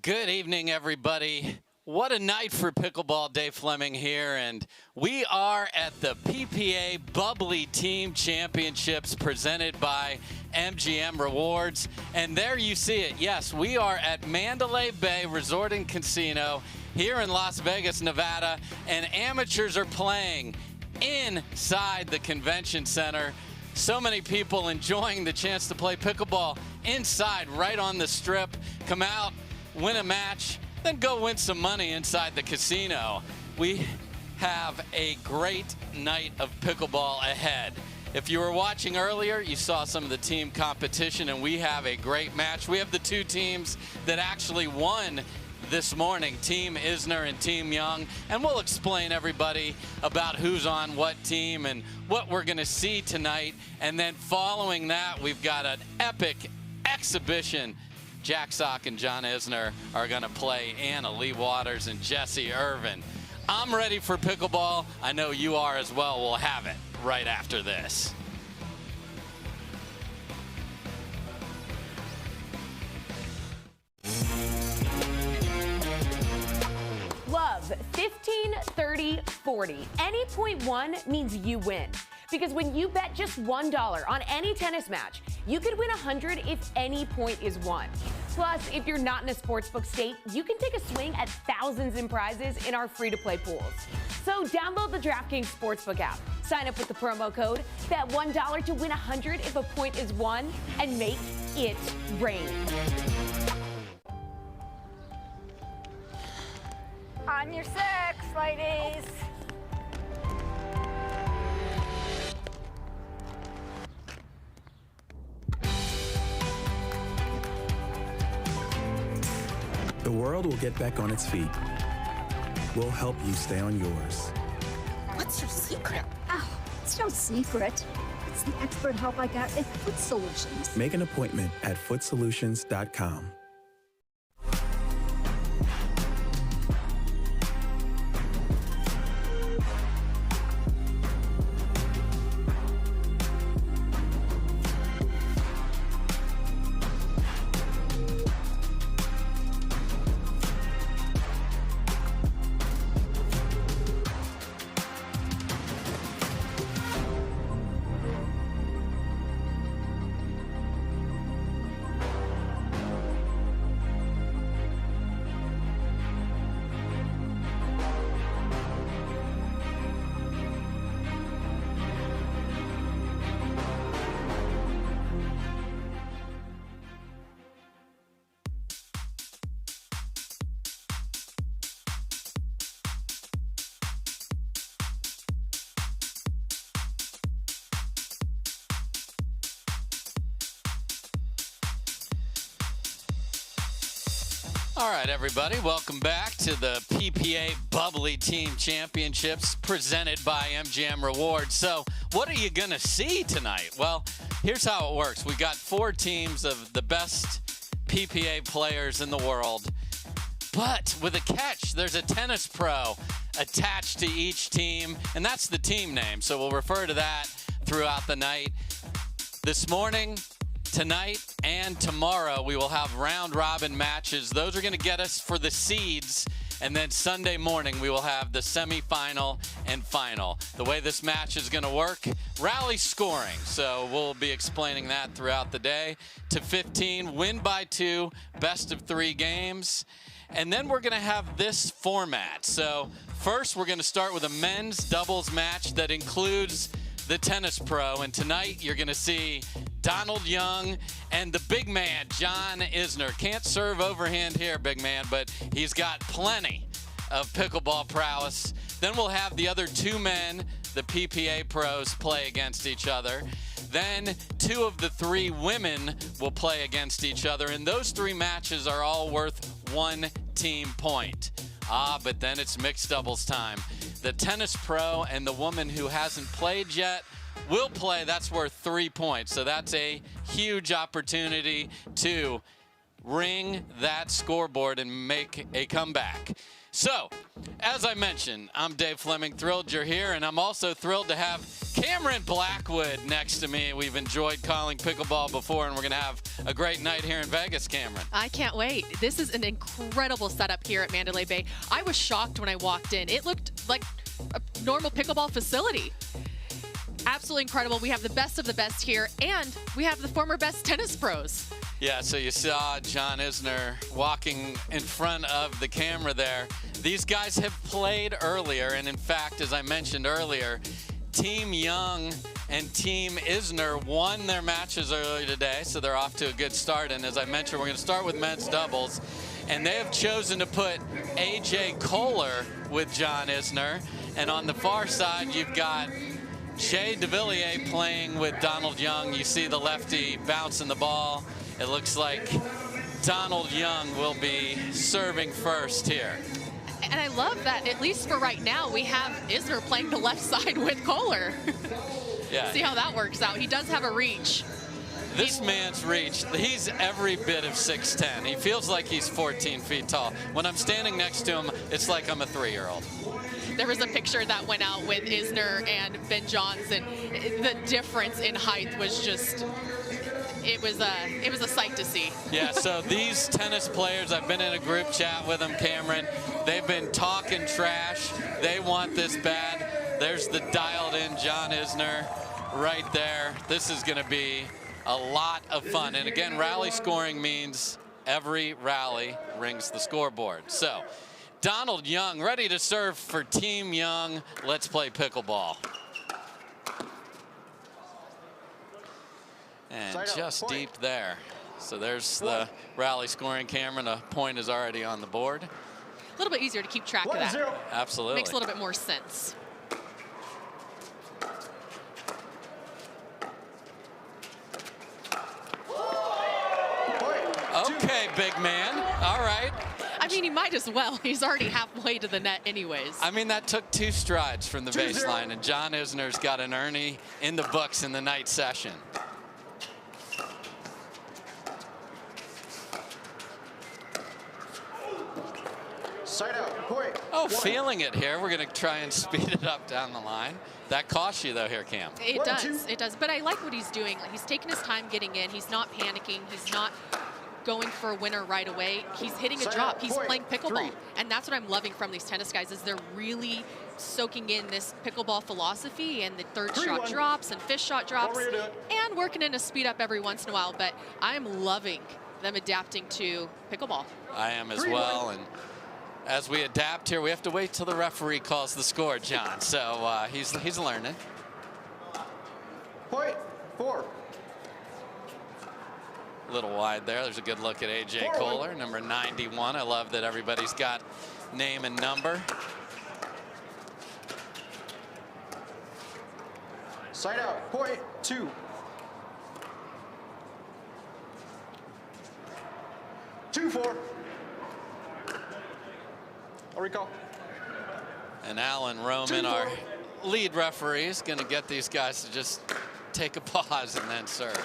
Good evening, everybody. What a night for pickleball. Dave Fleming here, and we are at the PPA Bubbly Team Championships presented by MGM Rewards. And there you see it. Yes, we are at Mandalay Bay Resort and Casino here in Las Vegas, Nevada, and amateurs are playing inside the convention center. So many people enjoying the chance to play pickleball inside, right on the strip. Come out, win a match, then go win some money inside the casino. We have a great night of pickleball ahead. If you were watching earlier, you saw some of the team competition, and we have a great match. We have the two teams that actually won this morning, Team Isner and Team Young, and we'll explain everybody about who's on what team and what we're going to see tonight. And then following that, we've got an epic exhibition. Jack Sock and John Isner are going to play Yana, Leigh Waters, and Jessie, Irvin. I'm ready for pickleball. I know you are as well. We'll have it right after this. Love 15, 30, 40. Any .1 means you win. Because when you bet just $1 on any tennis match, you could win 100 if any point is won. Plus, if you're not in a sportsbook state, you can take a swing at thousands in prizes in our free-to-play pools. So download the DraftKings Sportsbook app, sign up with the promo code, bet $1 to win 100 if a point is won, and make it rain. On your six, ladies. The world will get back on its feet. We'll help you stay on yours. What's your secret? Oh, it's no secret. It's the expert help I got at Foot Solutions. Make an appointment at footsolutions.com. All right, everybody, welcome back to the PPA Bubbly Team Championships presented by MGM Rewards. So what are you going to see tonight? Well, here's how it works. We got 4 teams of the best PPA players in the world, but with a catch. There's a tennis pro attached to each team, and that's the team name. So we'll refer to that throughout the night. This morning, tonight, and tomorrow, we will have round-robin matches. Those are going to get us for the seeds. And then Sunday morning, we will have the semifinal and final. The way this match is going to work, rally scoring. So we'll be explaining that throughout the day. To 15, win by 2, best of 3 games. And then we're going to have this format. So first, we're going to start with a men's doubles match that includes the tennis pro. And tonight, you're going to see Donald Young and the big man, John Isner. Can't serve overhand here, big man, but he's got plenty of pickleball prowess. Then we'll have the other 2 men, the PPA pros, play against each other. Then 2 of the 3 women will play against each other, and those 3 matches are all worth 1 team point. But then it's mixed doubles time. The tennis pro and the woman who hasn't played yet will play. That's worth 3 points. So that's a huge opportunity to ring that scoreboard and make a comeback. So, as I mentioned, I'm Dave Fleming, thrilled you're here, and I'm also thrilled to have Cameron Blackwood next to me. We've enjoyed calling pickleball before, and we're going to have a great night here in Vegas, Cameron. I can't wait. This is an incredible setup here at Mandalay Bay. I was shocked when I walked in. It looked like a normal pickleball facility. Absolutely incredible. We have the best of the best here, and we have the former best tennis pros. Yeah, so you saw John Isner walking in front of the camera there. These guys have played earlier, and in fact, as I mentioned earlier, Team Young and Team Isner won their matches earlier today, so they're off to a good start. And as I mentioned, we're going to start with men's doubles, and they have chosen to put A.J. Kohler with John Isner. And on the far side, you've got Jay Devillier playing with Donald Young. You see the lefty bouncing the ball. It looks like Donald Young will be serving first here. And I love that, at least for right now, we have Isner playing the left side with Koller. Yeah. See how that works out. He does have a reach. This man's reach, he's every bit of 6'10". He feels like he's 14 feet tall. When I'm standing next to him, it's like I'm a 3-year-old. There was a picture that went out with Isner and Ben Johnson. The difference in height was just, it was a sight to see. Yeah, so these tennis players, I've been in a group chat with them, Cameron. They've been talking trash. They want this bad. There's the dialed-in John Isner right there. This is going to be a lot of fun. And again, rally scoring means every rally rings the scoreboard. So, Donald Young ready to serve for Team Young. Let's play pickleball. And just deep there. So there's the rally scoring, Cameron. A point is already on the board. A little bit easier to keep track of that. Absolutely. Makes a little bit more sense. Okay, big man. All right. I mean, he might as well. He's already halfway to the net anyways. I mean, that took 2 strides from the baseline, and John Isner's got an Ernie in the books in the night session. Side out, point. Oh, feeling it here. We're going to try and speed it up down the line. That costs you, though, here, Cam. It does. It does. But I like what he's doing. He's taking his time getting in. He's not panicking. He's not going for a winner right away. He's hitting a drop. He's playing pickleball. And that's what I'm loving from these tennis guys is they're really soaking in this pickleball philosophy and the third shot drops and fifth shot drops and working in a speed up every once in a while. But I'm loving them adapting to pickleball. I am as well. And as we adapt here, we have to wait till the referee calls the score, John. So he's learning. Point 4. A little wide there. There's a good look at A.J. Kohler, number 91. I love that everybody's got name and number. Side out, point 2. 2-4. I'll recall. And Alan Roman, our lead referee, is going to get these guys to just take a pause and then serve.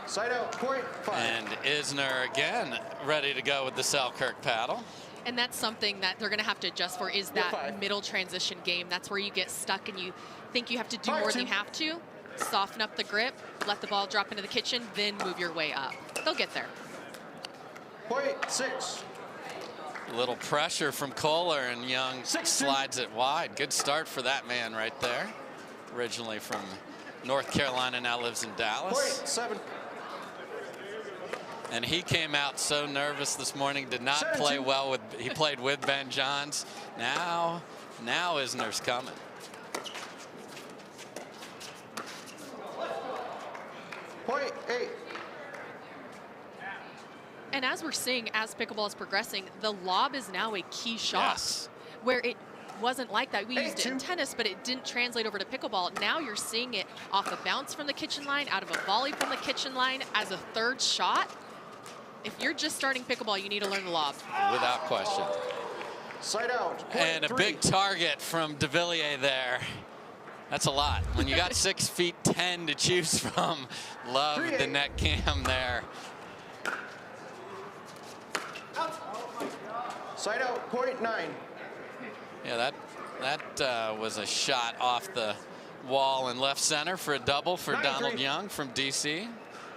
Side out, point 5. And Isner again ready to go with the Selkirk paddle. And that's something that they're going to have to adjust for is that middle transition game. That's where you get stuck and you think you have to do more than you have to. Soften up the grip, let the ball drop into the kitchen, then move your way up. They'll get there. Point 6. A little pressure from Kohler, and Young slides it wide. Good start for that man right there. Originally from North Carolina, now lives in Dallas. Point 7. And he came out so nervous this morning, did not play well with, he played with Ben Johns. Now Isner's coming. Point 8. And as we're seeing, as pickleball is progressing, the lob is now a key shot. Yes. Where it wasn't like that. We used it in tennis, but it didn't translate over to pickleball. Now you're seeing it off a bounce from the kitchen line, out of a volley from the kitchen line as a third shot. If you're just starting pickleball, you need to learn the lob. Without question. Side out. And a big target from Devillier there. That's a lot. When you got 6'10" to choose from, love the net cam there. Side out, point 9. Yeah, that was a shot off the wall in left center for a double for Donald Young from DC.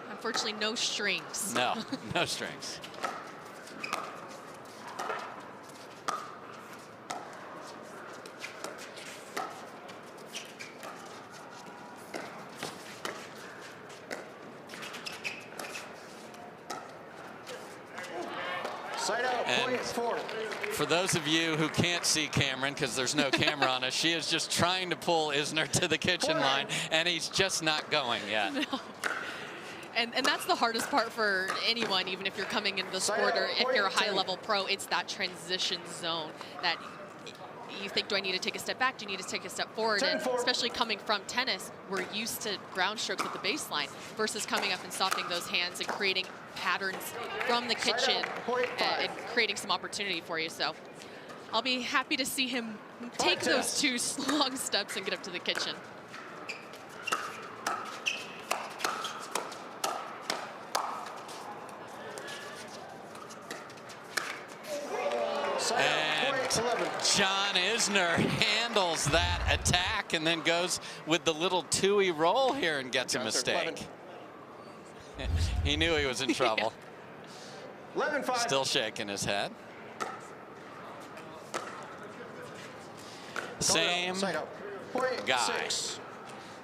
Unfortunately, no strings. No, no strings. Side out, point 4. For those of you who can't see Cameron, because there's no camera on us, she is just trying to pull Isner to the kitchen line, and he's just not going yet. No. And that's the hardest part for anyone, even if you're coming into the sport or if you're a high-level pro. It's that transition zone that you think, do I need to take a step back? Do you need to take a step forward? And especially coming from tennis, we're used to ground strokes at the baseline versus coming up and softening those hands and creating patterns from the kitchen and creating some opportunity for you. So I'll be happy to see him take those 2 long steps and get up to the kitchen. John Isner handles that attack and then goes with the little 2-y roll here and gets a mistake. He knew he was in trouble. 11-5. Still shaking his head. Same guy.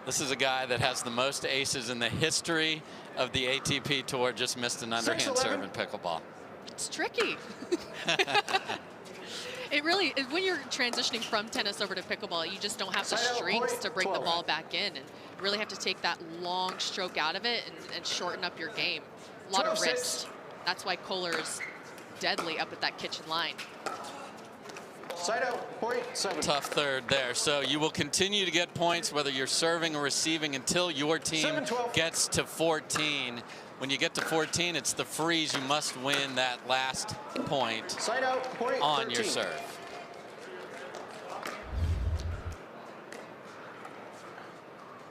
This is a guy that has the most aces in the history of the ATP Tour. Just missed an underhand serve in pickleball. It's tricky. It really, when you're transitioning from tennis over to pickleball, you just don't have the strength to bring the ball back in and really have to take that long stroke out of it and shorten up your game. A lot of wrist. That's why Kohler is deadly up at that kitchen line. Side out, point 7. Tough third there. So you will continue to get points whether you're serving or receiving until your team gets to 14. When you get to 14, it's the freeze. You must win that last point Side out, point on 13. your serve.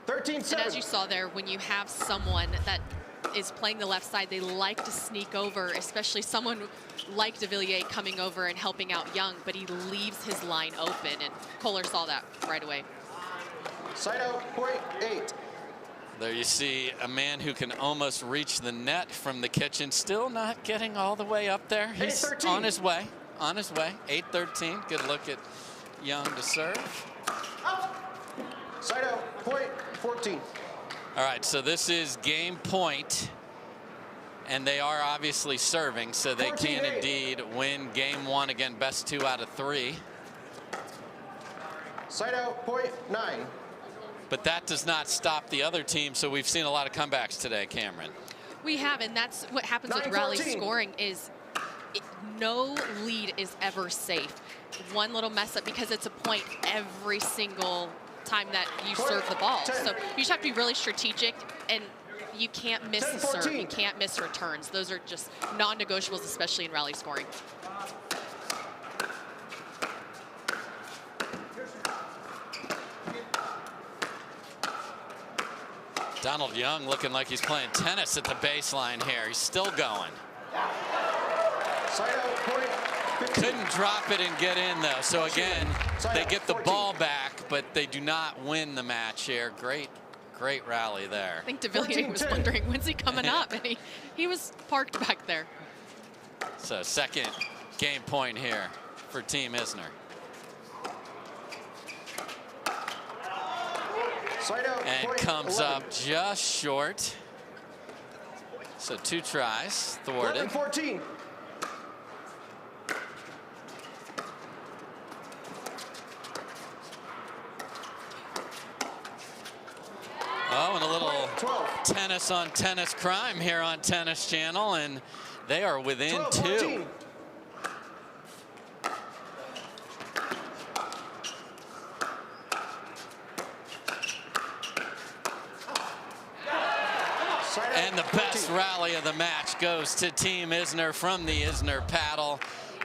And as you saw there, when you have someone that is playing the left side, they like to sneak over, especially someone like Devillier coming over and helping out Young, but he leaves his line open, and Koller saw that right away. Side out, point 8. There you see a man who can almost reach the net from the kitchen, still not getting all the way up there. He's on his way, on his way. 8-13, good look at Young to serve. Side out, point 14. All right, so this is game point, and they are obviously serving, so they can indeed win game 1. Again, best 2 out of 3. Side out, point 9. But that does not stop the other team, so we've seen a lot of comebacks today, Cameron. We have, and that's what happens with rally scoring is no lead is ever safe. One little mess up because it's a point every single time that you serve the ball. So you just have to be really strategic, and you can't miss the serve. You can't miss returns. Those are just non-negotiables, especially in rally scoring. Donald Young looking like he's playing tennis at the baseline here. He's still going. Couldn't drop it and get in, though. So again, they get the ball back, but they do not win the match here. Great rally there. I think Devillier was wondering, when's he coming up? And he was parked back there. So second game point here for Team Isner. And comes up just short. So 2 tries thwarted. 14. Oh, and a little tennis on tennis crime here on Tennis Channel, and they are within 2. And the best rally of the match goes to Team Isner from the Isner paddle,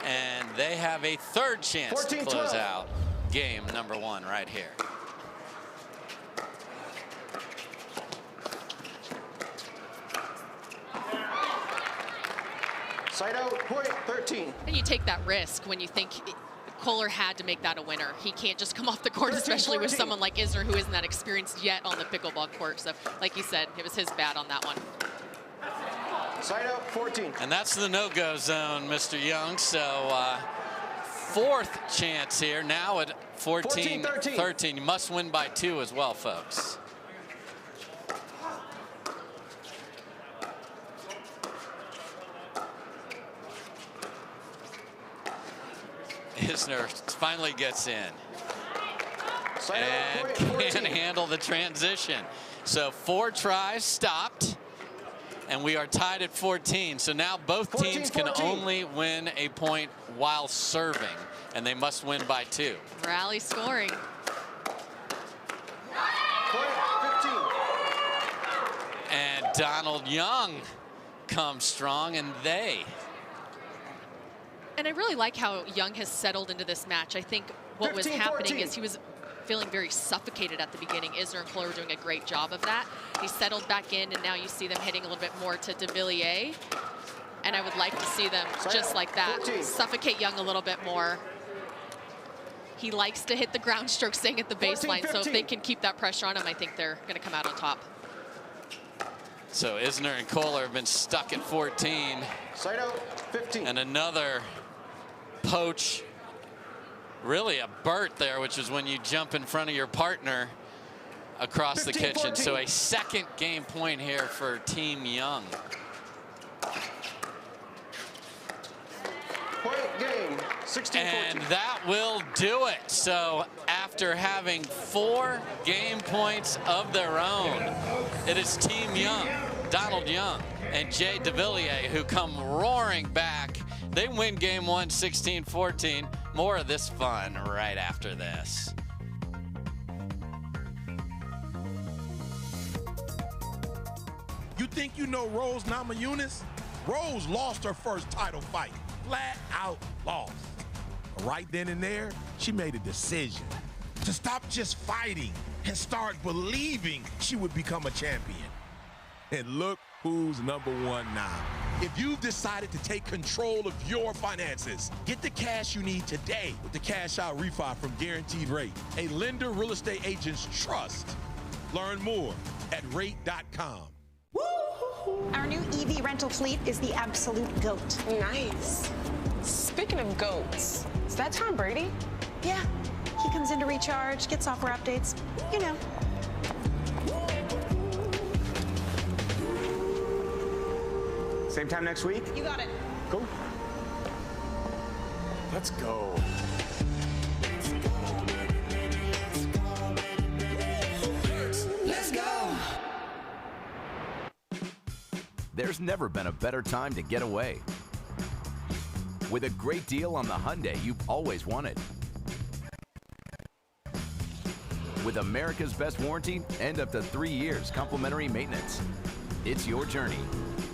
and they have a 3rd chance to close out game number 1 right here. Side out, point 13. And you take that risk when you think Kohler had to make that a winner. He can't just come off the court, 13, especially 14. with someone like Isner who isn't that experienced yet on the pickleball court. So, like you said, it was his bad on that one. Side out, 14. And that's the no-go zone, Mr. Young. So fourth chance here. Now at 14-13. You must win by 2 as well, folks. Isner finally gets in and can't handle the transition. So 4 tries stopped, and we are tied at 14. So now both teams can only win a point while serving, and they must win by 2. Rally scoring. Point 15. And Donald Young comes strong, and they. And I really like how Young has settled into this match. I think what was happening is he was feeling very suffocated at the beginning. Isner and Kohler were doing a great job of that. He settled back in, and now you see them hitting a little bit more to Devillier. And I would like to see them just like that, suffocate Young a little bit more. He likes to hit the ground stroke staying at the baseline, so if they can keep that pressure on him, I think they're going to come out on top. So Isner and Kohler have been stuck at 14. Side out, 15. And another poach, really a Burt there, which is when you jump in front of your partner across the kitchen. 14. So a second game point here for Team Young. Point game, 16-14. And that will do it. So after having 4 game points of their own, it is Team Young, Donald Young and Jay Devillier, who come roaring back. They win game 1, 16-14. More of this fun right after this. You think you know Rose Namajunas? Rose lost her first title fight. Flat out lost. Right then and there, she made a decision to stop just fighting and start believing she would become a champion. And look who's #1 now. If you've decided to take control of your finances, get the cash you need today with the Cash Out Refi from Guaranteed Rate, a lender real estate agent's trust. Learn more at rate.com. Our new EV rental fleet is the absolute GOAT. Nice. Speaking of goats, is that Tom Brady? Yeah, he comes in to recharge, get software updates, you know. Same time next week? You got it. Cool. Let's go. Let's go. There's never been a better time to get away. With a great deal on the Hyundai you've always wanted. With America's best warranty and up to 3 years complimentary maintenance. It's your journey.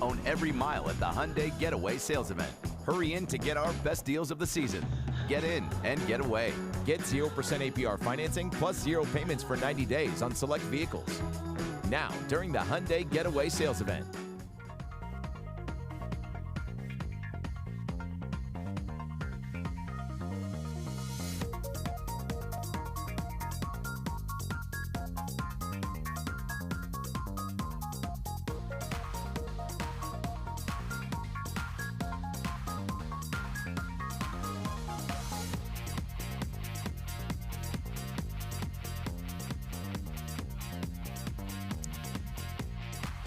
Own every mile at the Hyundai Getaway Sales Event. Hurry in to get our best deals of the season. Get in and get away. Get 0% APR financing plus 0 payments for 90 days on select vehicles. Now, during the Hyundai Getaway Sales Event.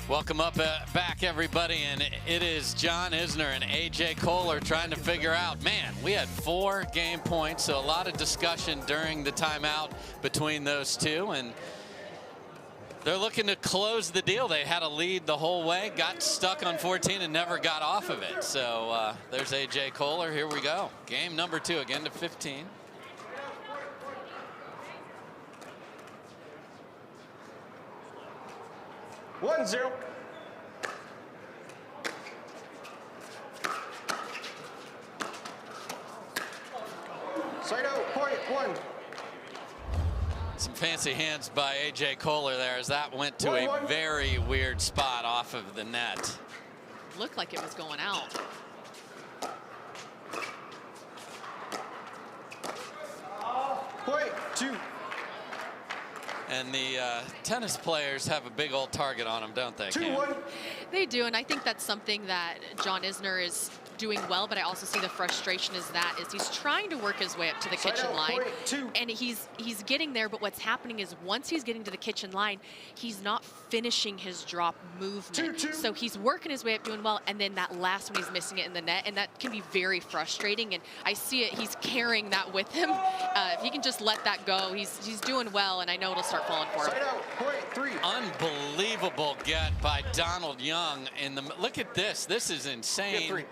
Welcome back, everybody, and it is John Isner and AJ Kohler trying to figure out, man, we had 4 game points, so a lot of discussion during the timeout between those two, and they're looking to close the deal. They had a lead the whole way, got stuck on 14 and never got off of it. So there's AJ Kohler. Here we go. Game number 2, again to 15. One zero. Side out, point 1. Some fancy hands by AJ Kohler there as that went to a very weird spot off of the net. Looked like it was going out. point 2. And the tennis players have a big old target on them, don't they? 2-1. They do, and I think that's something that John Isner is doing well, but I also see the frustration is he's trying to work his way up to the kitchen line, and he's getting there, but what's happening is once he's getting to the kitchen line, he's not finishing his drop movement. So he's working his way up, doing well, and then that last one he's missing it in the net, and that can be very frustrating, and I see it, he's carrying that with him. If he can just let that go, he's doing well, and I know it'll start falling for him. Point 3. Unbelievable get by Donald Young in the, look at this, this is insane.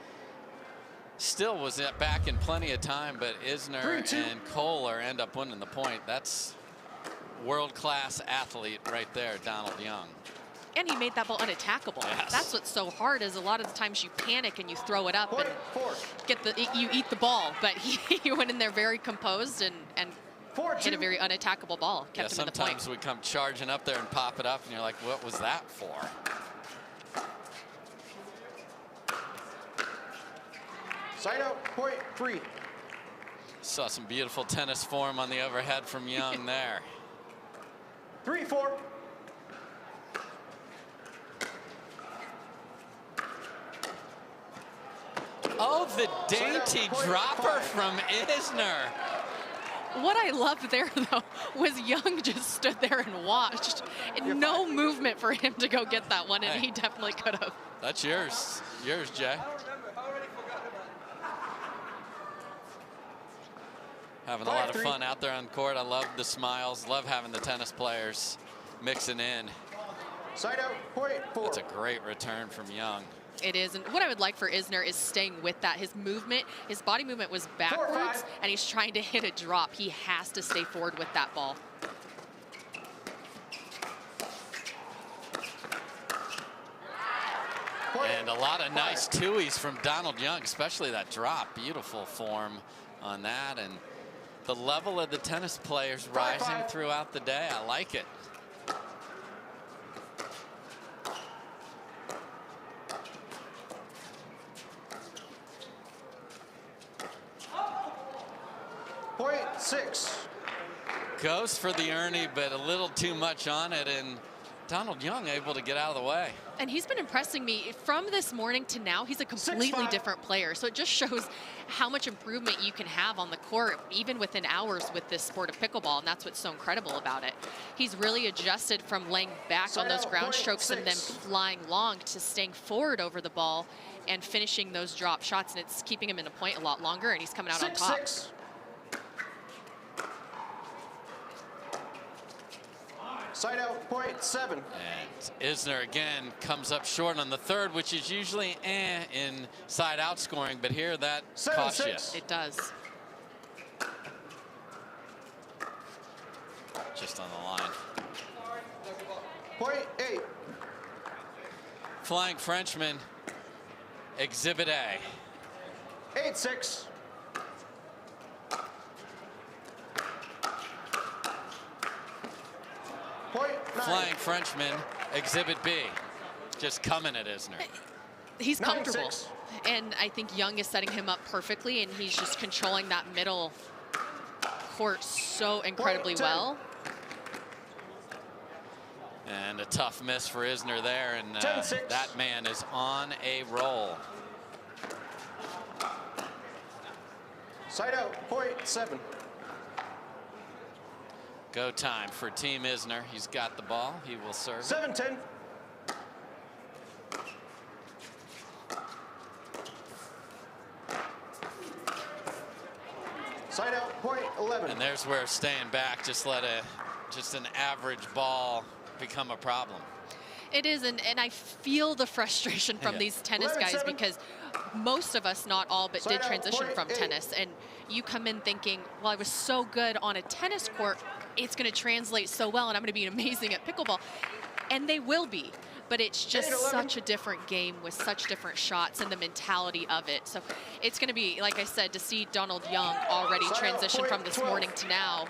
Still was back in plenty of time, but Isner and Kohler end up winning the point. That's world-class athlete right there, Donald Young. And he made that ball unattackable. Yes. That's what's so hard is a lot of the times you panic and you throw it up and you eat the ball, but he went in there very composed and hit a very unattackable ball, kept him in the point. Sometimes we come charging up there and pop it up, and you're like, what was that for? Side out, point 3. Saw some beautiful tennis form on the overhead from Young there. 3-4. Oh, the dainty dropper from Isner. What I loved there, though, was Young just stood there and watched. And no movement for him to go get that one, and he definitely could have. That's yours. Yours, Jay. Having a lot of fun out there on court. I love the smiles. Love having the tennis players mixing in. Side out, point 4. That's a great return from Young. It is, and what I would like for Isner is staying with that. His movement, his body movement was backwards, and he's trying to hit a drop. He has to stay forward with that ball. And a lot of nice two-ies from Donald Young, especially that drop. Beautiful form on that, and the level of the tennis players rising throughout the day. I like it. Point 6. Goes for the Ernie, but a little too much on it, and Donald Young able to get out of the way. And he's been impressing me from this morning to now. He's a completely different player. So it just shows how much improvement you can have on the court, even within hours with this sport of pickleball. And that's what's so incredible about it. He's really adjusted from laying back on those ground strokes and then flying long to staying forward over the ball and finishing those drop shots. And it's keeping him in a point a lot longer, and he's coming out on top. Side out, point 7. And Isner again comes up short on the third, which is usually in side out scoring, but here that costs you. It does. Just on the line. Point 8. Flying Frenchman, Exhibit A. 8-6. Flying Frenchman, Exhibit B. Just coming at Isner. He's comfortable. And I think Young is setting him up perfectly, and he's just controlling that middle court so incredibly well. And a tough miss for Isner there, and that man is on a roll. Side out, point 7. Go time for Team Isner. He's got the ball. He will serve. 7-10. Side out, point 11. And there's where staying back, just let an average ball become a problem. It is, and I feel the frustration from these tennis guys, because most of us, not all, but did transition from tennis. And you come in thinking, well, I was so good on a tennis court, it's going to translate so well, and I'm going to be amazing at pickleball. And they will be. But it's just such a different game with such different shots and the mentality of it. So it's going to be, like I said, to see Donald Young already transition from this morning to now,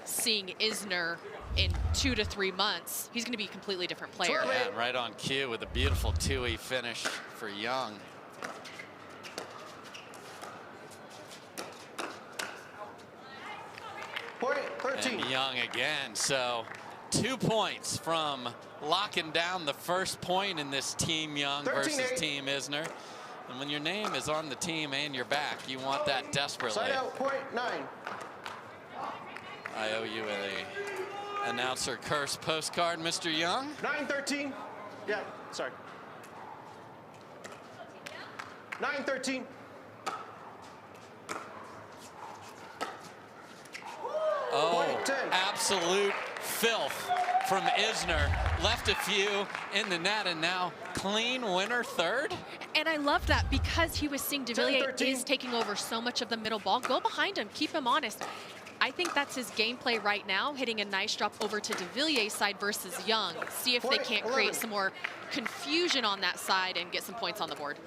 seeing Isner in 2 to 3 months, he's going to be a completely different player. Yeah, right on cue with a beautiful 2-E finish for Young. point 13. And Young again. So 2 points from locking down the first point in this Team Young versus Team Isner. And when your name is on the team and your back, you want that desperately. Side out, point 9. I owe you a announcer curse postcard, Mr. Young. 9-13. Yeah, sorry. 9-13. Oh, absolute filth from Isner. Left a few in the net, and now clean winner third. And I love that because he was seeing Devillier is taking over so much of the middle ball. Go behind him, keep him honest. I think that's his gameplay right now, hitting a nice drop over to Devillier's side versus Young. See if they can't create some more confusion on that side and get some points on the board.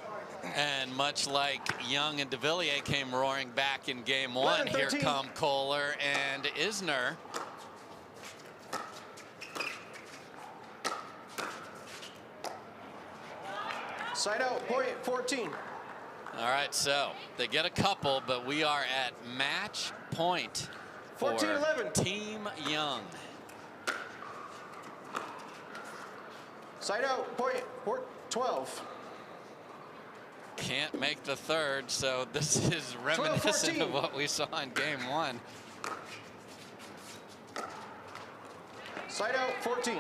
And much like Young and Devillier came roaring back in game one, here come Kohler and Isner. Side out, point 14. All right, so they get a couple, but we are at match point for 14-11. Team Young. Side out, point 12. Can't make the third, so this is reminiscent of what we saw in game one. Side out, 14.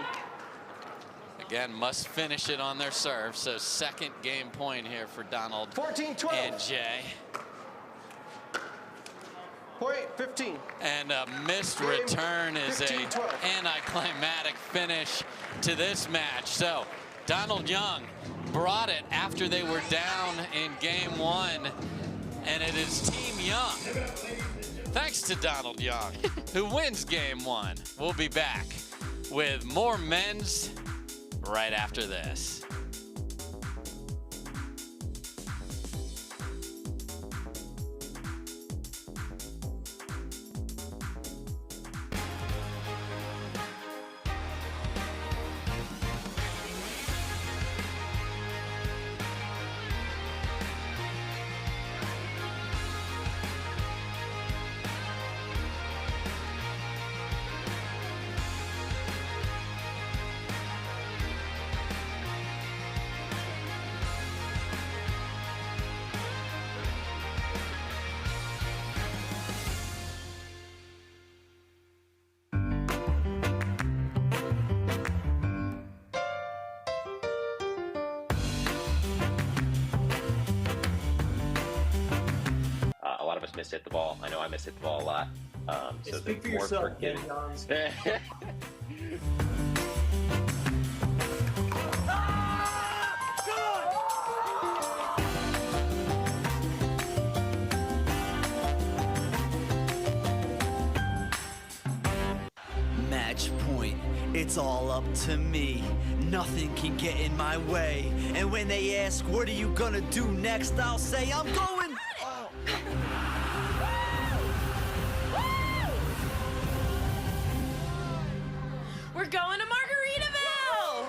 Again, must finish it on their serve, so second game point here for Donald 14-12. and Jay. Point 15. And a missed return is an anticlimactic finish to this match. So Donald Young brought it after they were down in game one, and it is Team Young, thanks to Donald Young, who wins game one. We'll be back with more men's right after this. Mishit the ball. I know I mishit the ball a lot. So speak for yourself, Match point. It's all up to me. Nothing can get in my way. And when they ask, what are you gonna do next? I'll say, I'm going. We're going to Margaritaville!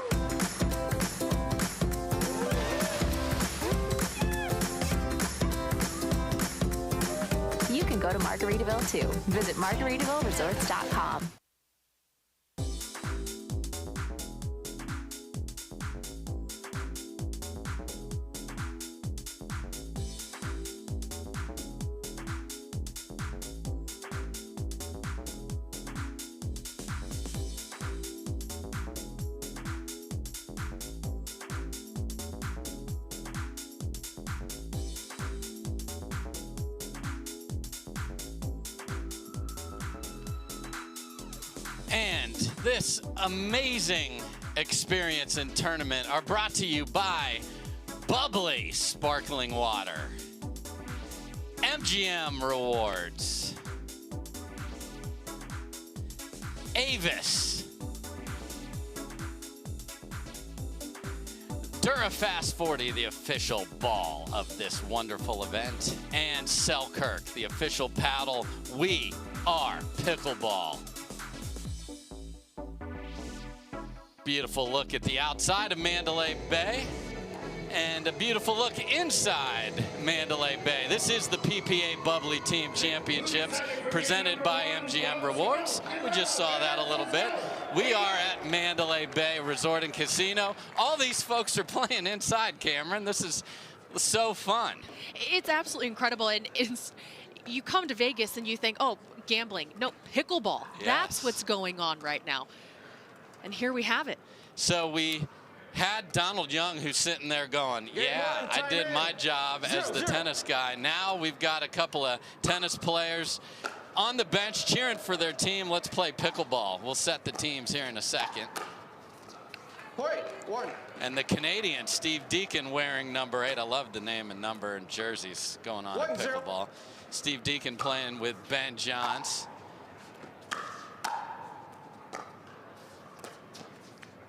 You can go to Margaritaville too. Visit MargaritavilleResorts.com. And this amazing experience and tournament are brought to you by Bubly Sparkling Water, MGM Rewards, Avis, DuraFast 40, the official ball of this wonderful event, and Selkirk, the official paddle. We are pickleball. Beautiful look at the outside of Mandalay Bay. And a beautiful look inside Mandalay Bay. This is the PPA Bubbly Team Championships presented by MGM Rewards. We just saw that a little bit. We are at Mandalay Bay Resort and Casino. All these folks are playing inside, Cameron. This is so fun. It's absolutely incredible. And you come to Vegas and you think, oh, gambling. No, pickleball. Yes. That's what's going on right now. And here we have it. So we had Donald Young, who's sitting there going, yeah, I did my job as the tennis guy. Now we've got a couple of tennis players on the bench cheering for their team. Let's play pickleball. We'll set the teams here in a second. Point one. And the Canadian, Steve Deakin, wearing number 8. I love the name and number and jerseys going on at pickleball. Steve Deakin playing with Ben Johns.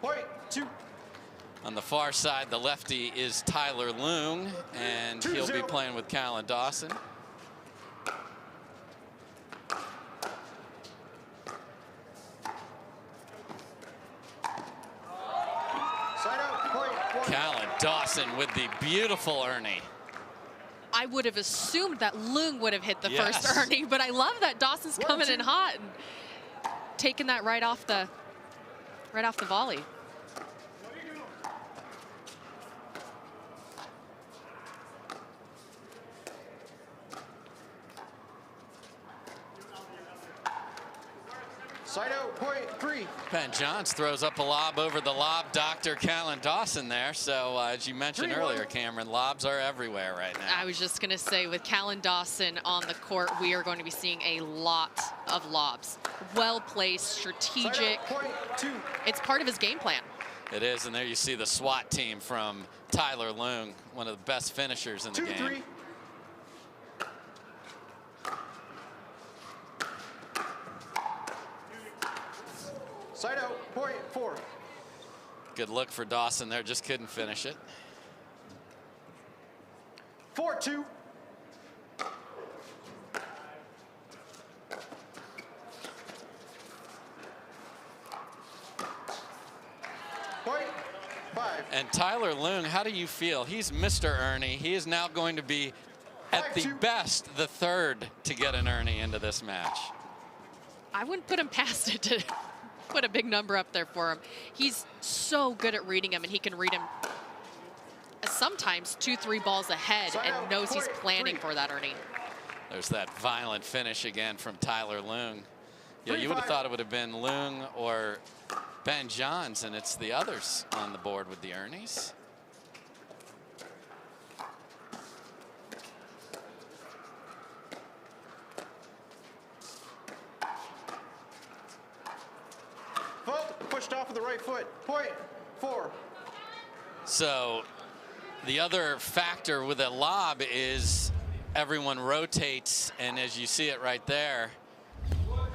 Point two. On the far side, the lefty is Tyler Loong, and he'll be playing with Callan Dawson. Side out, point one. Callan Dawson with the beautiful Ernie. I would have assumed that Loong would have hit the first Ernie, but I love that Dawson's coming in hot and taking that right off the volley. Side out, point three. Ben Johns throws up a lob over the lob doctor, Callan Dawson there. So as you mentioned earlier, Cameron, lobs are everywhere right now. I was just going to say, with Callan Dawson on the court, we are going to be seeing a lot of lobs. Well-placed, strategic. Point two. It's part of his game plan. It is, and there you see the SWAT team from Tyler Loong, one of the best finishers in the game. 2-3. Side out, point four. Good look for Dawson there, just couldn't finish it. 4-2. Point five. And Tyler Loong, how do you feel? He's Mr. Ernie. He is now going to be, at the best, the third to get an Ernie into this match. I wouldn't put him past it to put a big number up there for him. He's so good at reading him, and he can read him sometimes 2-3 balls ahead and knows he's planning for that Ernie. There's that violent finish again from Tyler Loong. Yeah, you would have thought it would have been Loong or Ben Johns, and it's the others on the board with the Ernies. Fault, pushed off with the right foot. Point four. So the other factor with a lob is everyone rotates, and as you see it right there,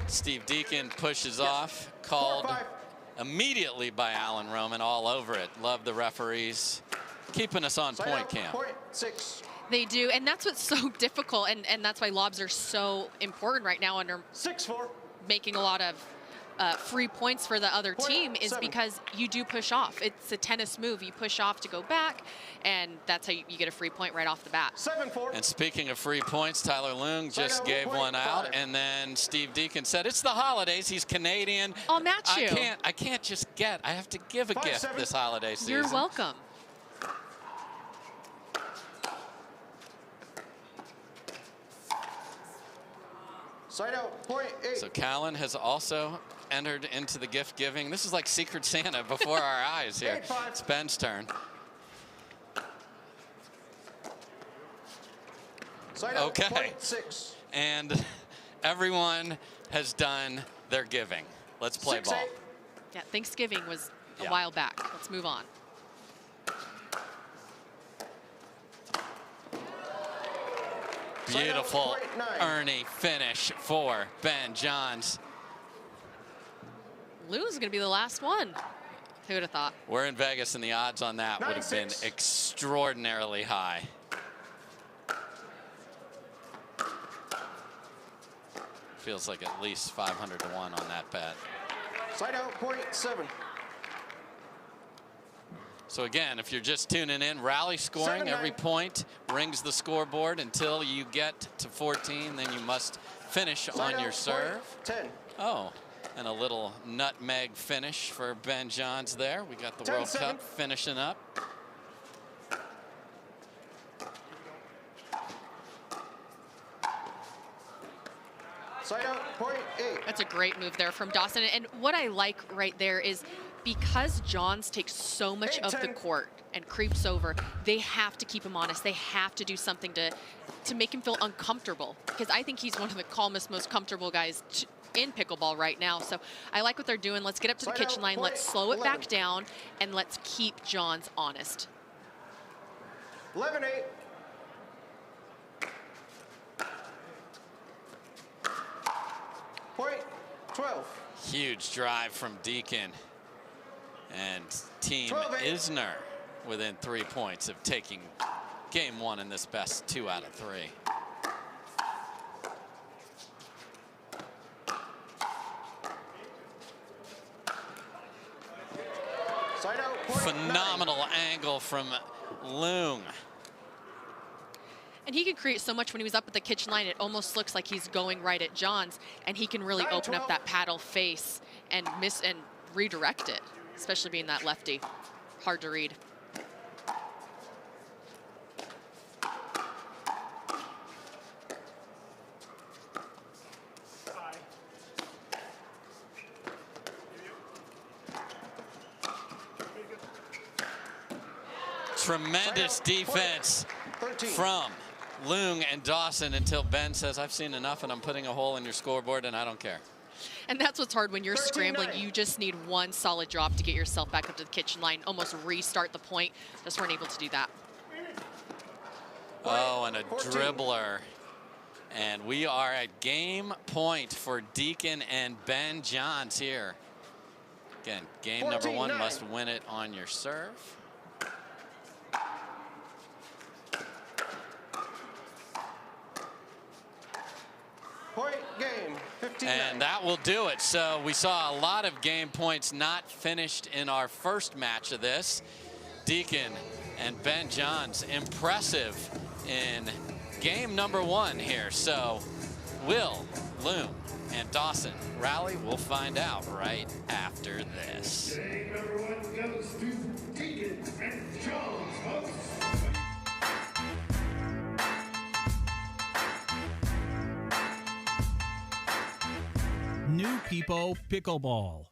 Steve Deakin pushes off, called immediately by Alan Roman, all over it. Love the referees keeping us on point, Cam. Point six. They do, and that's what's so difficult, and that's why lobs are so important right now under 6-4. making a lot of free points for the other team is because you do push off. It's a tennis move. You push off to go back, and that's how you get a free point right off the bat. 7-4. And speaking of free points, Tyler Loong just gave one out, and then Steve Deakin said, it's the holidays. He's Canadian. I'll match you. I can't just get. I have to give a gift this holiday season. You're welcome. Side out, point eight. So Callan has also entered into the gift giving. This is like Secret Santa before our eyes here. It's Ben's turn. Side out, Okay. point six. And everyone has done their giving. Let's play ball. Yeah, Thanksgiving was a while back. Let's move on. Beautiful Ernie finish for Ben Johns. Loong's going to be the last one. Who would have thought? We're in Vegas, and the odds on that would have been extraordinarily high. Feels like at least 500 to 1 on that bet. Side out, point seven. So again, if you're just tuning in, rally scoring, every point rings the scoreboard until you get to 14, then you must finish on your serve. 10. Oh, and a little nutmeg finish for Ben Johns there. We got the World Cup finishing up. Side out, point 8. That's a great move there from Dawson. And what I like right there is because Johns takes so much of the court and creeps over, they have to keep him honest. They have to do something to make him feel uncomfortable, because I think he's one of the calmest, most comfortable guys in pickleball right now. So I like what they're doing. Let's get up to the kitchen line. Let's slow it back down, and let's keep Johns honest. 11-8. Point 12. Huge drive from Deakin. And Team Isner within 3 points of taking game 1 in this best 2 out of 3. Side out, point Phenomenal 9. Angle from Loong. And he can create so much when he was up at the kitchen line. It almost looks like he's going right at Johns, and he can really open up that paddle face and miss and redirect it, especially being that lefty. Hard to read. Tremendous defense from Loong and Dawson until Ben says, I've seen enough and I'm putting a hole in your scoreboard and I don't care. And that's what's hard when you're scrambling. You just need one solid drop to get yourself back up to the kitchen line, almost restart the point. Just weren't able to do that. Oh, and a dribbler. And we are at game point for Deakin and Ben Johns here. Again, game number 1 must win it on your serve. Point game, 15. And that will do it. So we saw a lot of game points not finished in our first match of this. Deakin and Ben Johns, impressive in game number 1 here. So will Loong and Dawson rally? We'll find out right after this. Game number 1 goes to Deakin and Johns, folks. New People Pickleball.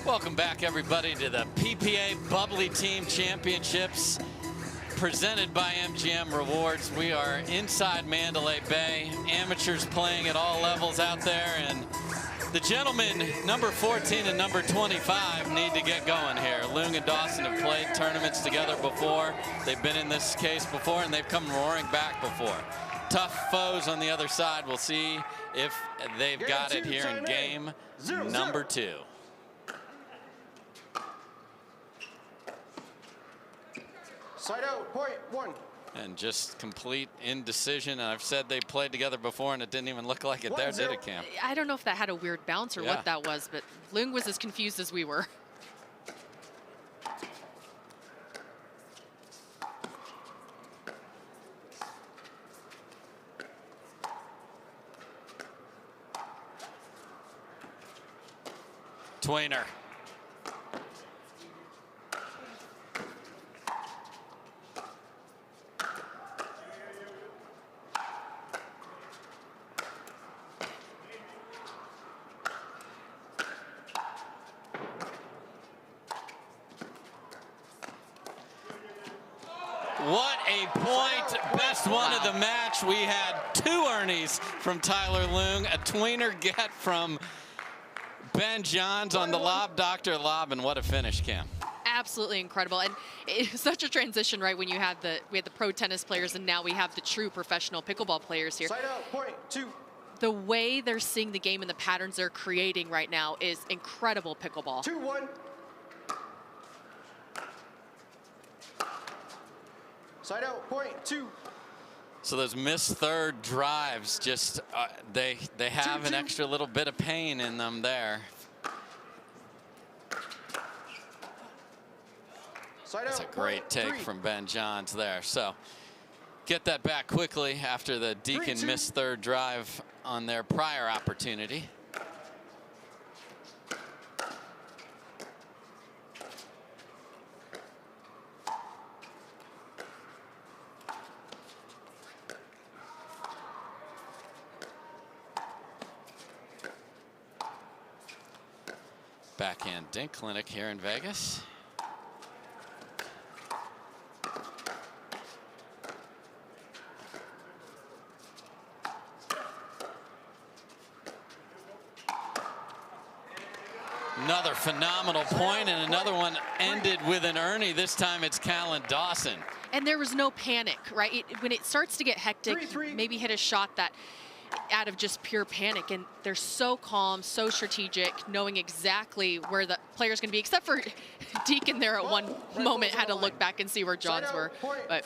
Welcome back, everybody, to the PPA Bubbly Team Championships. presented by MGM Rewards. We are inside Mandalay Bay. Amateurs playing at all levels out there, and the gentlemen, number 14 and number 25, need to get going here. Loong and Dawson have played tournaments together before. They've been in this case before, and they've come roaring back before. Tough foes on the other side. We'll see if they've got it here in game number 2. Side out, point 1. And just complete indecision. And I've said they played together before, and it didn't even look like it there, did it, Cam? I don't know if that had a weird bounce or what that was, but Loong was as confused as we were. Twainer. What a point. Best one of the match. We had 2 Ernies from Tyler Loong, a tweener get from Ben Johns on the lob, Dr. Lob, and what a finish, Cam. Absolutely incredible, and it's such a transition, right? When we had the pro tennis players, and now we have the true professional pickleball players here. Side out, point 2. The way they're seeing the game and the patterns they're creating right now is incredible pickleball. 2-1. Side out, point 2. So those missed third drives, just they have an extra little bit of pain in them there. That's a great take from Ben Johns there. So get that back quickly after the Deakin missed third drive on their prior opportunity. Backhand dink clinic here in Vegas. Another phenomenal point, and another one ended with an Ernie. This time it's Callan Dawson. And there was no panic, right? When it starts to get hectic, maybe hit a shot that out of just pure panic, and they're so calm, so strategic, knowing exactly where the player's going to be, except for Deakin there at one moment had to look back and see where Johns were. But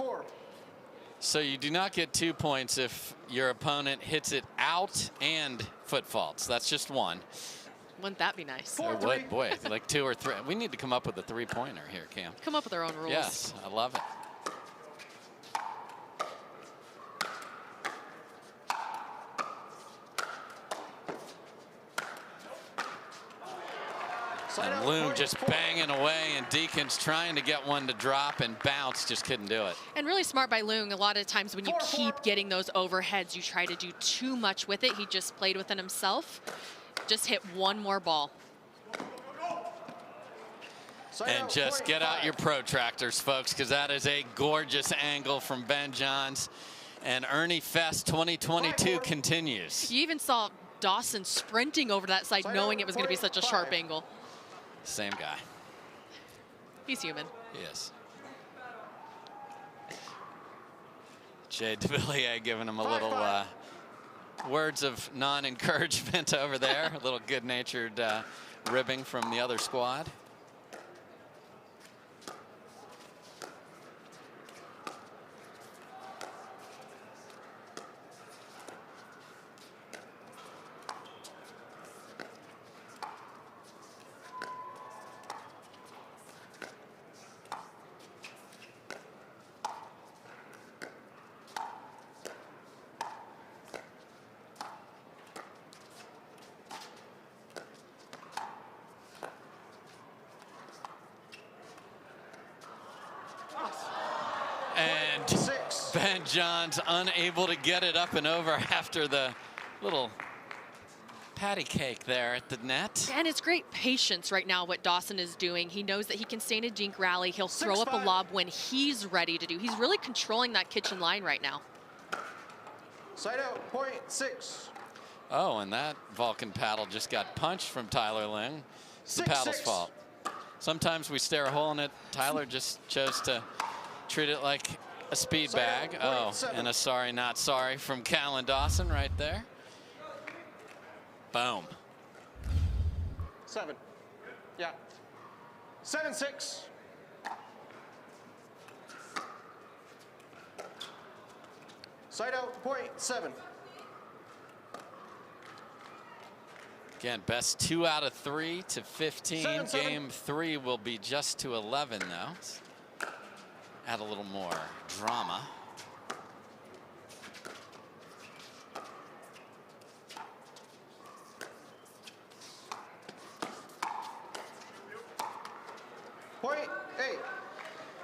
so you do not get 2 points if your opponent hits it out and foot faults. That's just 1. Wouldn't that be nice? It would, boy, like 2 or 3. We need to come up with a 3-pointer here, Cam. Come up with our own rules. Yes, I love it. And Loong just banging away, and Deakin's trying to get one to drop and bounce, just couldn't do it. And really smart by Loong. A lot of times when you keep getting those overheads, you try to do too much with it. He just played with it himself. Just hit one more ball. And just get out your protractors, folks, because that is a gorgeous angle from Ben Johns. And Ernie Fest 2022 continues. You even saw Dawson sprinting over that side, knowing it was going to be such a sharp angle. Same guy. He's human. He is. Jay Devillier giving him a little words of non-encouragement over there. A little good-natured ribbing from the other squad. Ben Johns unable to get it up and over after the little patty cake there at the net. And it's great patience right now what Dawson is doing. He knows that he can stay in a dink rally. He'll throw up a lob when he's ready to do. He's really controlling that kitchen line right now. Side out, .6. Oh, and that Vulcan paddle just got punched from Tyler Ling. It's the paddle's fault. Sometimes we stare a hole in it. Tyler just chose to treat it like a speed bag. Oh, and a sorry, not sorry from Callan Dawson right there. Boom. 7. Yeah. 7-6. Side out, .7. Again, best 2 out of 3 to 15. 7-7. Game 3 will be just to 11 now. Let's add a little more drama. .8.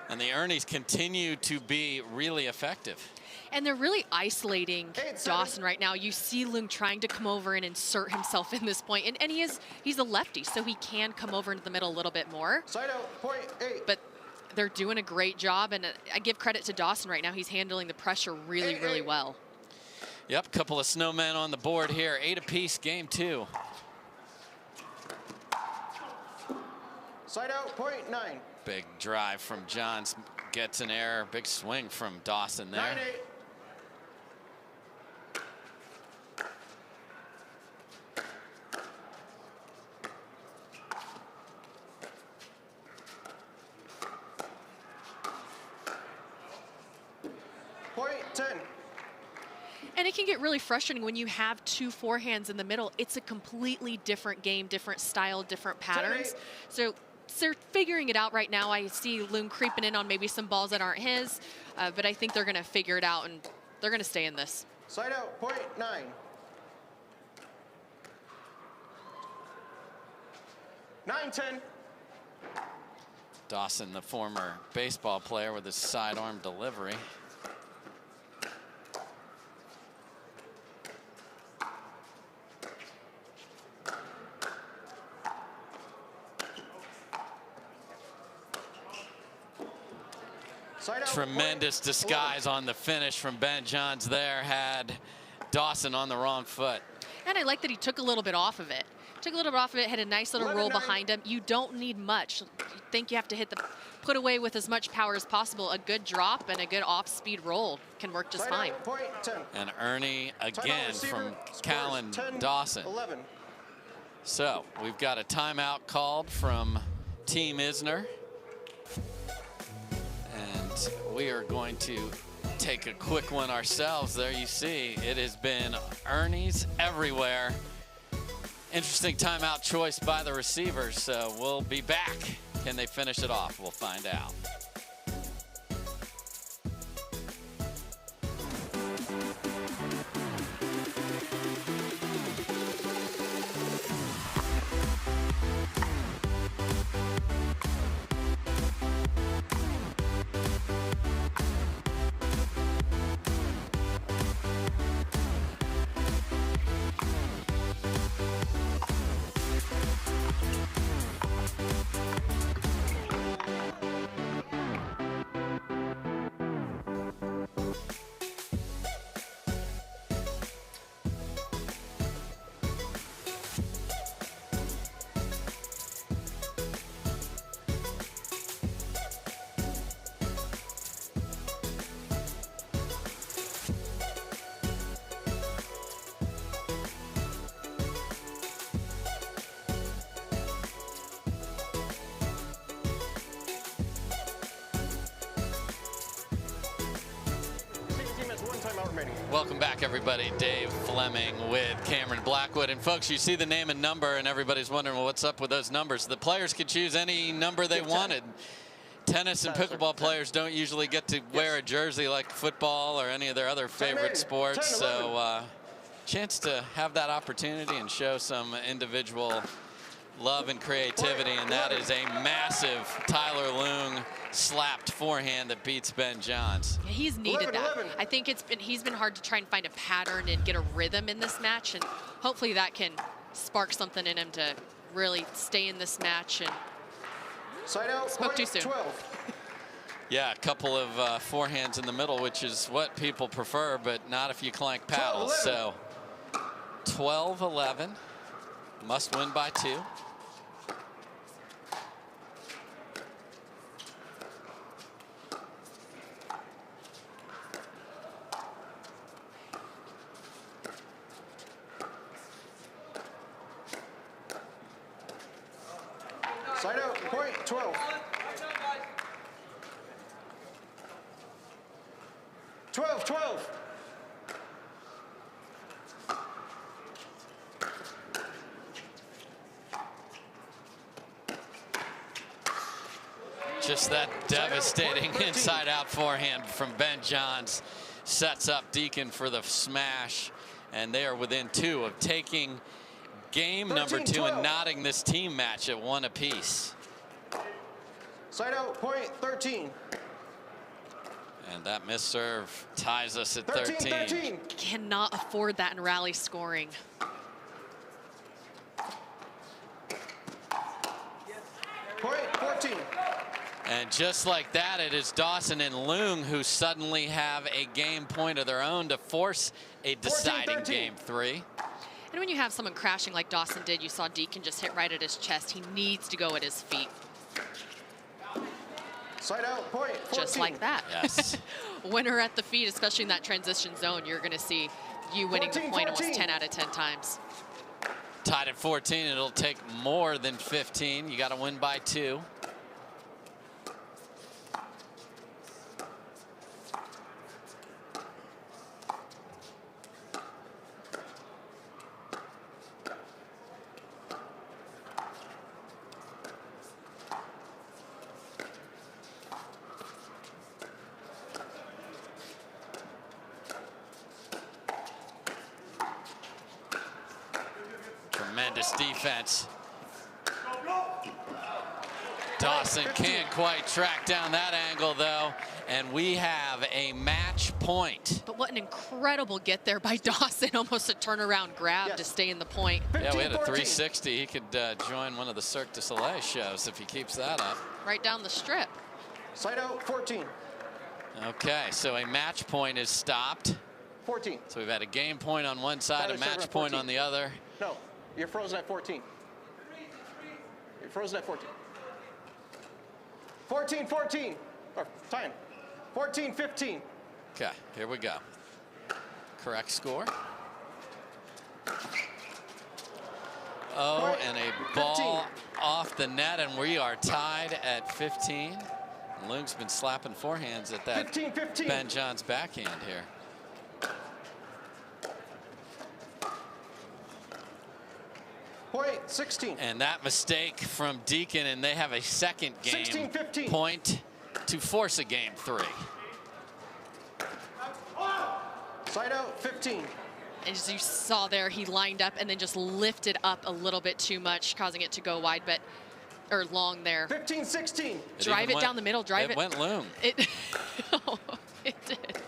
And the Ernies continue to be really effective. And they're really isolating Dawson right now. You see Loong trying to come over and insert himself in this point. And he's a lefty, so he can come over into the middle a little bit more. Side out, .8. But they're doing a great job, and I give credit to Dawson right now. He's handling the pressure really, really well. Yep, couple of snowmen on the board here. 8 apiece, game 2. Side out, .9. Big drive from Johns, gets an error. Big swing from Dawson there. 9-8. .10. And it can get really frustrating when you have 2 forehands in the middle. It's a completely different game, different style, different patterns. So they're figuring it out right now. I see Loong creeping in on maybe some balls that aren't his, but I think they're going to figure it out, and they're going to stay in this. Side out, .9. 9-10. Dawson, the former baseball player, with his sidearm delivery. Tremendous disguise on the finish from Ben Johns there. Had Dawson on the wrong foot. And I like that he took a little bit off of it. Took a little bit off of it, had a nice little roll behind him. You don't need much. You think you have to hit the put away with as much power as possible. A good drop and a good off-speed roll can work just fine. And Ernie again from Callan Dawson. 11. So we've got a timeout called from Team Isner. And we are going to take a quick one ourselves. There you see, it has been Ernie's everywhere. Interesting timeout choice by the receivers. So we'll be back. Can they finish it off? We'll find out. Welcome back, everybody. Dave Fleming with Cameron Blackwood. And folks, you see the name and number, and everybody's wondering, well, what's up with those numbers? The players could choose any number they wanted. Tennis and pickleball players don't usually get to wear a jersey like football or any of their other favorite sports. So chance to have that opportunity and show some individual love and creativity, and that is a massive Tyler Loong slapped forehand that beats Ben Johns. Yeah, he's needed that. I think he's been hard to try and find a pattern and get a rhythm in this match, and hopefully that can spark something in him to really stay in this match. And side out, spoke too soon. 12. Yeah, a couple of forehands in the middle, which is what people prefer, but not if you clank paddles. 12-11. So 12-11, must win by 2. Side out, point, 12. 12. Just that devastating inside-out forehand from Ben Johns sets up Deakin for the smash, and they are within 2 of taking game number 2 and knotting this team match at 1 apiece. Side out, point, 13. And that missed serve ties us at 13. Cannot afford that in rally scoring. Point, 14. And just like that, it is Dawson and Loong who suddenly have a game point of their own to force a deciding game 3. And when you have someone crashing like Dawson did, you saw Deakin just hit right at his chest. He needs to go at his feet. Side out, point, 14. Just like that. Yes. Winner at the feet, especially in that transition zone, you're going to see you winning the point almost 10 out of 10 times. Tied at 14, it'll take more than 15. You got to win by 2. Tremendous defense. Dawson can't quite track down that angle, though, and we have a match point. But what an incredible get there by Dawson. Almost a turnaround grab to stay in the point. Yeah, we had a 360. He could join one of the Cirque du Soleil shows if he keeps that up. Right down the strip. Side out, 14. Okay, so a match point is stopped. 14. So we've had a game point on one side, a match point on the other. No, you're frozen at 14. You're frozen at 14. 14. Or time. 14-15. Okay, here we go. Correct score. Oh, and a ball off the net, and we are tied at 15. Loong's been slapping forehands at that 15. Ben Johns backhand here. Point, 16. And that mistake from Deakin, and they have a second game 16-15. point to force a game 3. Side out, 15. As you saw there, he lined up and then just lifted up a little bit too much, causing it to go wide, or long there. 15-16. Drive it down the middle, drive it. It went Loong. It did.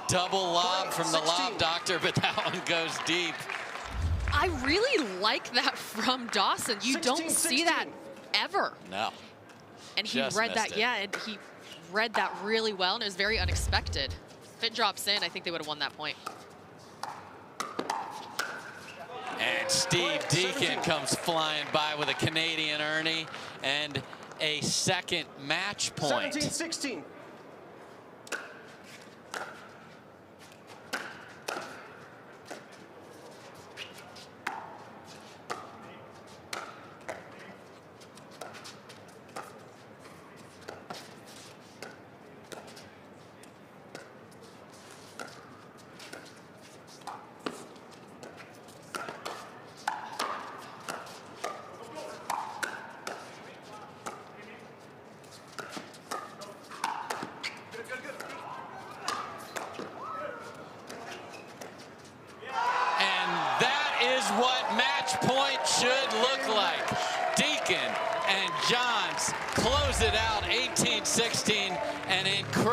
Double lob from the lob doctor, but that one goes deep. I really like that from Dawson. You don't see that ever. No. And he Just read that, missed it. yeah, and he read that really well, and it was very unexpected. If it drops in, I think they would have won that point. And Steve Deakin comes flying by with a Canadian Ernie and a second match point. 17-16.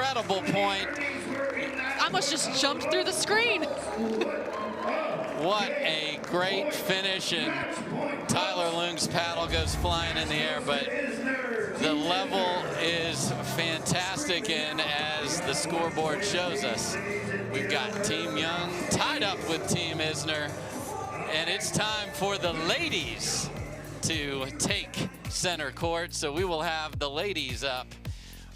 incredible point. I almost just jumped through the screen. What a great finish, and Tyler Loong's paddle goes flying in the air, but the level is fantastic, and as the scoreboard shows us, we've got Team Young tied up with Team Isner, and it's time for the ladies to take center court. So we will have the ladies up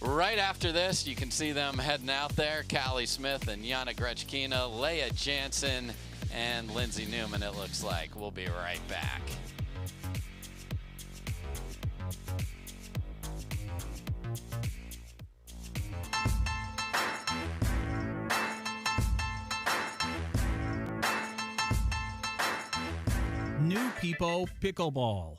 right after this. You can see them heading out there. Callie Smith and Yana Gretchkina, Leigh Jansen, and Lindsay Newman, it looks like. We'll be right back. New People Pickleball.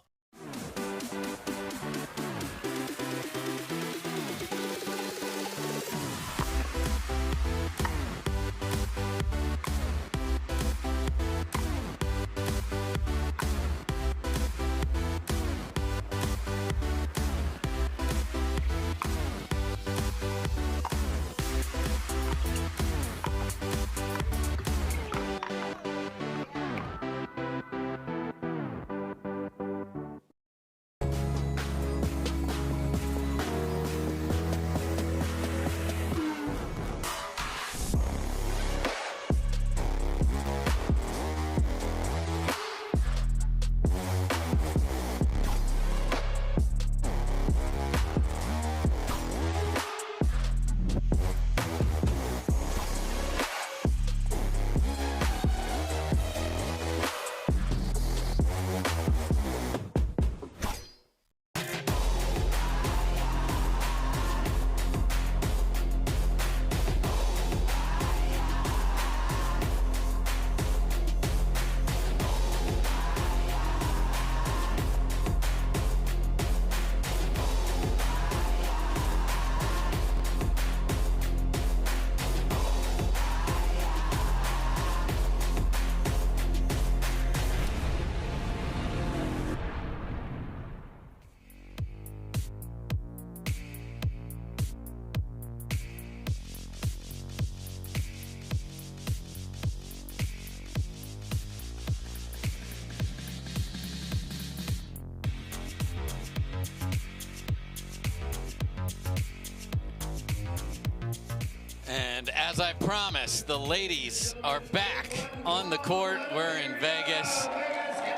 And as I promised, the ladies are back on the court. We're in Vegas.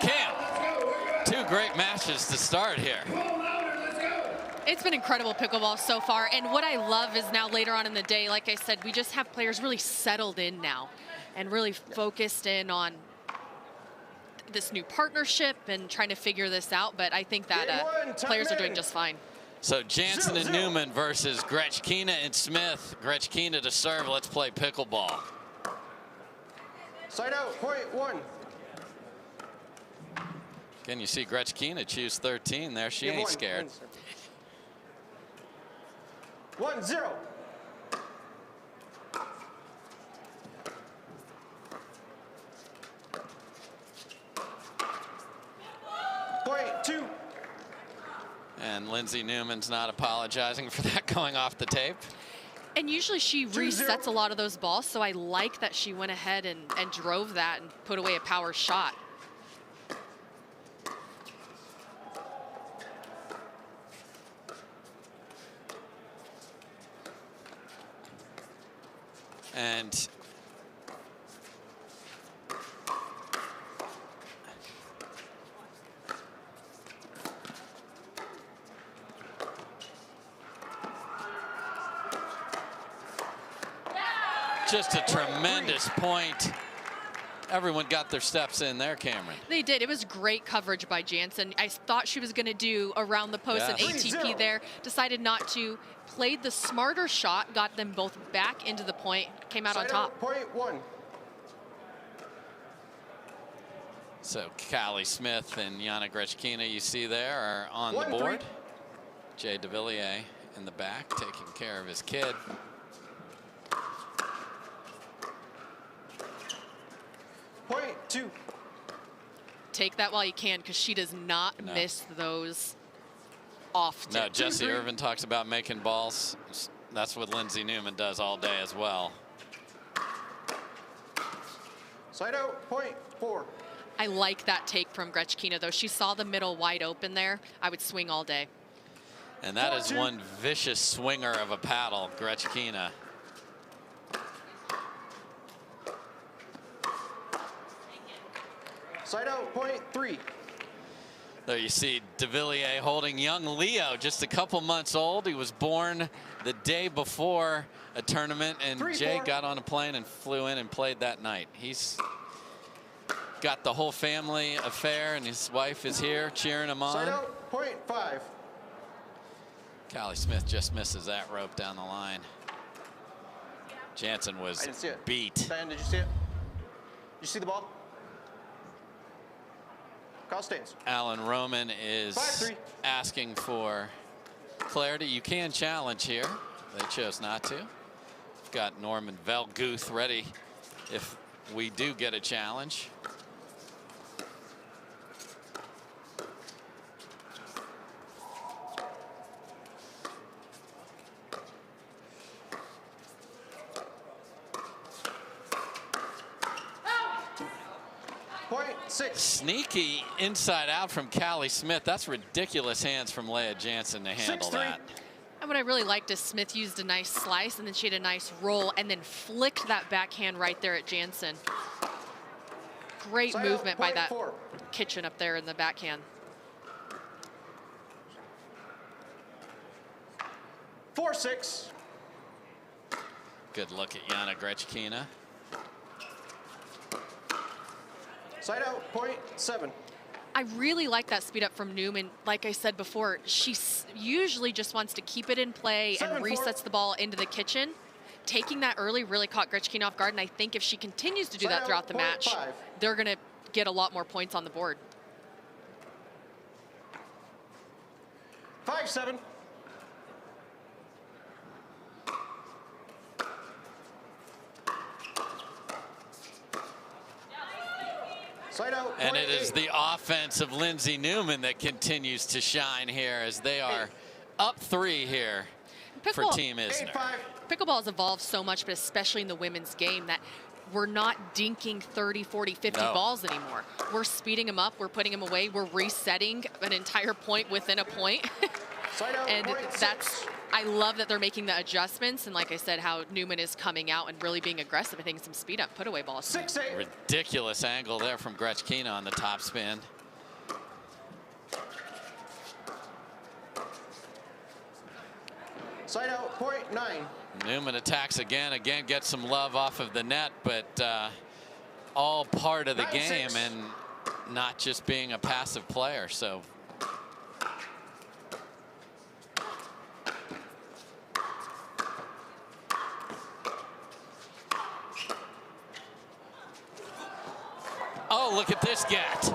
Cam, two great matches to start here. It's been incredible pickleball so far, and what I love is now later on in the day, like I said, we just have players really settled in now and really focused in on this new partnership and trying to figure this out, but I think that players are doing just fine. So Jansen and Newman versus Grechkina and Smith. Grechkina to serve. Let's play pickleball. Side out, point one. Again, you see Grechkina choose 13 there. She ain't scared. 1-0. Point two. And Lindsay Newman's not apologizing for that going off the tape. And usually she resets a lot of those balls, so I like that she went ahead and drove that and put away a power shot. And just a tremendous point. Everyone got their steps in there, Cameron. They did. It was great coverage by Jansen. I thought she was going to do around the post and ATP there. Decided not to. Played the smarter shot. Got them both back into the point. Came out on top. Point one. So Callie Smith and Yana Grechkina, you see there, are on the board. Jay Devillier in the back, taking care of his kid. Point two. Take that while you can, because she does not miss those often. No, Jessie Irvin talks about making balls That's what Lindsay Newman does all day as well. Side out, point 4. I like that take from Gretchkina, though. She saw the middle wide open there. I would swing all day. And that is one vicious swinger of a paddle, Grechkina. Side out, point 3. There you see Devillier holding young Leo, just a couple months old. He was born the day before a tournament, and Jay got on a plane and flew in and played that night. He's got the whole family affair, and his wife is here cheering him on. Side out, point 5. Callie Smith just misses that rope down the line. Jansen was I didn't see it. beat. Diane, did you see it? Did you see the ball? Call stands. Alan Roman is 5-3. asking for clarity. You can challenge here. They chose not to. We've got Norman Velguth ready if we do get a challenge. Sneaky inside out from Callie Smith. That's ridiculous hands from Leigh Jansen to handle that. And what I really liked is Smith used a nice slice, and then she had a nice roll, and then flicked that backhand right there at Jansen. Great movement by that kitchen up there in the backhand. 4-6. Good look at Yana Grechkina. Side out, point 7. I really like that speed up from Newman. Like I said before, she usually just wants to keep it in play and resets the ball into the kitchen. Taking that early really caught Gretchkina off guard, and I think if she continues to do that throughout the match, they're going to get a lot more points on the board. 5-7. Side out, and it is the offense of Lindsay Newman that continues to shine here as they are up 3 here for Team Isner. Pickleball has evolved so much, but especially in the women's game, that we're not dinking 30, 40, 50 balls anymore. We're speeding them up. We're putting them away. We're resetting an entire point within a point. And that's, I love that they're making the adjustments. And like I said, how Newman is coming out and really being aggressive. I think some speed up, put away balls. 6-8. Ridiculous angle there from Gretchkina on the top spin. Side out, point 9. Newman attacks again gets some love off of the net, but all part of the game and not just being a passive player. So oh, look at this get.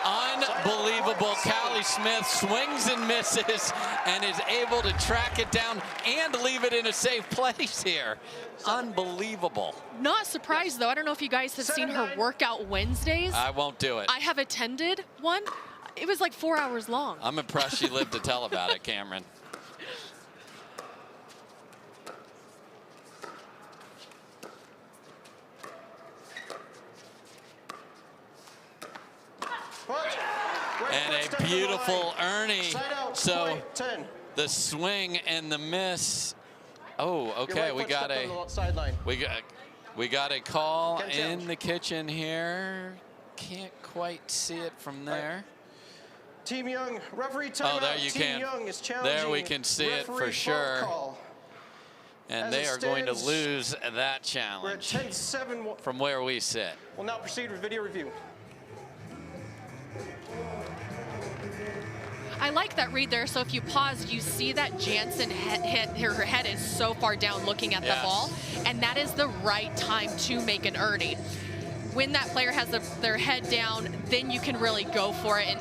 Unbelievable. Callie Smith swings and misses and is able to track it down and leave it in a safe place here. Unbelievable. Not surprised, though. I don't know if you guys have seen her workout Wednesdays. I won't do it. I have attended one. It was like 4 hours long. I'm impressed she lived to tell about it, Cameron. And a beautiful Ernie. So the swing and the miss. Oh, okay. We got a call in the kitchen here. Can't quite see it from there. Team Young, referee timeout. Oh, there you can. There we can see it for sure. And they are going to lose that challenge from where we sit. We'll now proceed with video review. I like that read there. So if you pause, you see that Jansen her head is so far down looking at the ball, and that is the right time to make an Ernie. When that player has their head down, then you can really go for it and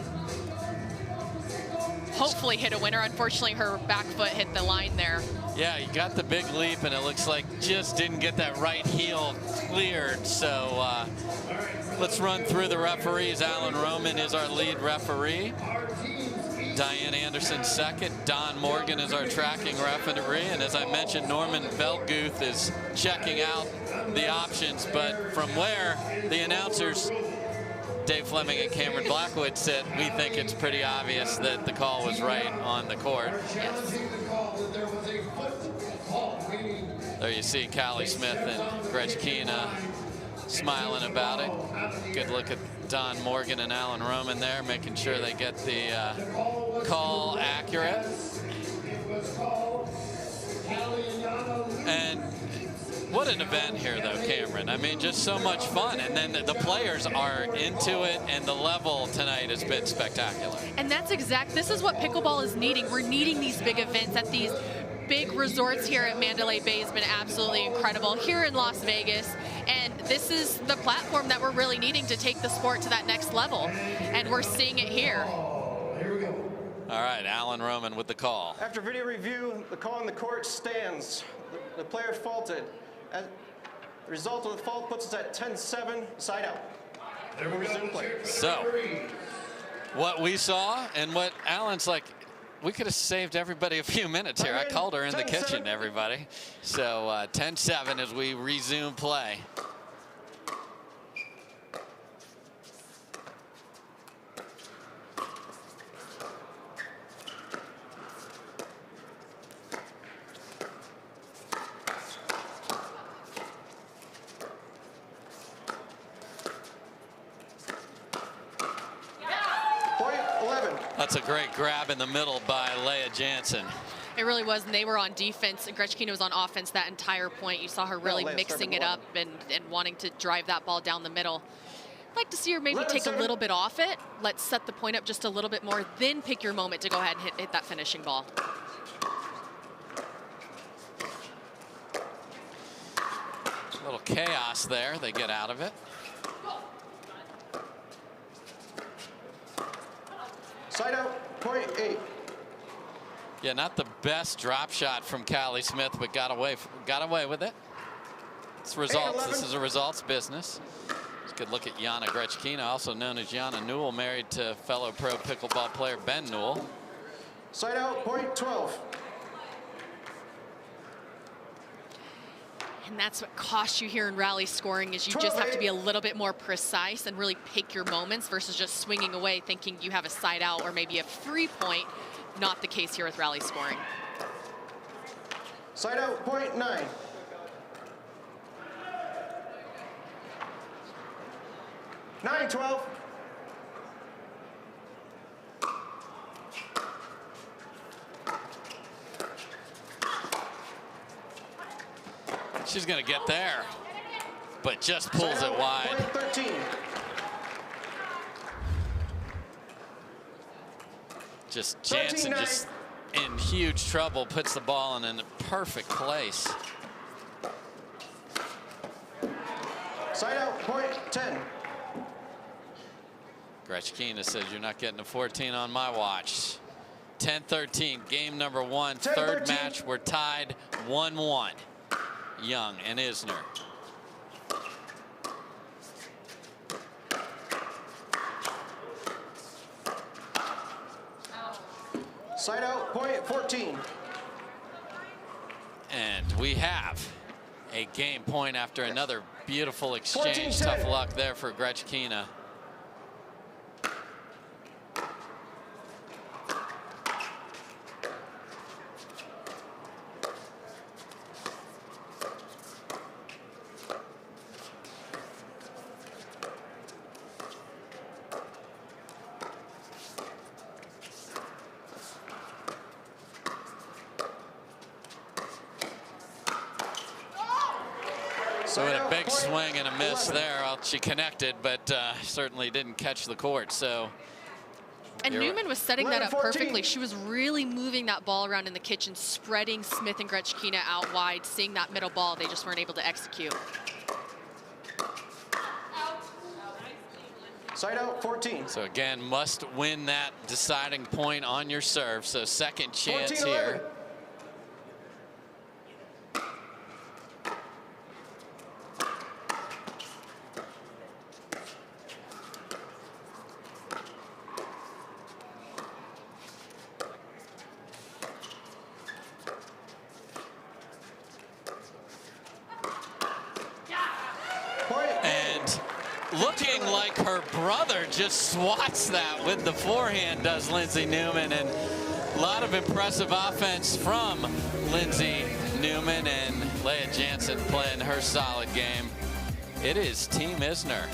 hopefully hit a winner. Unfortunately, her back foot hit the line there. Yeah, he got the big leap, and it looks like just didn't get that right heel cleared. So let's run through the referees. Alan Roman is our lead referee. Diane Anderson second. Don Morgan is our tracking referee. And as I mentioned, Norman Belguth is checking out the options. But from where the announcers, Dave Fleming and Cameron Blackwood, sit, we think it's pretty obvious that the call was right on the court. Yes. There you see Callie Smith and Grechkina smiling about it. Good look at Don Morgan and Alan Roman there, making sure they get the call accurate. And what an event here, though, Cameron. I mean, just so much fun. And then the players are into it, and the level tonight has been spectacular. And that's this is what pickleball is needing. We're needing these big events at these big resorts. Here at Mandalay Bay has been absolutely incredible here in Las Vegas. And this is the platform that we're really needing to take the sport to that next level. And we're seeing it here. All right, Alan Roman with the call. After video review, the call on the court stands. The player faulted. As the result of the fault puts us at 10-7, side out. Resume play. So, what we saw and what Alan's like, we could have saved everybody a few minutes here. I called her in the kitchen, everybody. So 10-7 as we resume play. That's a great grab in the middle by Leigh Jansen. It really was, and they were on defense. Gretchkina was on offense that entire point. You saw her really mixing it up and wanting to drive that ball down the middle. I'd like to see her maybe take a little bit off it. Let's set the point up just a little bit more, then pick your moment to go ahead and hit that finishing ball. A little chaos there. They get out of it. Side out, point 8. Yeah, not the best drop shot from Callie Smith, but got away with it. It's results. This is a results business. Let's good look at Yana Grechkina, also known as Yana Newell, married to fellow pro pickleball player Ben Newell. Side out, point 12. And that's what costs you here in rally scoring, is you just have to be a little bit more precise and really pick your moments versus just swinging away thinking you have a side out or maybe a free point. Not the case here with rally scoring. Side out, point 9. Nine, 12. She's going to get there, but just pulls it wide. 13. Just Jansen just in huge trouble, puts the ball in a perfect place. Side out, point 10. Grechkina says, you're not getting a 14 on my watch. 10-13, game number 1, third match. We're tied 1-1. Young and Isner. Side out, point 14. And we have a game point after another beautiful exchange. Tough luck there for Grechkina. So we had a big swing and a miss there. Well, she connected, but certainly didn't catch the court. So. And Newman was setting that up perfectly. She was really moving that ball around in the kitchen, spreading Smith and Gretchkina out wide, seeing that middle ball. They just weren't able to execute. Side out, 14. So again, must win that deciding point on your serve. So second chance here. looking like her brother just swats that with the forehand, does Lindsay Newman. And a lot of impressive offense from Lindsay Newman, and Leigh Jansen playing her solid game. It is Team Isner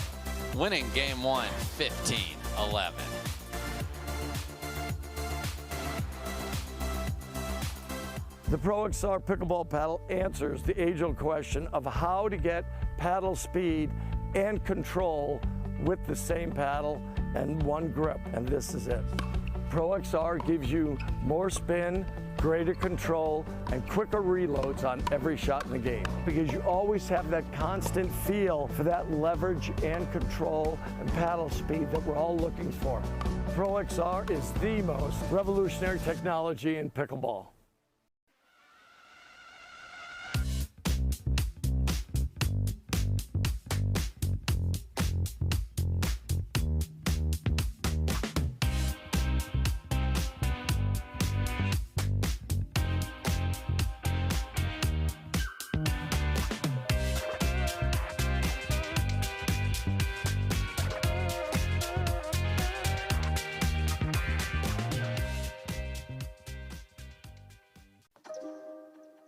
winning game 1, 15-11. The Pro XR pickleball paddle answers the age-old question of how to get paddle speed and control with the same paddle and one grip, and this is it. Pro XR gives you more spin, greater control, and quicker reloads on every shot in the game, because you always have that constant feel for that leverage and control and paddle speed that we're all looking for. Pro XR is the most revolutionary technology in pickleball.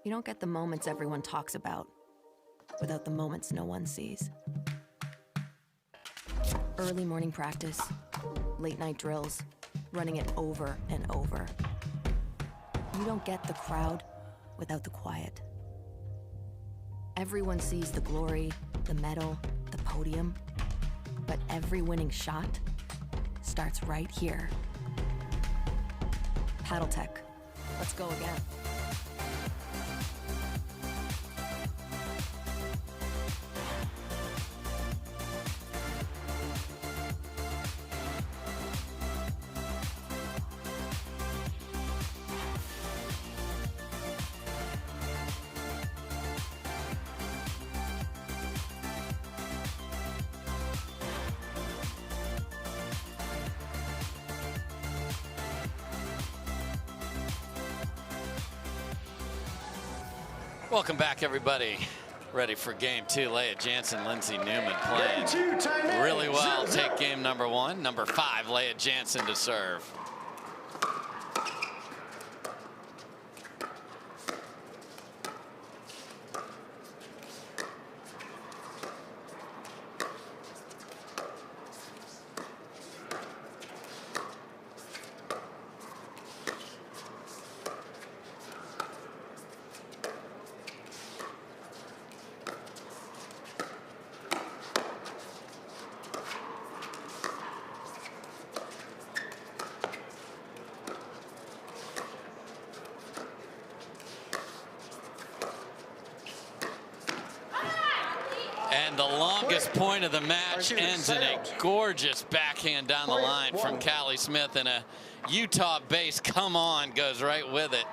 You don't get the moments everyone talks about without the moments no one sees. Early morning practice, late night drills, running it over and over. You don't get the crowd without the quiet. Everyone sees the glory, the medal, the podium, but every winning shot starts right here. Paddle Tech, let's go again. Welcome back, everybody. Ready for game 2. Leigh Jansen, Lindsay Newman playing really well. Take game number 1. Number 5, Leigh Jansen to serve. And the longest point of the match ends in a gorgeous backhand down the line from Callie Smith, and a Utah base come on goes right with it.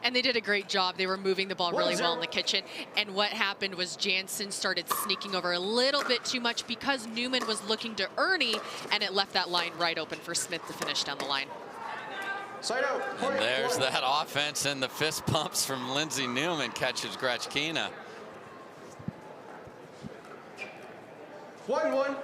And they did a great job. They were moving the ball really well in the kitchen. And what happened was Jansen started sneaking over a little bit too much because Newman was looking to Ernie, and it left that line right open for Smith to finish down the line. And there's that offense, and the fist pumps from Lindsay Newman catches Gretchkina. 1-1.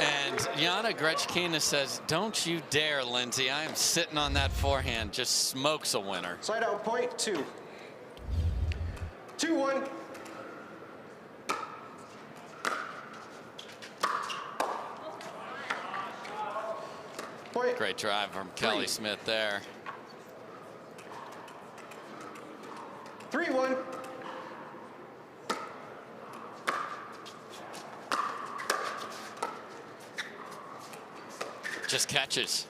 And Yana Grechkina says, "Don't you dare, Lindsay. I am sitting on that forehand." Just smokes a winner. Side out point 2. 2-1. Point. Great drive from Callie Smith there. 3-1. Just catches.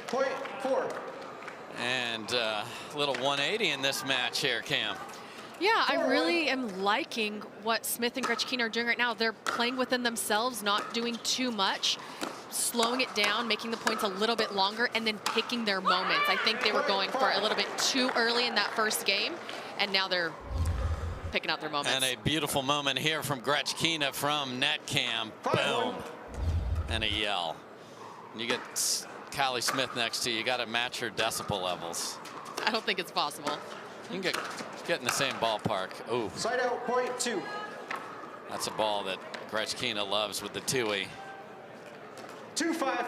Point 4. And a little 180 in this match here, Cam. Yeah, I really am liking what Smith and Gretchkina are doing right now. They're playing within themselves, not doing too much. slowing it down, making the points a little bit longer, and then picking their moments. I think they were going for a little bit too early in that first game, and now they're picking out their moments. And a beautiful moment here from Gretchkina from net cam. Boom. And a yell. And you get Callie Smith next to you. You got to match her decibel levels. I don't think it's possible. You can get in the same ballpark. Ooh. Side out, point 2. That's a ball that Gretchkina loves with the 2-y. 2-5.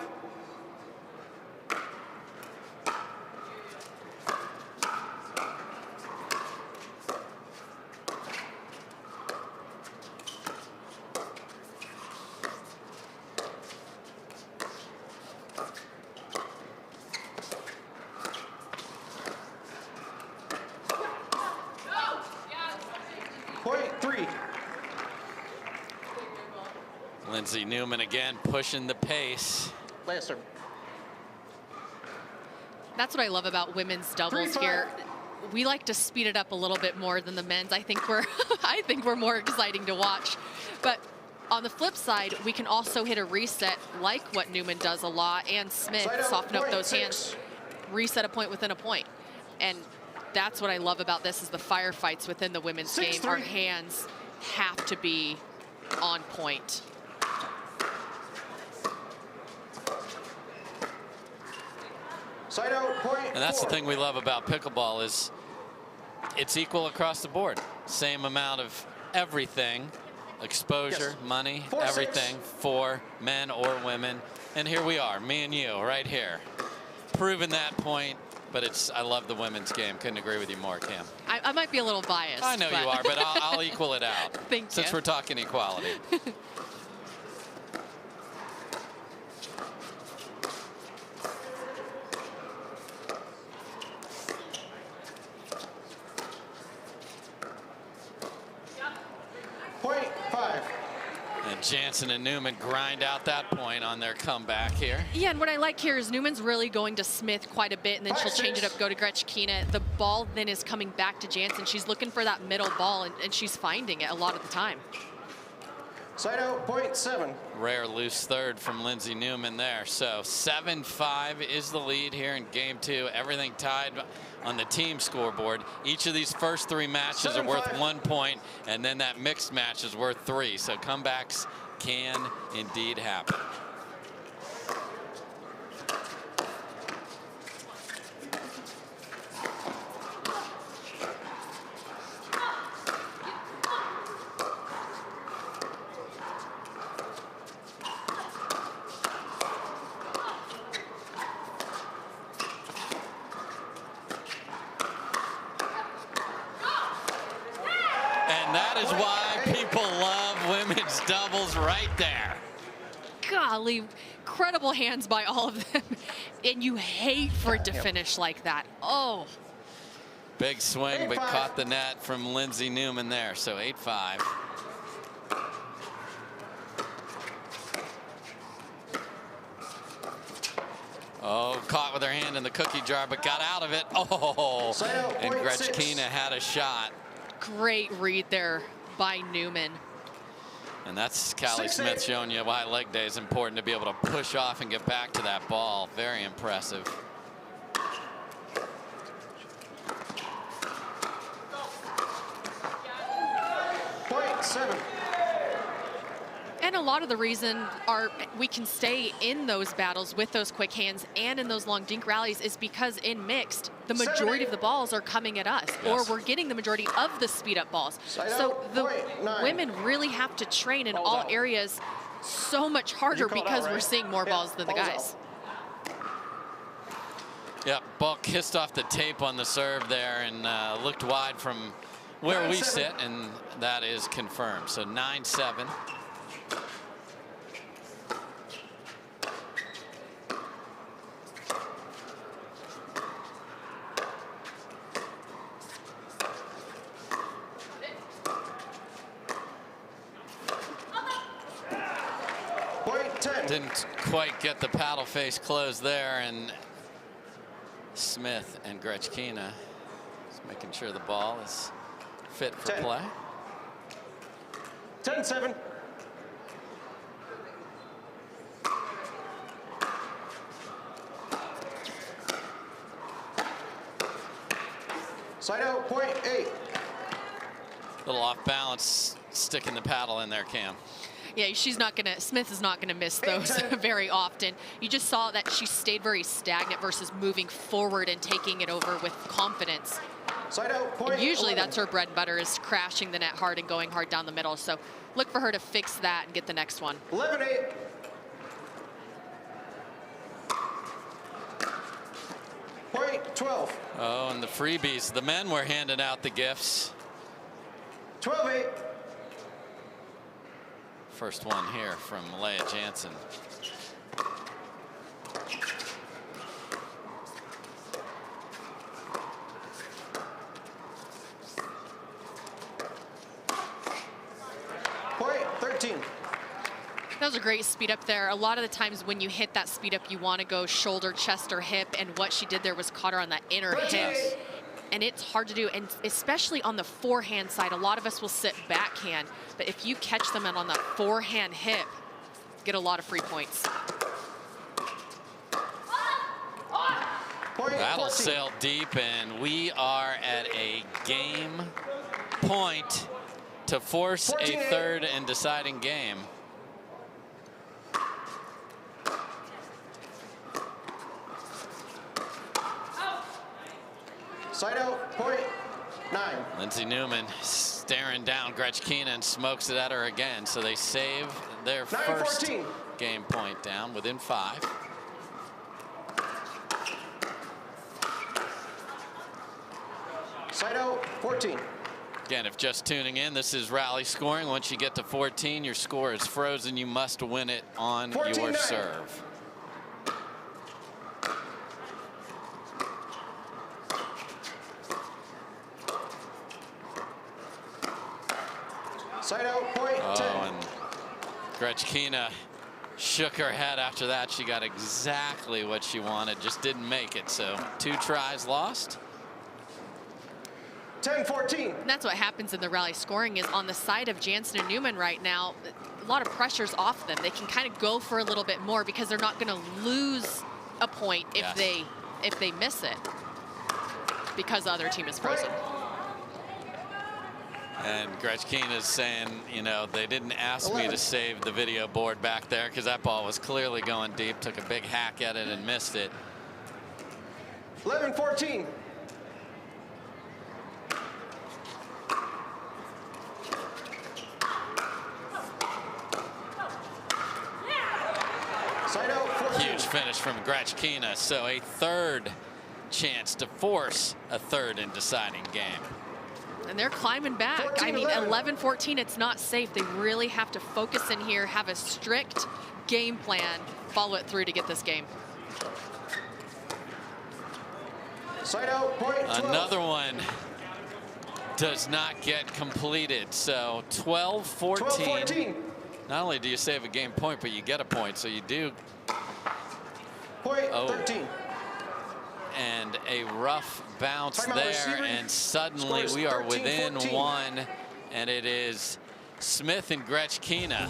Lindsay Newman again pushing the pace. Last serve. That's what I love about women's doubles here. We like to speed it up a little bit more than the men's. I think we're more exciting to watch. But on the flip side, we can also hit a reset like what Newman does a lot, and Smith soften up those hands, reset a point within a point. And that's what I love about this is the firefights within the women's game. Our hands have to be on point. Side out, point And that's 4. the thing we love about pickleball is it's equal across the board. Same amount of everything, exposure, money, everything for men or women. And here we are, me and you right here, proving that point. But I love the women's game. Couldn't agree with you more, Cam. I might be a little biased. I know you are, but I'll equal it out. Thank you. Since we're talking equality. Point 5. And Jansen and Newman grind out that point on their comeback here. Yeah, and what I like here is Newman's really going to Smith quite a bit, and then she'll change it up, go to Gretchkina. The ball then is coming back to Jansen. She's looking for that middle ball, and she's finding it a lot of the time. Side out, point 7. Rare loose third from Lindsay Newman there. So 7-5 is the lead here in game 2. Everything tied on the team scoreboard. Each of these first 3 matches are worth 1 point, and then that mixed match is worth 3. So comebacks can indeed happen. Doubles right there. Golly, incredible hands by all of them. And you hate for it to finish like that. Oh. Big swing, but caught the net from Lindsay Newman there. So 8-5. Oh, caught with her hand in the cookie jar, but got out of it. Oh, and Gretchkina had a shot. Great read there by Newman. And that's Callie Smith showing you why leg day is important, to be able to push off and get back to that ball. Very impressive. Point 7. And a lot of the reason we can stay in those battles with those quick hands and in those long dink rallies is because in mixed, the majority of the balls are coming at us, or we're getting the majority of the speed up balls. So the women really have to train in all areas so much harder because we're seeing more balls than the guys. Yep, ball kissed off the tape on the serve there and looked wide from where we sit, and that is confirmed. So 9-7. Didn't quite get the paddle face closed there, and Smith and Gretchkina just making sure the ball is fit for play. 10-7. Side out, point 8. Little off balance, sticking the paddle in there, Cam. Yeah, Smith is not gonna miss those very often. You just saw that she stayed very stagnant versus moving forward and taking it over with confidence. Side out, point and usually 11. that's her bread and butter, is crashing the net hard and going hard down the middle. So look for her to fix that and get the next one. 11-8. Point 12. Oh, and the freebies. The men were handing out the gifts. 12-8. First one here from Leigh Jansen. Point 13. That was a great speed up there. A lot of the times when you hit that speed up, you want to go shoulder, chest, or hip, and what she did there was caught her on that inner hip. And it's hard to do, and especially on the forehand side. A lot of us will sit backhand, but if you catch them on that forehand hip, get a lot of free points. That'll sail deep, and we are at a game point to force a third and deciding game. Side out, point 9. Lindsay Newman staring down Gretchkina and smokes it at her again. So they save their first game point down within 5. Side out, 14. Again, if just tuning in, this is rally scoring. Once you get to 14, your score is frozen. You must win it on your serve. Side out, point 10. And Gretchkina shook her head after that. She got exactly what she wanted, just didn't make it. So 2 tries lost. 10-14. And that's what happens in the rally scoring, is on the side of Jansen and Newman right now, a lot of pressure's off them. They can kind of go for a little bit more because they're not going to lose a point if they miss it because the other team is frozen. And Gretchkina's saying, you know, they didn't ask me to save the video board back there because that ball was clearly going deep. Took a big hack at it and missed it. 11-14. Side out, 14. Huge finish from Gretchkina. So a third chance to force a third and deciding game. And they're climbing back. I mean, 11-14, it's not safe. They really have to focus in here, have a strict game plan, follow it through to get this game. Side out, point 12. Another one does not get completed. So 12-14. 12-14. Not only do you save a game point, but you get a point. So you do. Point 13. And a rough bounce there, and suddenly we are within 1, and it is Smith and Gretchkina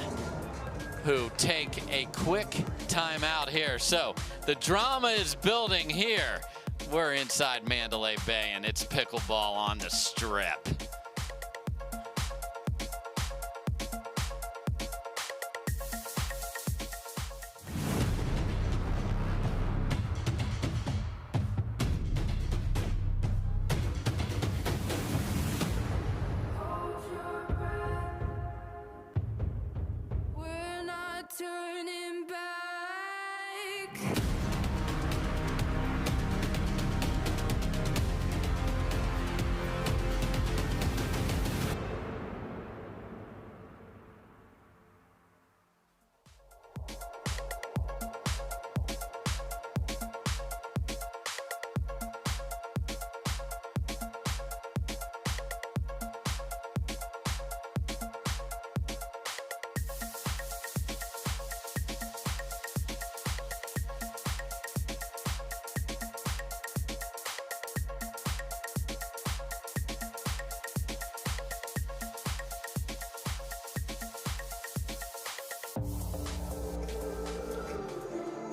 who take a quick timeout here. So the drama is building here. We're inside Mandalay Bay, and it's pickleball on the strip. Turning back.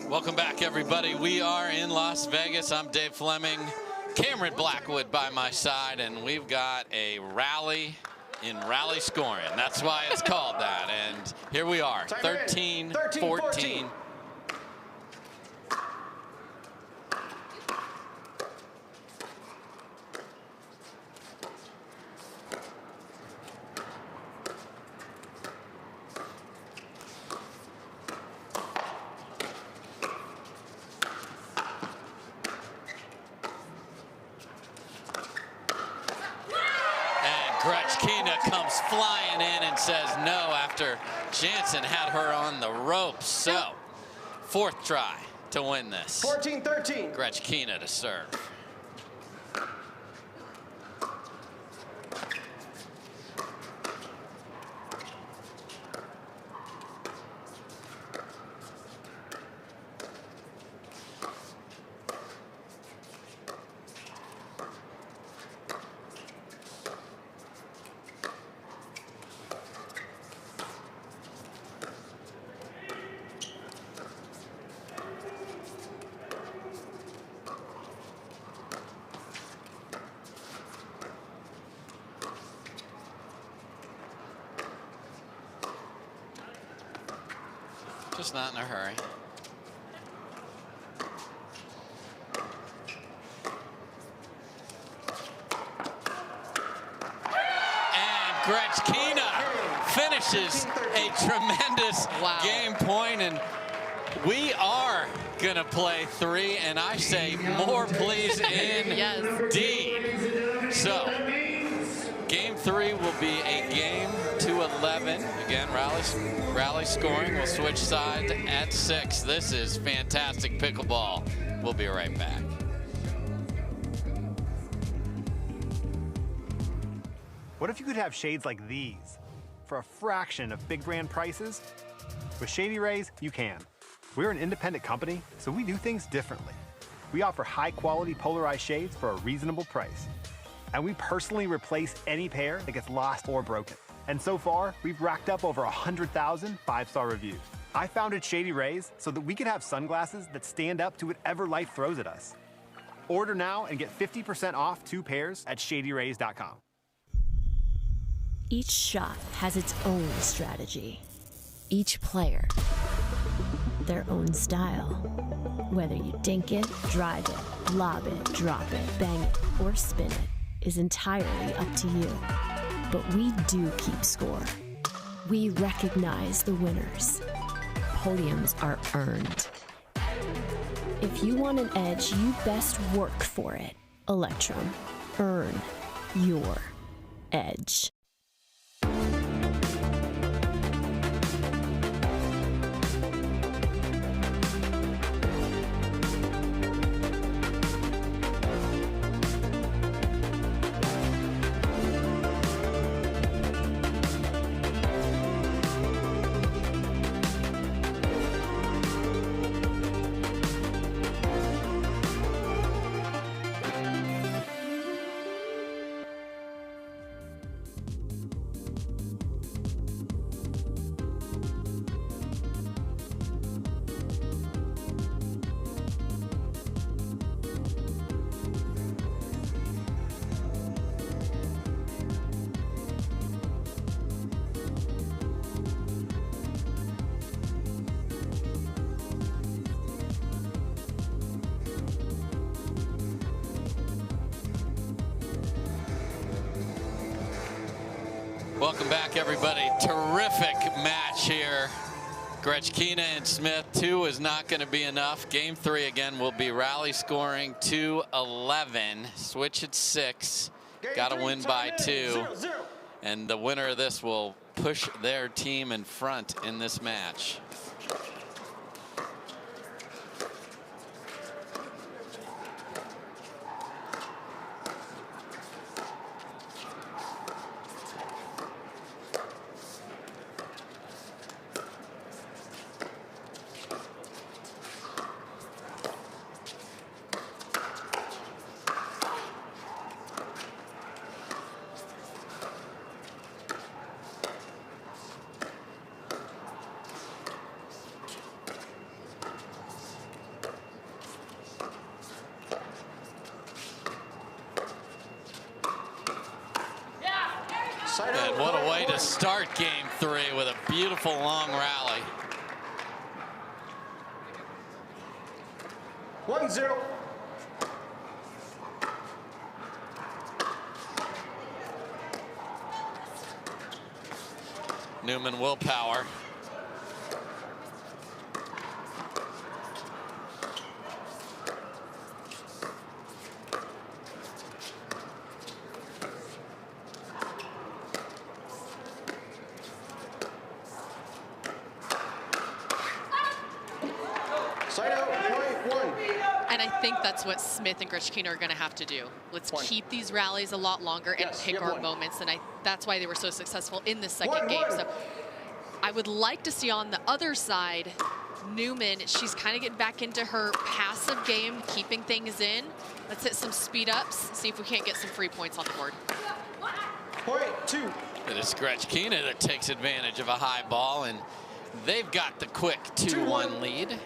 Welcome back, everybody. We are in Las Vegas. I'm Dave Fleming. Cameron Blackwood by my side, and we've got a rally in rally scoring. That's why it's called that. And here we are, 13-14. Grechkina comes flying in and says no after Jansen had her on the ropes. So, fourth try to win this. 14-13. Grechkina to serve. Just not in a hurry. And Grechkina finishes a tremendous game point, and we are gonna play 3, and I say more please indeed. So, game 3 will be a game to 11. Again, rally scoring. We'll switch sides at 6. This is fantastic pickleball. We'll be right back. What if you could have shades like these for a fraction of big brand prices? With Shady Rays, you can. We're an independent company, so we do things differently. We offer high-quality polarized shades for a reasonable price. And we personally replace any pair that gets lost or broken. And so far, we've racked up over 100,000 5-star reviews. I founded Shady Rays so that we could have sunglasses that stand up to whatever life throws at us. Order now and get 50% off 2 pairs at shadyrays.com. Each shot has its own strategy. Each player, their own style. Whether you dink it, drive it, lob it, drop it, bang it, or spin it is entirely up to you. But we do keep score. We recognize the winners. Podiums are earned. If you want an edge, you best work for it. Electrum. Earn your edge. Welcome back, everybody. Terrific match here. Gretchkina and Smith. 2 is not going to be enough. Game 3 again will be rally scoring 2-11. Switch at 6. Got to win by 2. And the winner of this will push their team in front in this match. And what a way to start game 3 with a beautiful long rally. 1-0. Newman willpower. Side out, point 1. And I think that's what Smith and Grechkina are going to have to do. Let's keep these rallies a lot longer and pick our moments. And that's why they were so successful in the second game. So I would like to see on the other side, Newman, she's kind of getting back into her passive game, keeping things in. Let's hit some speed ups, see if we can't get some free points on the board. Point 2. It is Gretchkina that takes advantage of a high ball, and they've got the quick 2-1 lead.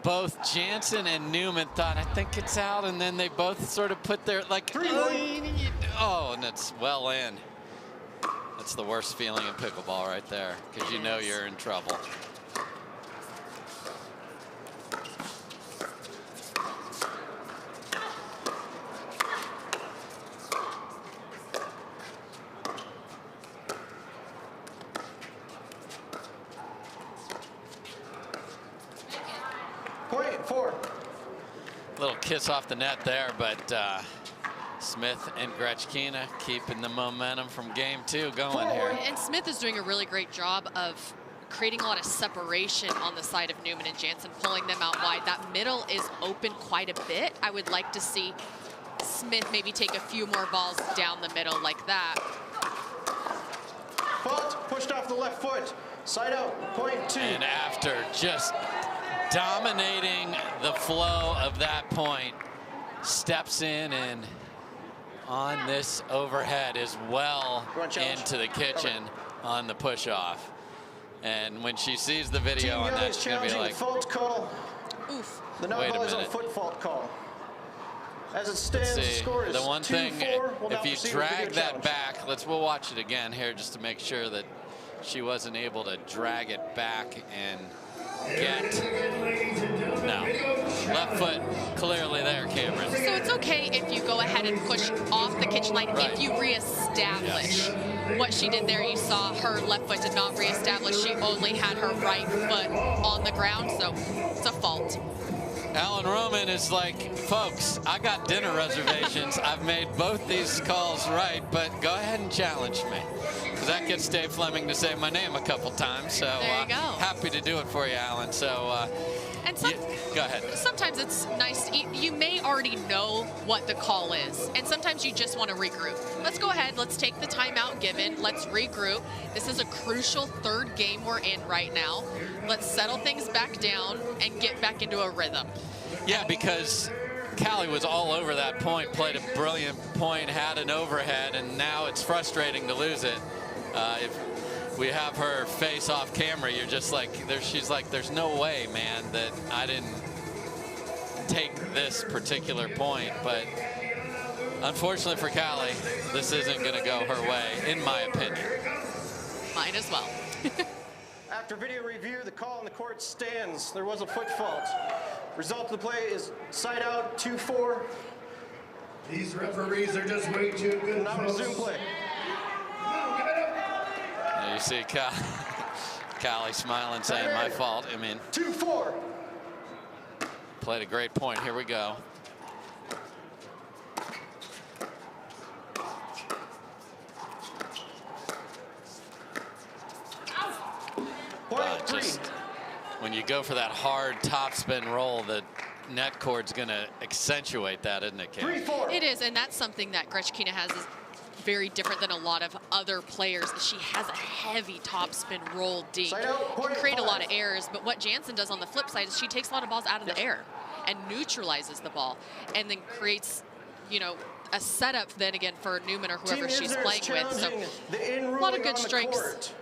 Both Jansen and Newman thought, I think it's out, and then they both sort of put their, like, oh, and it's well in. That's the worst feeling in pickleball right there, because you know you're in trouble. Point 4. Little kiss off the net there, but Smith and Gretchkina keeping the momentum from game 2 going here. And Smith is doing a really great job of creating a lot of separation on the side of Newman and Jansen, pulling them out wide. That middle is open quite a bit. I would like to see Smith maybe take a few more balls down the middle like that. Fault, pushed off the left foot. Side out, point 2. And after just dominating the flow of that point, steps in and on this overhead is well into the kitchen on the push off. And when she sees the video on that, she's gonna be like, fault call. Oof. The non-ball is a foot fault call. As it stands, the score is 2-4. The one thing, if you drag that back, we'll watch it again here just to make sure that she wasn't able to drag it back and get, no, left foot clearly there, Cameron. So it's okay if you go ahead and push off the kitchen line if you reestablish what she did there. You saw her left foot did not reestablish. She only had her right foot on the ground, so it's a fault. Alan Roman is like, folks, I got dinner reservations. I've made both these calls right, but go ahead and challenge me. Because that gets Dave Fleming to say my name a couple times. So there you go. Happy to do it for you, Alan. So and go ahead. Sometimes it's nice. You may already know what the call is, and sometimes you just want to regroup. Let's go ahead. Let's take the timeout given. Let's regroup. This is a crucial third game we're in right now. Let's settle things back down and get back into a rhythm. Yeah, because Callie was all over that point, played a brilliant point, had an overhead, and now it's frustrating to lose it. If we have her face off camera, you're just like, she's like, there's no way, man, that I didn't take this particular point. But unfortunately for Callie, this isn't going to go her way, in my opinion. Mine as well. After video review, the call on the court stands. There was a foot fault. Result of the play is side out, 2-4. These referees are just way too good. Not a zoom play. Now you see Callie smiling, saying, my fault. I mean, 2-4. Played a great point. Here we go. Just when you go for that hard topspin roll, the net cord's going to accentuate that, isn't it, Kate? It is, and that's something that Grechkina has is very different than a lot of other players. She has a heavy topspin roll deep. Can create a lot of errors, but what Jansen does on the flip side is she takes a lot of balls out of the air and neutralizes the ball, and then creates, you know, a setup then again for Newman or whoever she's playing with. So a lot of good strengths.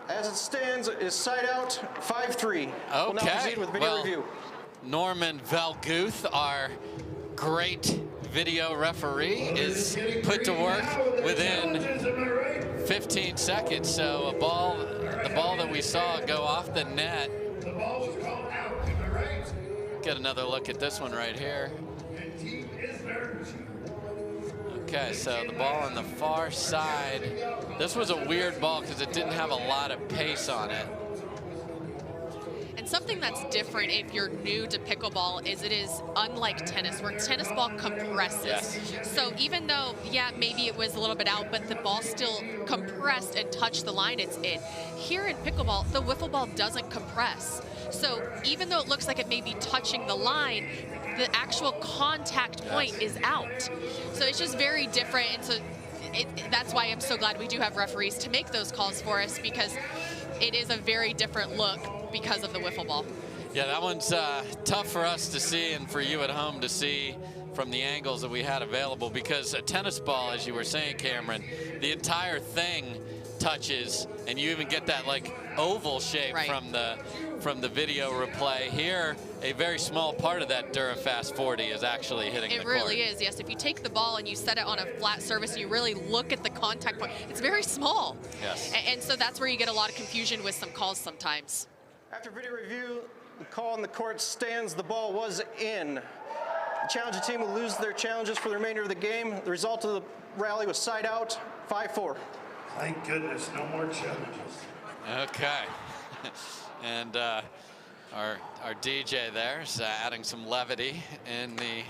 As it stands, is side out 5-3. Okay. We'll now proceed with video review. Norman Velguth, our great video referee, is put to work within 15 seconds. So the ball that we saw go off the net. Get another look at this one right here. Okay, so the ball on the far side. This was a weird ball because it didn't have a lot of pace on it. And something that's different if you're new to pickleball is it is unlike tennis, where tennis ball compresses. Yes. So even though, yeah, maybe it was a little bit out, but the ball still compressed and touched the line it's in. Here in pickleball, the wiffle ball doesn't compress. So even though it looks like it may be touching the line, the actual contact point is out. So it's just very different. And so that's why I'm so glad we do have referees to make those calls for us, because it is a very different look because of the wiffle ball. Yeah, that one's tough for us to see and for you at home to see from the angles that we had available, because a tennis ball, as you were saying, Cameron, the entire thing touches, and you even get that like oval shape from the video replay. Here, a very small part of that Durafast 40 is actually hitting the court. It really is, yes. If you take the ball and you set it on a flat surface and you really look at the contact point, it's very small. Yes. And so that's where you get a lot of confusion with some calls sometimes. After video review, the call on the court stands. The ball was in. The challenger team will lose their challenges for the remainder of the game. The result of the rally was side out, 5-4. Thank goodness, no more challenges. Okay. And our DJ there is adding some levity in the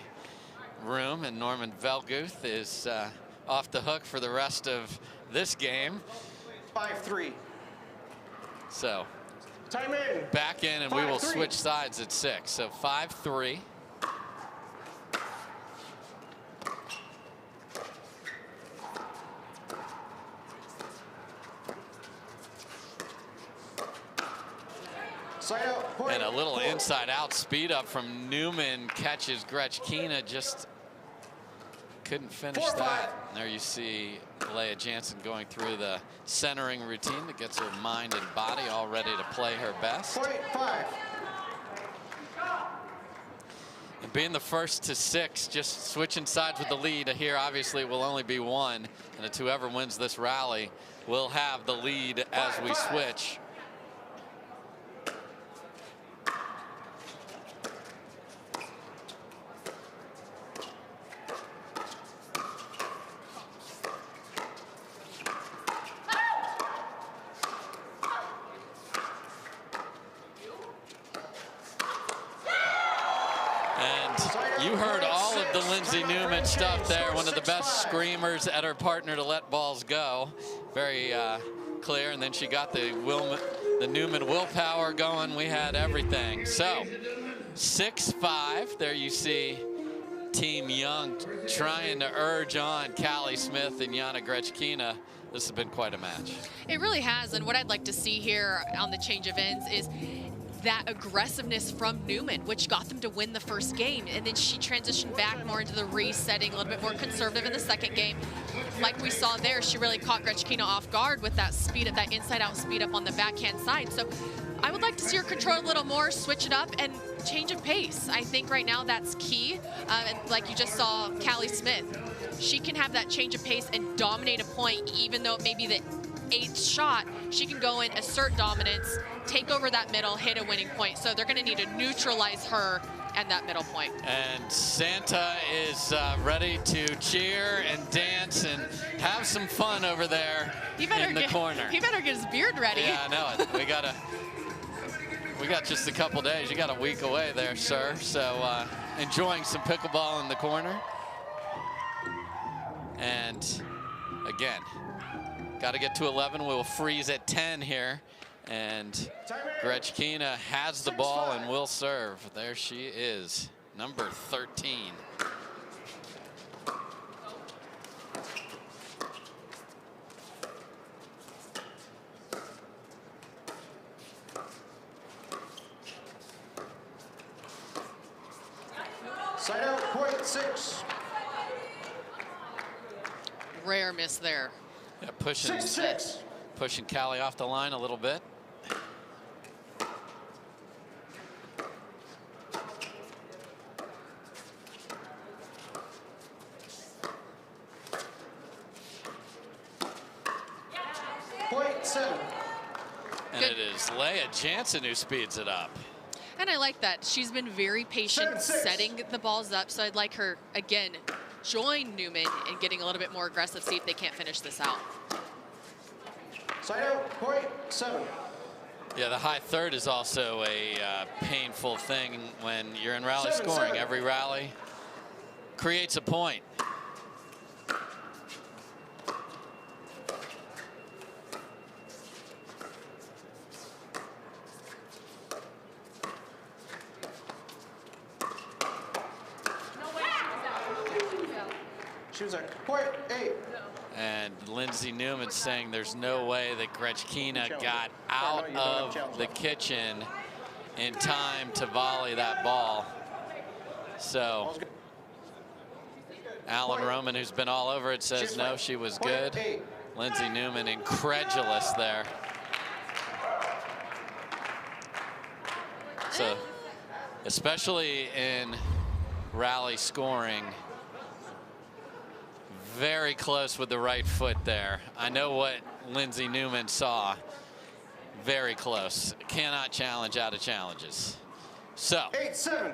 room, and Norman Velguth is off the hook for the rest of this game. 5-3. So time in. Back in, and we will switch sides at 6. So 5-3. Side out, point. And a little inside out speed up from Newman, catches Gretchkina, just couldn't finish that. There you see Leigh Jansen going through the centering routine that gets her mind and body all ready to play her best. Point 5. And being the first to 6, just switching sides with the lead here, obviously will only be one, and it's whoever wins this rally will have the lead as we switch. You heard all of the Lindsay Newman stuff there. One of the best screamers at her partner to let balls go. Very clear. And then she got the Newman willpower going. We had everything. So 6-5. There you see Team Young trying to urge on Callie Smith and Yana Grechkina. This has been quite a match. It really has. And what I'd like to see here on the change of ends is that aggressiveness from Newman, which got them to win the first game. And then she transitioned back more into the resetting, a little bit more conservative in the second game. Like we saw there, she really caught Gretchkina off guard with that speed up, that inside-out speed up on the backhand side. So I would like to see her control a little more, switch it up, and change of pace. I think right now that's key. And like you just saw Callie Smith, she can have that change of pace and dominate a point, even though it may be the 8th shot. She can go in, assert dominance, take over that middle, hit a winning point. So they're going to need to neutralize her and that middle point. And Santa is ready to cheer and dance and have some fun over there in the corner. He better get his beard ready. Yeah, I know it. We got just a couple days. You got a week away there, sir. So enjoying some pickleball in the corner. And again, got to get to 11. We'll freeze at 10 here. And Gretchkina has the ball and will serve. There she is, number 13. Side out, point 6. Rare miss there. Yeah, pushing pushing Callie off the line a little bit. And it is Leigh Jansen who speeds it up. And I like that. She's been very patient setting the balls up. So I'd like her, again, join Newman and getting a little bit more aggressive, see if they can't finish this out. Side out, point 7. Yeah, the high third is also a painful thing when you're in rally scoring. Every rally creates a point. She was at point 8. And Lindsay Newman saying there's no way that Gretchkina got out of the kitchen in time to volley that ball. So Alan Roman, who's been all over it, says no, she was good. Lindsay Newman incredulous there. So especially in rally scoring, very close with the right foot there. I know what Lindsay Newman saw. Very close. Cannot challenge out of challenges. So 8-7.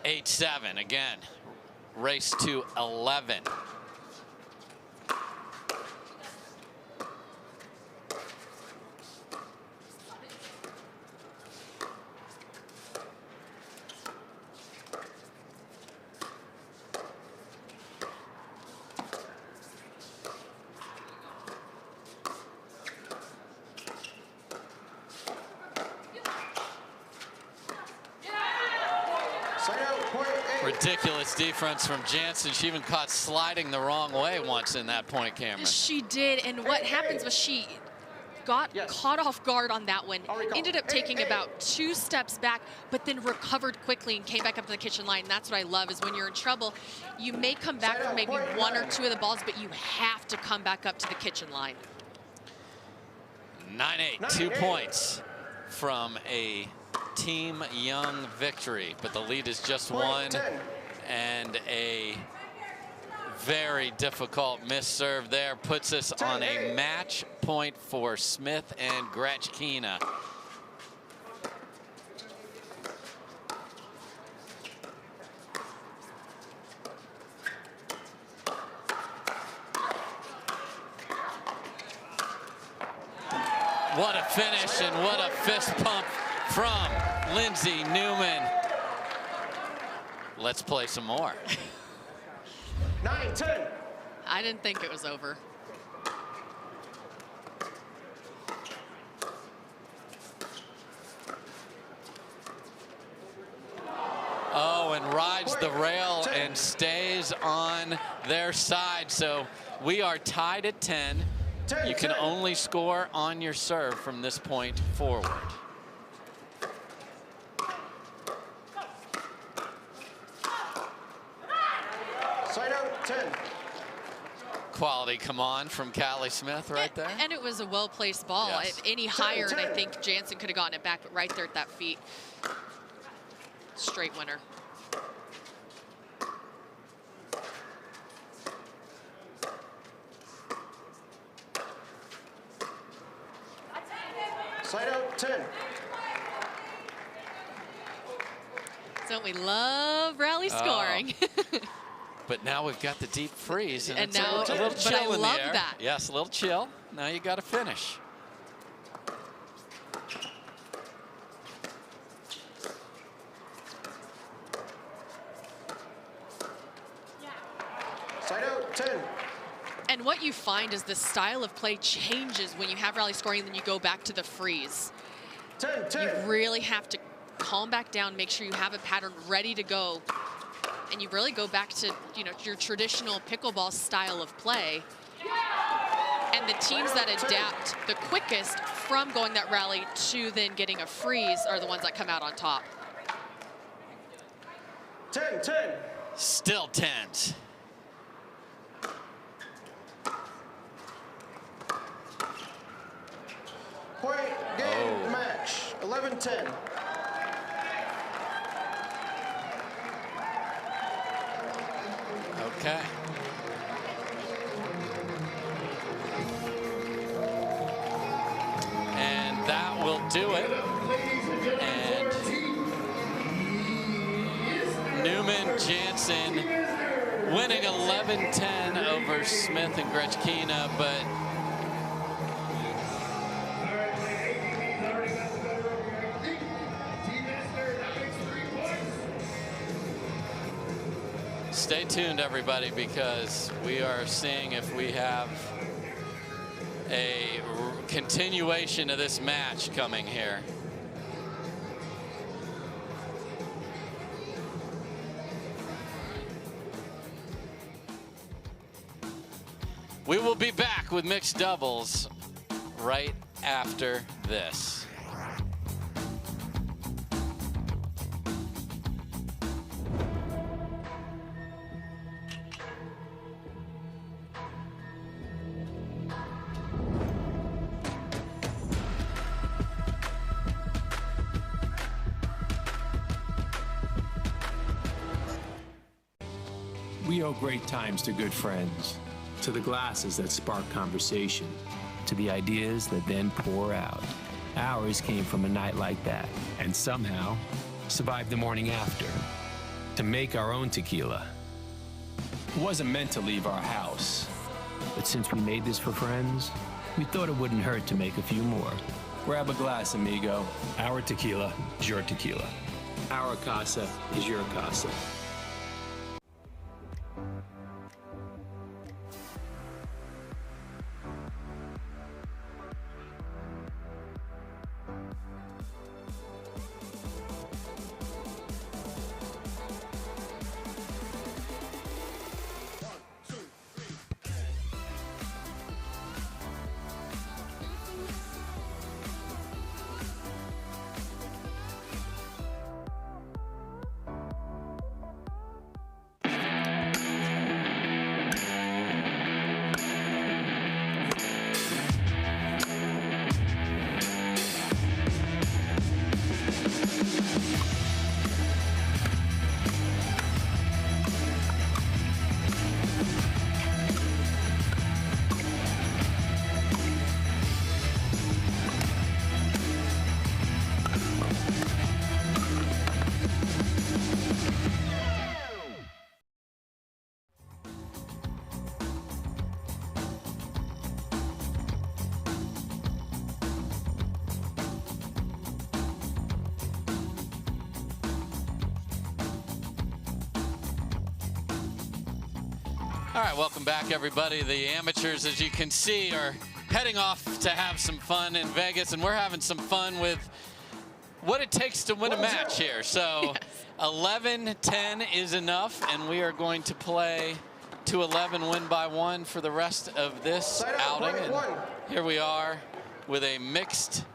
8-7 again. Race to 11. Ridiculous defense from Jansen. She even caught sliding the wrong way once in that point, Cameron. She did, and what happens was she got caught off guard on that one, ended up taking about 2 steps back, but then recovered quickly and came back up to the kitchen line. And that's what I love, is when you're in trouble, you may come back for maybe 1 or 2 of the balls, but you have to come back up to the kitchen line. 9-8, 2 points from a Team Young victory, but the lead is just 1, and a very difficult miss serve there puts us on a match point for Smith and Gretchkina. What a finish and what a fist pump from Lindsay Newman. Let's play some more. 9-10. I didn't think it was over. Oh, and rides the rail and stays on their side. So we are tied at 10. You can only score on your serve from this point forward. Side out 10. Quality come on from Callie Smith right there. And it was a well-placed ball. Yes. If any higher, and I think Jansen could have gotten it back, but right there at that feet. Straight winner. Side out 10. Don't we love rally scoring? But now we've got the deep freeze, and it's now, a little chill in the air. That. Yes, a little chill. Now you got to finish. Side out 10. And what you find is the style of play changes when you have rally scoring, and then you go back to the freeze. 10-10. You really have to calm back down, make sure you have a pattern ready to go, and you really go back to, you know, your traditional pickleball style of play. And the teams that adapt the quickest from going that rally to then getting a freeze are the ones that come out on top. 10-10. Still 10s. Point game match, 11-10. Okay. And that will do it. And Newman, Jansen winning 11-10 over Smith and Grechkina, but stay tuned, everybody, because we are seeing if we have a continuation of this match coming here. We will be back with mixed doubles right after this. We owe great times to good friends, to the glasses that spark conversation, to the ideas that then pour out. Ours came from a night like that, and somehow survived the morning after, to make our own tequila. It wasn't meant to leave our house, but since we made this for friends, we thought it wouldn't hurt to make a few more. Grab a glass, amigo. Our tequila is your tequila. Our casa is your casa. All right, welcome back, everybody. The amateurs, as you can see, are heading off to have some fun in Vegas, and we're having some fun with what it takes to win a match here. So 11-10 is enough, and we are going to play to 11 win by one for the rest of this outing. And here we are with a mixed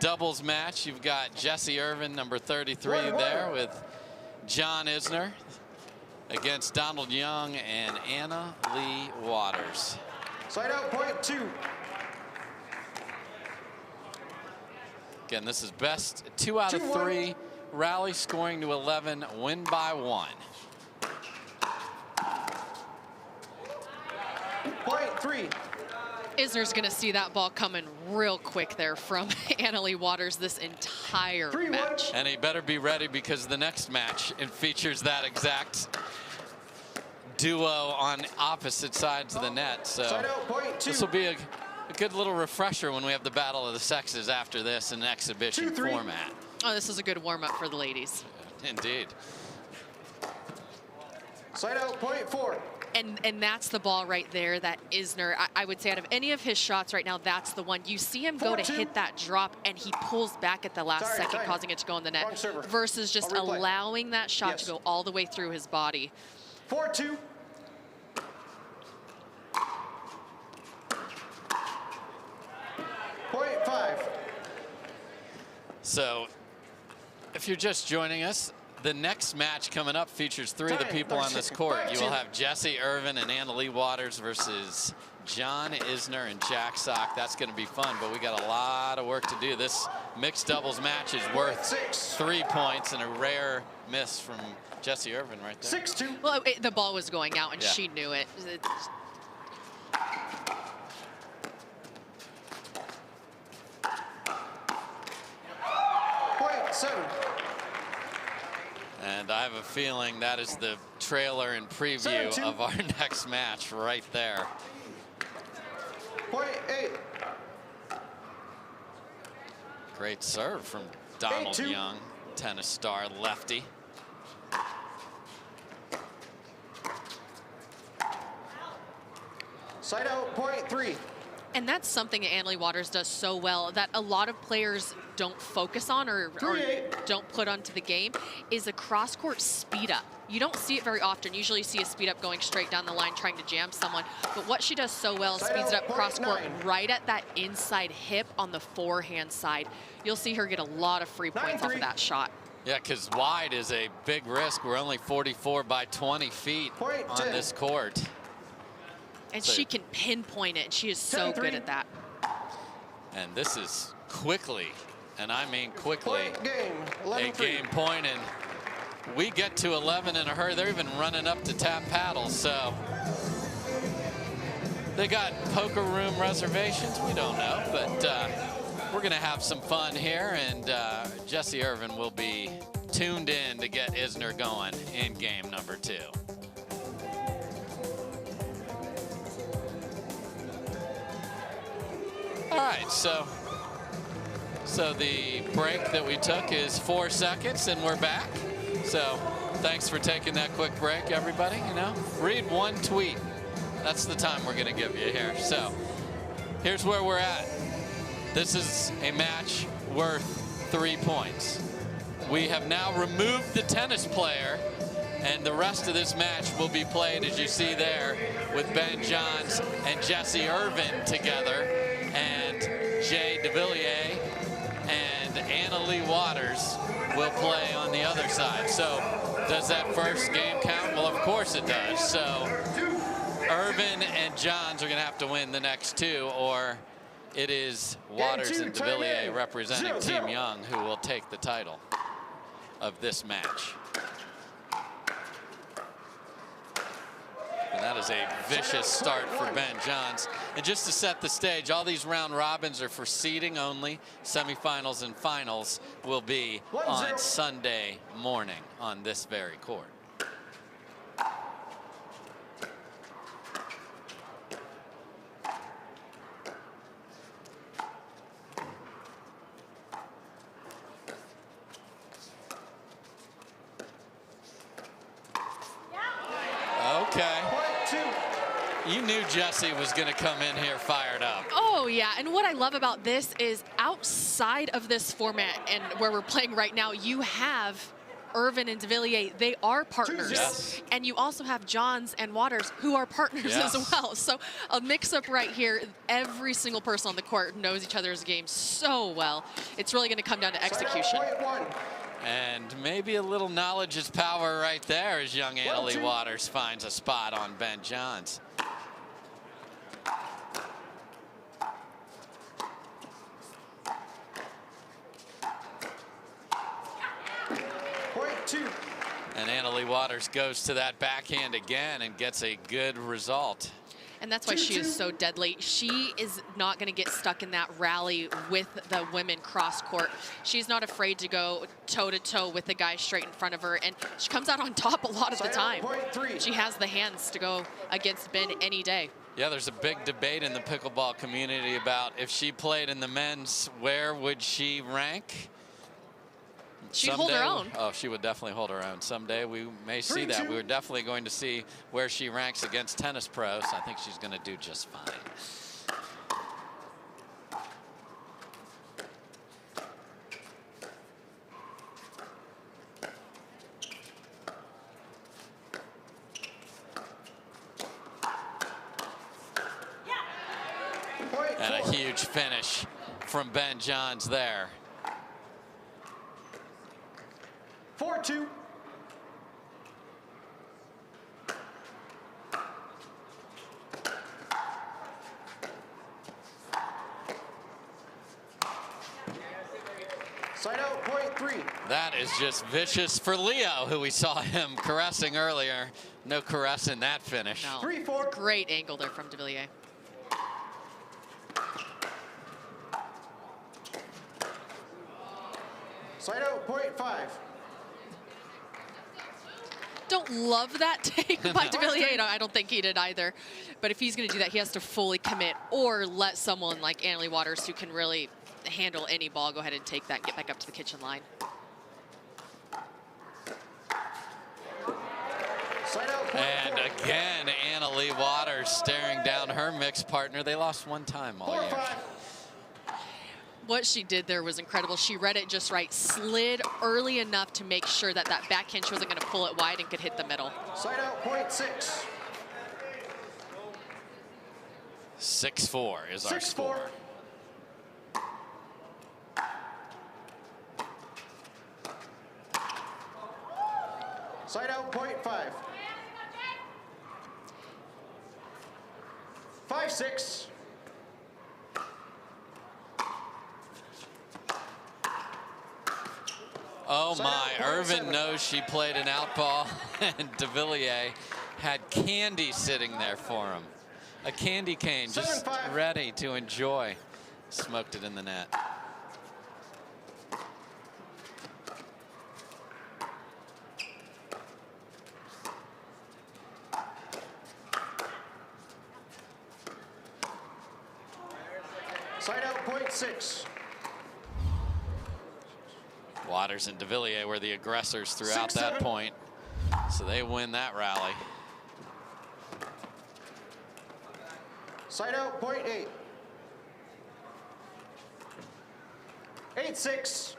doubles match. You've got Jessie Irvin, number 33 there, with John Isner against Donald Young and Anna Leigh Waters. Side out, point 2. Again, this is best 2 out of 3. Rally scoring to 11, win by 1. Point 3. Isner's going to see that ball coming real quick there from Anna Leigh Waters this entire match. And he better be ready, because the next match, it features that exact duo on opposite sides of the net. So this will be a good little refresher when we have the battle of the sexes after this in an exhibition format. Oh, this is a good warm-up for the ladies. Indeed. Side out, point 4. And that's the ball right there that Isner, I would say out of any of his shots right now, that's the one. You see him go to hit that drop, and he pulls back at the last second, causing it to go in the net, versus just allowing that shot to go all the way through his body. 4-2. Point 5. So if you're just joining us, the next match coming up features 3 of the people on this court. You will have Jessie Irvin and Anna Leigh Waters versus John Isner and Jack Sock. That's going to be fun, but we got a lot of work to do. This mixed doubles match is worth 3 points, and a rare miss from Jessie Irvin right there. 6-2. Well, the ball was going out, and she knew it. Point 7. And I have a feeling that is the trailer and preview 7-2. of our next match right there. Point 8. Great serve from Donald 8-2. Young, tennis star lefty. Side out, point 3. And that's something that Annalie Waters does so well that a lot of players don't focus on or don't put onto the game is a cross-court speed up. You don't see it very often. Usually you see a speed up going straight down the line trying to jam someone. But what she does so well is speeds it up cross-court right at that inside hip on the forehand side. You'll see her get a lot of free points off of that shot. Yeah, because wide is a big risk. We're only 44 by 20 feet on this court. And she can pinpoint it, and she is so good at that. And this is quickly, and I mean quickly, a game point, and we get to 11 in a hurry. They're even running up to tap paddles, so they got poker room reservations. We don't know, but we're going to have some fun here, and Jessie Irvin will be tuned in to get Isner going in game number 2. All right, so the break that we took is 4 seconds, and we're back. So thanks for taking that quick break, everybody. You know, read one tweet. That's the time we're going to give you here. So here's where we're at. This is a match worth 3 points. We have now removed the tennis player, and the rest of this match will be played, as you see there, with Ben Johns and Jessie Irvin together, and Jay Devillier and Annalie Waters will play on the other side. So does that first game count? Well, of course it does. So Irvin and Johns are going to have to win the next 2, or it is Waters and Devillier representing Team Young who will take the title of this match. And that is a vicious start for Ben Johns. And just to set the stage, all these round robins are for seeding only. Semifinals and finals will be on Sunday morning on this very court. Okay. You knew Jessie was going to come in here fired up. Oh, yeah. And what I love about this is outside of this format and where we're playing right now, you have Irvin and Devillier. They are partners. Yes. And you also have Johns and Waters, who are partners as well. So a mix-up right here. Every single person on the court knows each other's game so well. It's really going to come down to execution. And maybe a little knowledge is power right there as young Annalie Waters finds a spot on Ben Johns. And Annalie Waters goes to that backhand again and gets a good result. And that's why she is so deadly. She is not going to get stuck in that rally with the women cross court. She's not afraid to go toe-to-toe with the guy straight in front of her, and she comes out on top a lot of the time. She has the hands to go against Ben any day. Yeah, there's a big debate in the pickleball community about if she played in the men's, where would she rank? She'd hold her own. Oh, she would definitely hold her own. Someday we may see that. We're definitely going to see where she ranks against tennis pros. I think she's going to do just fine. And a huge finish from Ben Johns there. 4-2. Side out, point 3. That is just vicious for Leo, who we saw him caressing earlier. No caress in that finish. No. 3-4. Great angle there from Devillier. Side out, point 5. Don't love that take by Devillier. No, I don't think he did either. But if he's going to do that, he has to fully commit or let someone like Annalie Waters, who can really handle any ball, go ahead and take that and get back up to the kitchen line. And again, Annalie Waters staring down her mixed partner. They lost one time all year. What she did there was incredible. She read it just right, slid early enough to make sure that that back hinge wasn't going to pull it wide and could hit the middle. Side out, point 6. 6-4 is our score. Side out, point 5. 5-6. Oh my, Irvin knows she played an out ball, and Devillier had candy sitting there for him. A candy cane, just ready to enjoy. Smoked it in the net. Side out, point 6. Waters and Devillier were the aggressors throughout that point, so they win that rally. Side out, point 8. 8-6.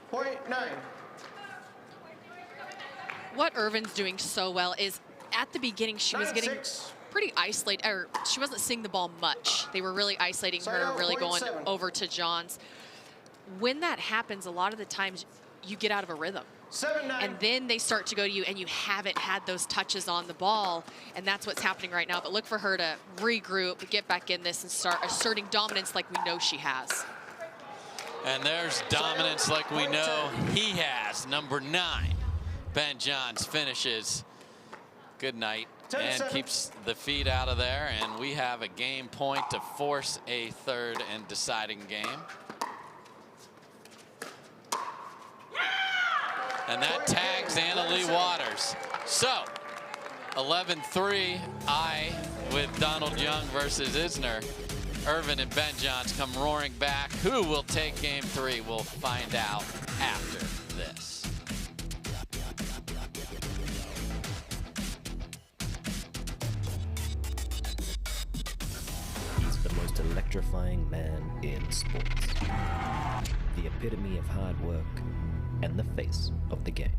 Point 9. What Irvin's doing so well is at the beginning she was getting pretty isolated, or she wasn't seeing the ball much. They were really isolating her, really going over to John's. When that happens, a lot of the times you get out of a rhythm. 7-9. And then they start to go to you and you haven't had those touches on the ball, and that's what's happening right now. But look for her to regroup, get back in this, and start asserting dominance like we know she has. And there's dominance like we know he has. Number 9, Ben Johns finishes. Good night. And keeps the feet out of there, and we have a game point to force a third and deciding game. And that tags Annalie Waters. So, 11-3, with Donald Young versus Isner. Irvin and Ben Johns come roaring back. Who will take game 3? We'll find out after this. The most electrifying man in sports. The epitome of hard work and the face of the game.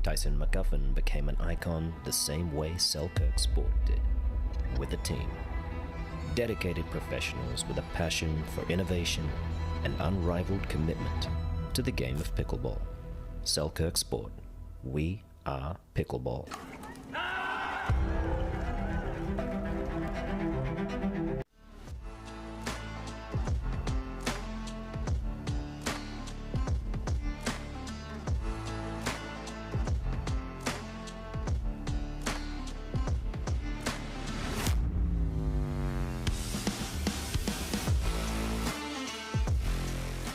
Tyson McGuffin became an icon the same way Selkirk Sport did, with a team. Dedicated professionals with a passion for innovation and unrivaled commitment to the game of pickleball. Selkirk Sport. We are pickleball.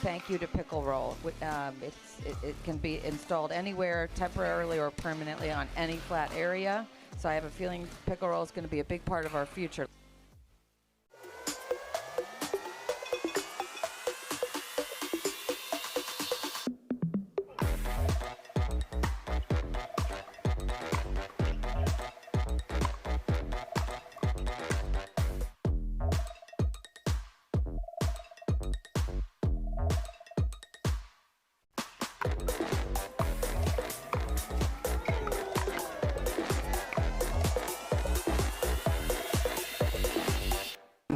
Thank you to Pickle Roll. It can be installed anywhere, temporarily or permanently, on any flat area. So I have a feeling Pickle Roll is going to be a big part of our future.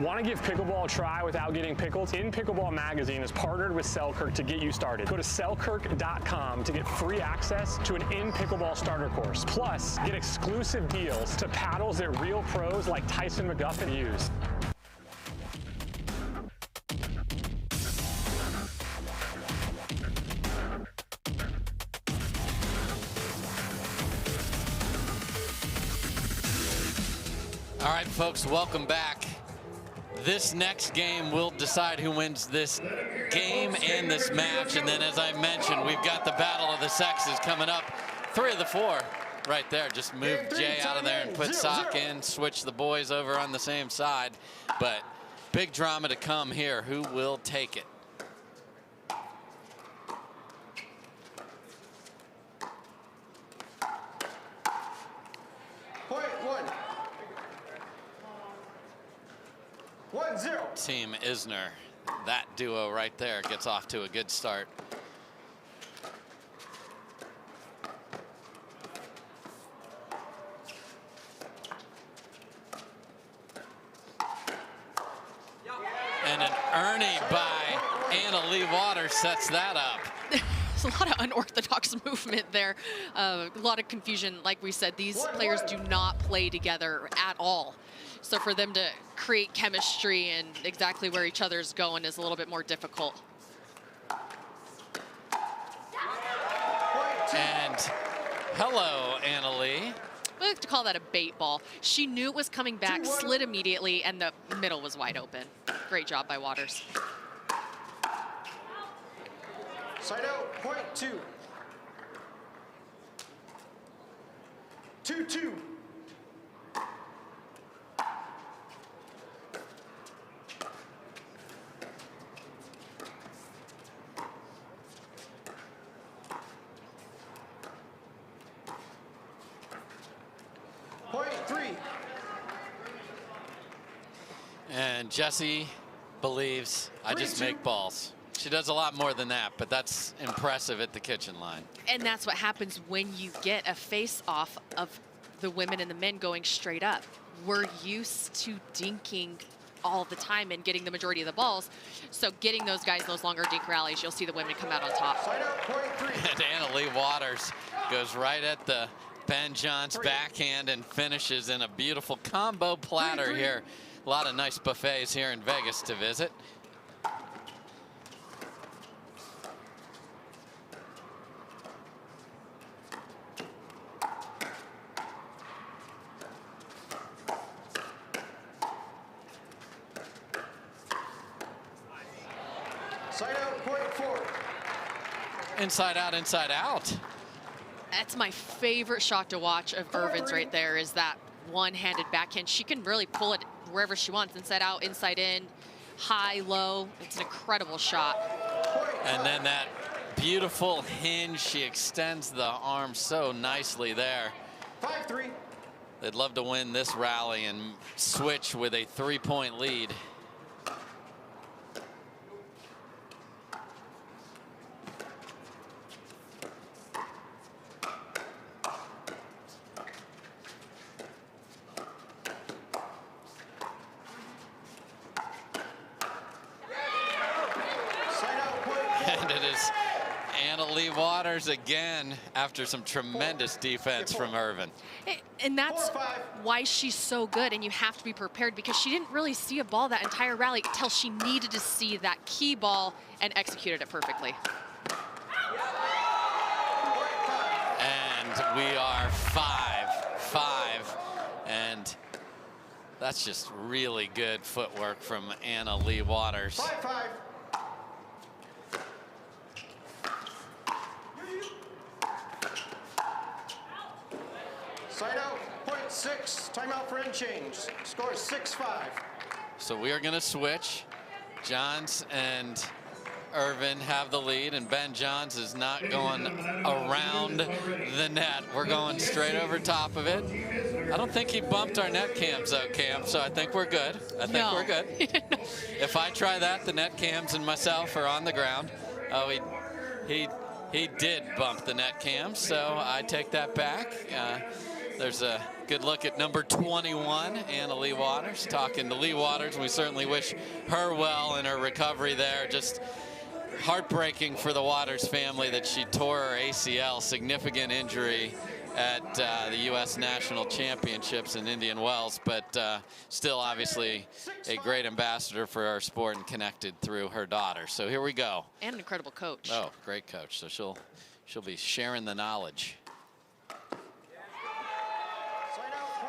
Want to give pickleball a try without getting pickled? In Pickleball Magazine is partnered with Selkirk to get you started. Go to selkirk.com to get free access to an In Pickleball starter course. Plus, get exclusive deals to paddles that real pros like Tyson McGuffin use. All right, folks, welcome back. This next game will decide who wins this game and this match. And then, as I mentioned, we've got the Battle of the Sexes coming up. 3 of the 4 right there. Just move Jay out of there and put Sock in, switch the boys over on the same side. But big drama to come here. Who will take it? Point 1-0. Team Isner. That duo right there gets off to a good start. And an Ernie by Anna Leigh Waters sets that up. There's a lot of unorthodox movement there. A lot of confusion. Like we said, these players do not play together at all. So for them to create chemistry and exactly where each other's going is a little bit more difficult. And hello, Anna Leigh. We like to call that a bait ball. She knew it was coming back, slid immediately, and the middle was wide open. Great job by Waters. Side out, point 2. 2-2. Point 3. And Jessie believes I just make balls. She does a lot more than that, but that's impressive at the kitchen line. And that's what happens when you get a face-off of the women and the men going straight up. We're used to dinking all the time and getting the majority of the balls. So getting those guys in those longer dink rallies, you'll see the women come out on top. And Anna Leigh Waters goes right at the Ben John's backhand and finishes in a beautiful combo platter here. A lot of nice buffets here in Vegas to visit. Side out, point 4. Inside out, inside out. That's my favorite shot to watch of Irvin's right there, is that one-handed backhand. She can really pull it wherever she wants, inside out, inside in, high, low. It's an incredible shot. And then that beautiful hinge. She extends the arm so nicely there. 5-3. They'd love to win this rally and switch with a 3-point lead. And it is Anna Leigh Waters again after some tremendous defense from Irvin. And that's why she's so good, and you have to be prepared, because she didn't really see a ball that entire rally until she needed to see that key ball and executed it perfectly. And we are 5-5, and that's just really good footwork from Anna Leigh Waters. 5-5. Side out, point 6. Timeout for end change. Score 6-5. So we are going to switch. Johns and Irvin have the lead, and Ben Johns is not going around the net. We're going straight over top of it. I don't think he bumped our net cams though, Cam, so I think we're good. I think we're good. If I try that, the net cams and myself are on the ground. Oh, he did bump the net cams, so I take that back. There's a Good look at number 21, Anna Leigh Waters. Talking to Leigh Waters, and we certainly wish her well in her recovery there. Just heartbreaking for the Waters family that she tore her ACL, significant injury at the U.S. National Championships in Indian Wells, but still obviously a great ambassador for our sport and connected through her daughter. So here we go. And an incredible coach. Oh, great coach. So she'll be sharing the knowledge.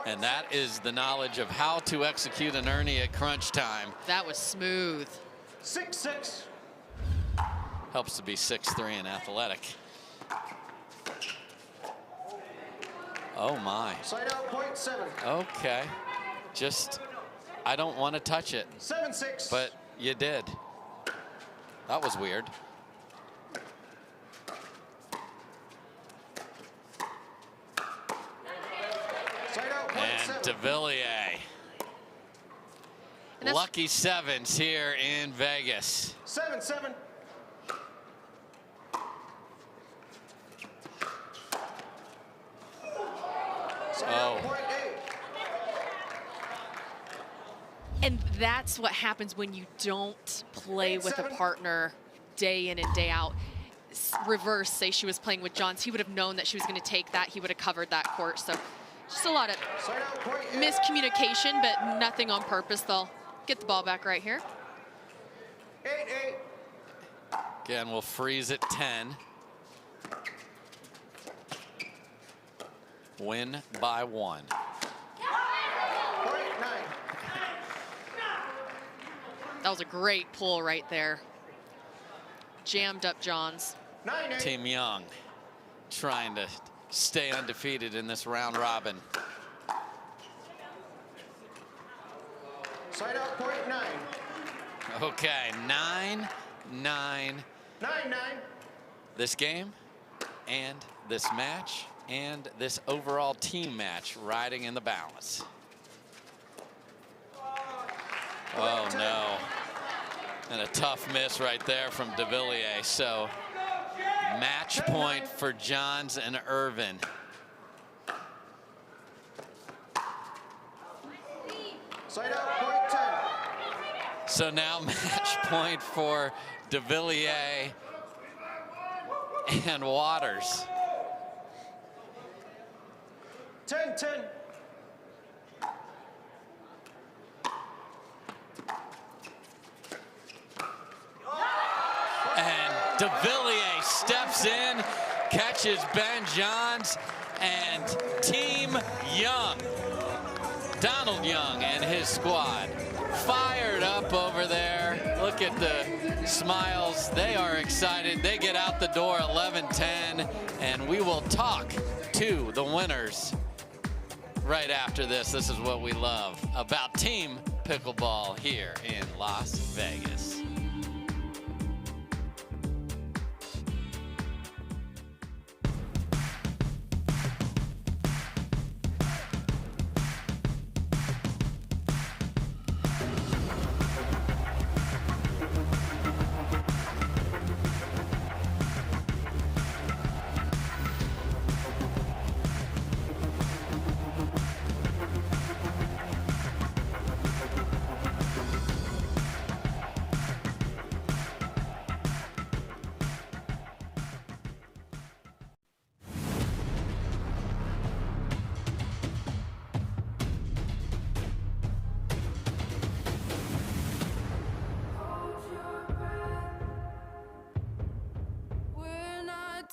And that is the knowledge of how to execute an Ernie at crunch time. That was smooth. 6-6. Helps to be 6'3" and athletic. Oh my. Side out, point 7. Okay. Just, I don't want to touch it. 7-6. But you did. That was weird. And Devillier. Lucky sevens here in Vegas. 7-7. Oh. And that's what happens when you don't play with a partner day in and day out. Reverse, say she was playing with Johns, he would have known that she was going to take that. He would have covered that court. So just a lot of miscommunication, but nothing on purpose. They'll get the ball back right here. 8-8. Again, we'll freeze at 10. Win by 1. That was a great pull right there. Jammed up Johns. Team Young trying to stay undefeated in this round robin. Side out, point 9. Okay, 9-9. 9-9. This game and this match and this overall team match riding in the balance. Oh no. And a tough miss right there from Devillier. So match point for Johns and Irvin. Side out, point 10. So now match point for Devillier and Waters. 10-10. And Devillier steps in, catches Ben Johns, and Team Young, Donald Young and his squad, fired up over there. Look at the smiles. They are excited. They get out the door 11-10, and we will talk to the winners right after this. This is what we love about Team Pickleball here in Las Vegas.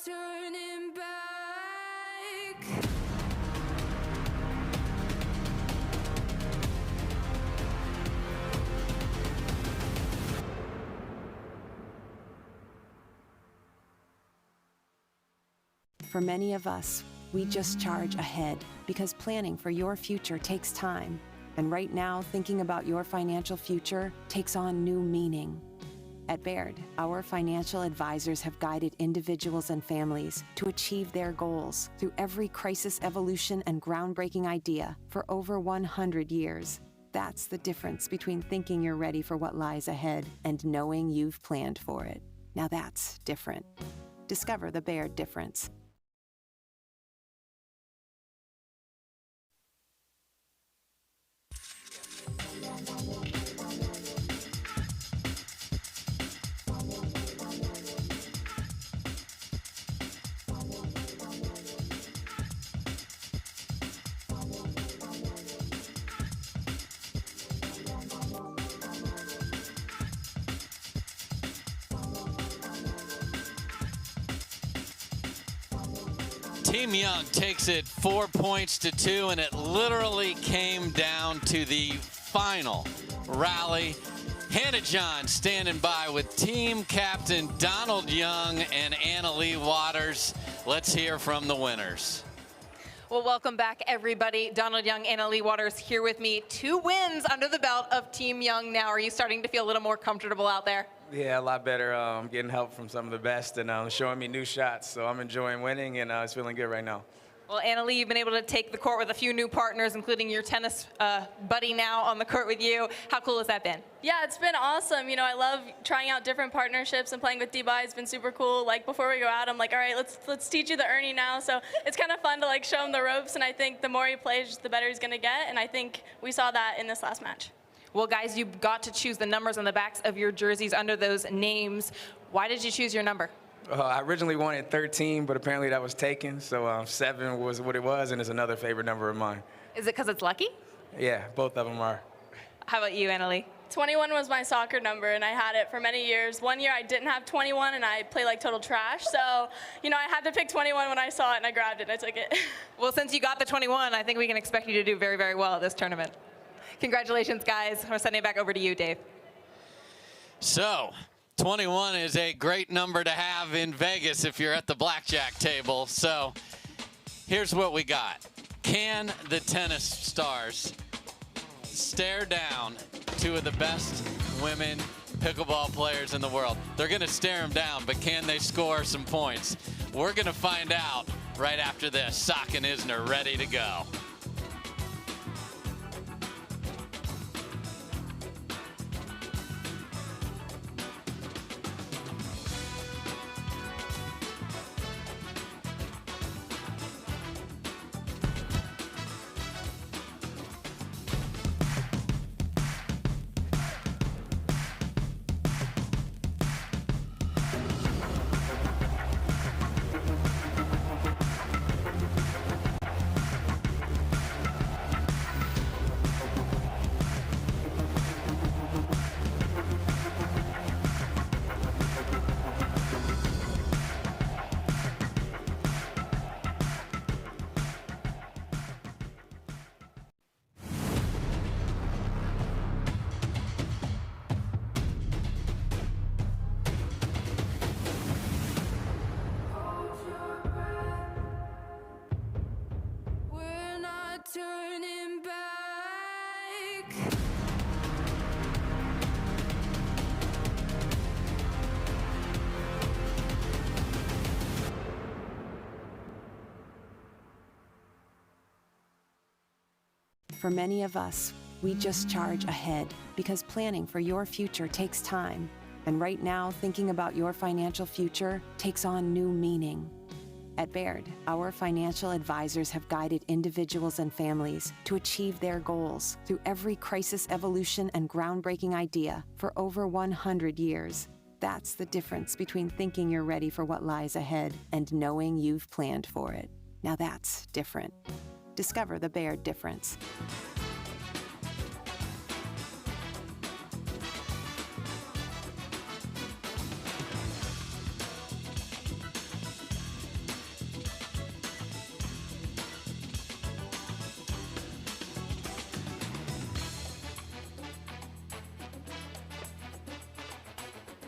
Turning back. For many of us, we just charge ahead because planning for your future takes time. And right now, thinking about your financial future takes on new meaning. At Baird, our financial advisors have guided individuals and families to achieve their goals through every crisis evolution and groundbreaking idea for over 100 years. That's the difference between thinking you're ready for what lies ahead and knowing you've planned for it. Now that's different. Discover the Baird difference. Team Young takes it 4 points to 2, and it literally came down to the final rally. Hannah John standing by with team captain Donald Young and Anna-Leigh Waters. Let's hear from the winners. Well, welcome back, everybody. Donald Young, Anna-Leigh Waters here with me. 2 wins under the belt of Team Young now. Are you starting to feel a little more comfortable out there? Yeah, a lot better. Getting help from some of the best and showing me new shots. So I'm enjoying winning, and it's feeling good right now. Well, Anna-Leigh, you've been able to take the court with a few new partners, including your tennis buddy now on the court with you. How cool has that been? Yeah, it's been awesome. You know, I love trying out different partnerships, and playing with D-Bye has been super cool. Like, before we go out, I'm like, all right, let's teach you the Ernie now. So it's kind of fun to, like, show him the ropes, and I think the more he plays, the better he's going to get, and I think we saw that in this last match. Well, guys, you got to choose the numbers on the backs of your jerseys under those names. Why did you choose your number? I originally wanted 13, but apparently that was taken. So 7 was what it was, and it's another favorite number of mine. Is it because it's lucky? Yeah, both of them are. How about you, Anna-Leigh? 21 was my soccer number, and I had it for many years. One year I didn't have 21, and I played like total trash. So, you know, I had to pick 21 when I saw it, and I grabbed it, and I took it. Well, since you got the 21, I think we can expect you to do very, very well at this tournament. Congratulations, guys. I'm sending it back over to you, Dave. So, 21 is a great number to have in Vegas if you're at the blackjack table. So here's what we got. Can the tennis stars stare down 2 of the best women pickleball players in the world? They're going to stare them down, but can they score some points? We're going to find out right after this. Sock and Isner ready to go. Turning back. For many of us, we just charge ahead because planning for your future takes time. And right now, thinking about your financial future takes on new meaning. At Baird, our financial advisors have guided individuals and families to achieve their goals through every crisis evolution and groundbreaking idea for over 100 years. That's the difference between thinking you're ready for what lies ahead and knowing you've planned for it. Now that's different. Discover the Baird difference.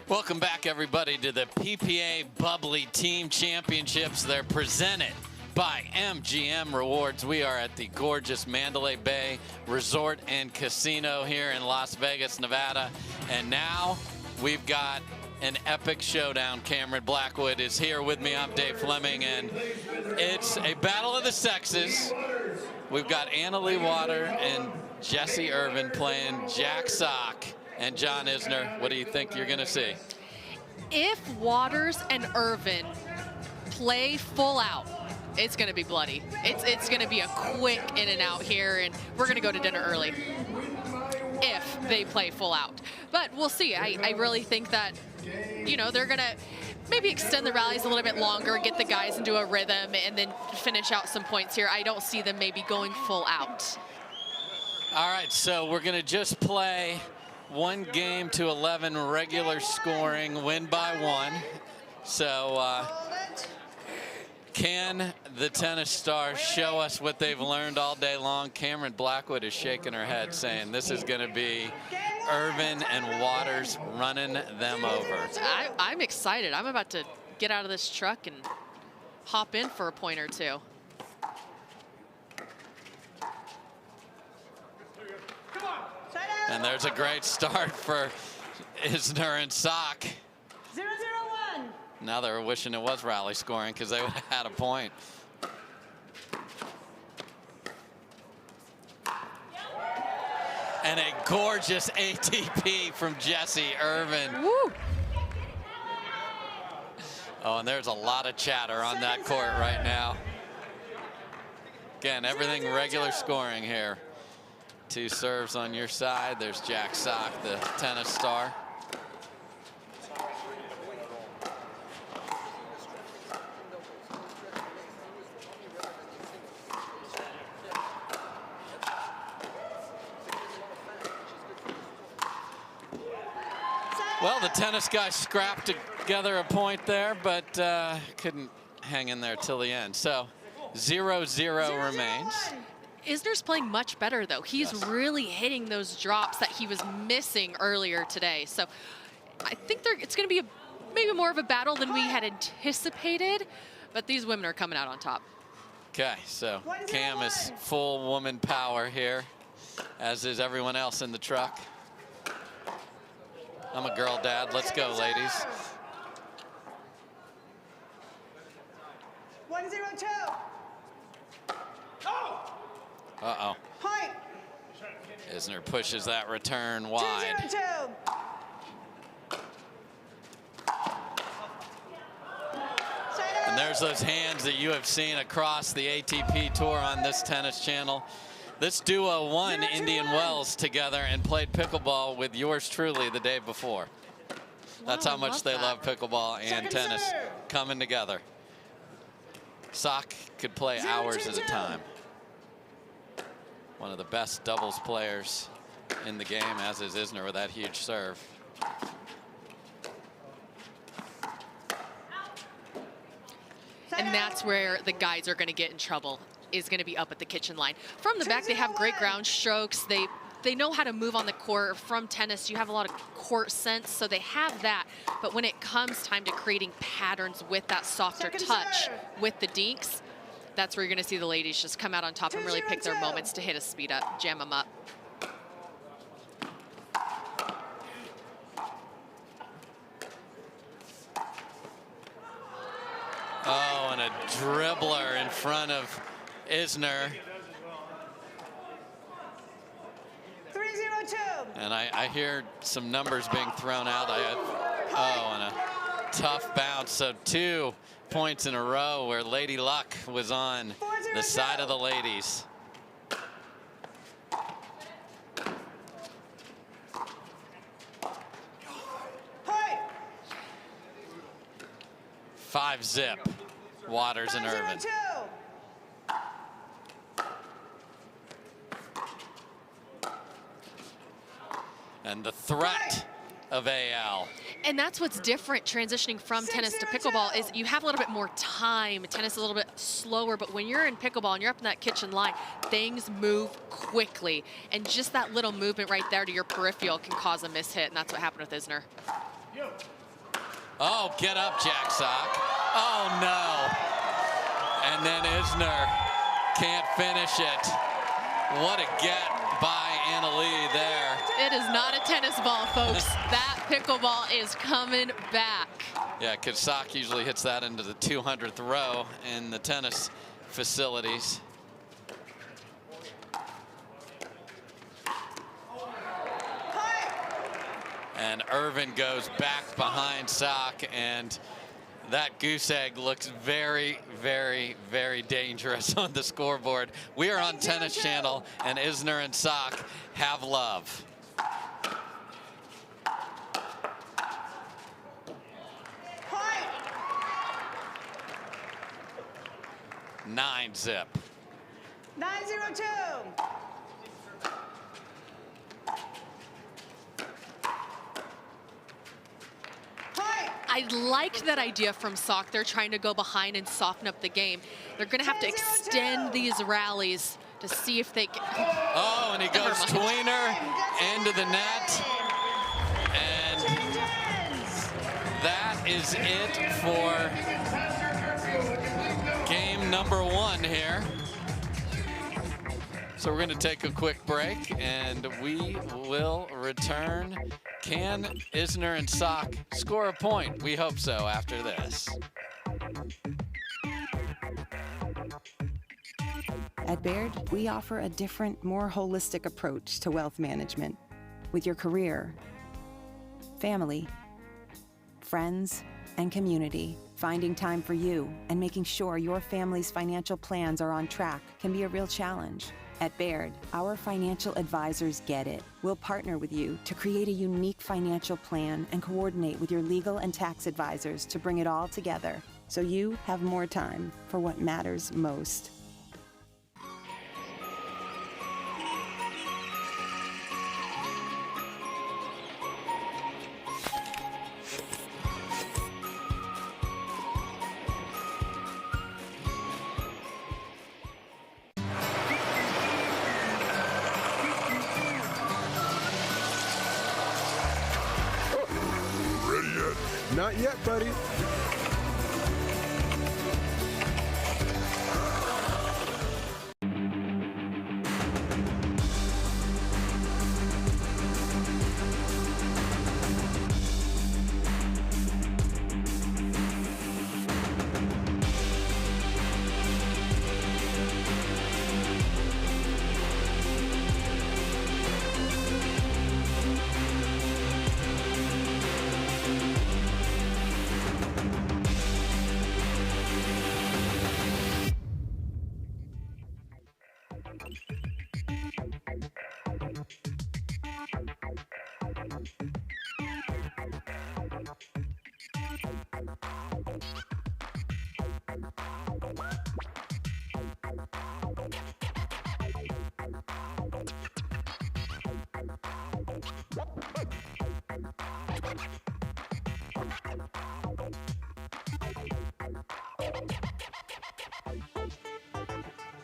Welcome back, everybody, to the PPA Bubly Team Championships. They're presented by MGM Rewards. We are at the gorgeous Mandalay Bay Resort and Casino here in Las Vegas, Nevada. And now we've got an epic showdown. Cameron Blackwood is here with me. I'm Dave Fleming, and it's a battle of the sexes. We've got Anna-Leigh Waters and Jessie Irvin playing Jack Sock and John Isner. What do you think you're going to see? If Waters and Irvin play full out, it's going to be bloody. It's going to be a quick in and out here, and we're going to go to dinner early if they play full out. But we'll see. I really think that, you know, they're going to maybe extend the rallies a little bit longer, get the guys into a rhythm, and then finish out some points here. I don't see them maybe going full out. All right, so we're going to just play 1 game to 11 regular scoring, win by 1. So Can the tennis stars show us what they've learned all day long? Cameron Blackwood is shaking her head saying this is going to be Irvin and Waters running them over. I'm excited. I'm about to get out of this truck and hop in for a point or two. And there's a great start for Isner and Sock. 0-0-1. Now they're wishing it was rally scoring because they would have had a point. And a gorgeous ATP from Jessie Irvin. Woo. Oh, and there's a lot of chatter on that court right now. Again, everything regular scoring here. 2 serves on your side. There's Jack Sock, the tennis star. Well, the tennis guy scrapped together a point there, but couldn't hang in there till the end. So 0-0 remains. Isner's playing much better, though. He's really hitting those drops that he was missing earlier today. So I think it's going to be maybe more of a battle than we had anticipated, but these women are coming out on top. Okay, so Cam is full woman power here, as is everyone else in the truck. I'm a girl dad. Let's go, ladies. 1-0-2. Uh-oh. Point. Isner pushes that return wide. 2-0-2. And there's those hands that you have seen across the ATP Tour on this tennis channel. This duo won Indian Wells together and played pickleball with yours truly the day before. That's how much they love pickleball and tennis coming together. Sock could play hours at a time. One of the best doubles players in the game, as is Isner with that huge serve. And that's where the guys are going to get in trouble, is going to be up at the kitchen line. From the back, they have great ground strokes. They know how to move on the court. From tennis, you have a lot of court sense, so they have that. But when it comes time to creating patterns with that softer touch with the dinks, that's where you're going to see the ladies just come out on top and really pick their moments to hit a speed up, jam them up. Oh, and a dribbler in front of Isner. 3-0-2. And I hear some numbers being thrown out. And a tough bounce. So 2 points in a row where Lady Luck was on the side of the ladies. Point. 5-zip. Waters and Irvin. 5-0-2. And the threat of AL. And that's what's different transitioning from tennis to pickleball is you have a little bit more time. Tennis is a little bit slower, but when you're in pickleball and you're up in that kitchen line, things move quickly. And just that little movement right there to your peripheral can cause a miss hit, and that's what happened with Isner. Oh, get up, Jack Sock. Oh, no. And then Isner can't finish it. What a get by Leigh there. It is not a tennis ball, folks. That pickleball is coming back. Yeah, because Sock usually hits that into the 200th row in the tennis facilities. And Irvin goes back behind Sock, and that goose egg looks very, very, very dangerous on the scoreboard. We are on Tennis Channel, and Isner and Sock have love. Point. 9-zip. 9-0-2. I I liked that idea from Sock. They're trying to go behind and soften up the game. They're going to have to extend these rallies to see if they can. Oh, and he goes tweener into the net. And that is it for game number 1 here. So we're going to take a quick break, and we will return. Can Isner and Sock score a point? We hope so after this. At Baird, we offer a different, more holistic approach to wealth management. With your career, family, friends, and community, finding time for you and making sure your family's financial plans are on track can be a real challenge. At Baird, our financial advisors get it. We'll partner with you to create a unique financial plan and coordinate with your legal and tax advisors to bring it all together so you have more time for what matters most. Not yet, buddy.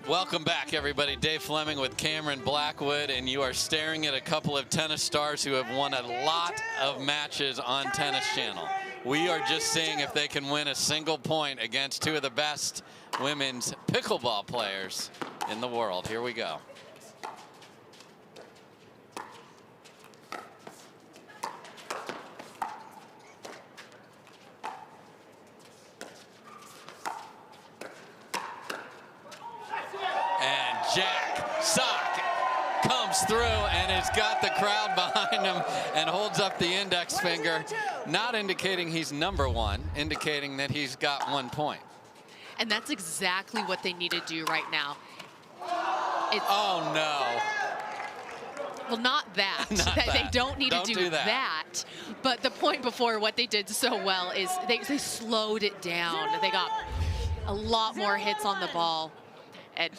Welcome back, everybody. Dave Fleming with Cameron Blackwood, and you are staring at a couple of tennis stars who have won a lot of matches on Tennis Channel. We are just seeing if they can win a single point against two of the best women's pickleball players in the world. Here we go. Jack Sock comes through and has got the crowd behind him and holds up the index finger, not indicating he's number one, indicating that he's got 1 point. And that's exactly what they need to do right now. Oh, no. Well, not that. They don't need to do that. But the point before, what they did so well is they slowed it down. They got a lot more hits on the ball and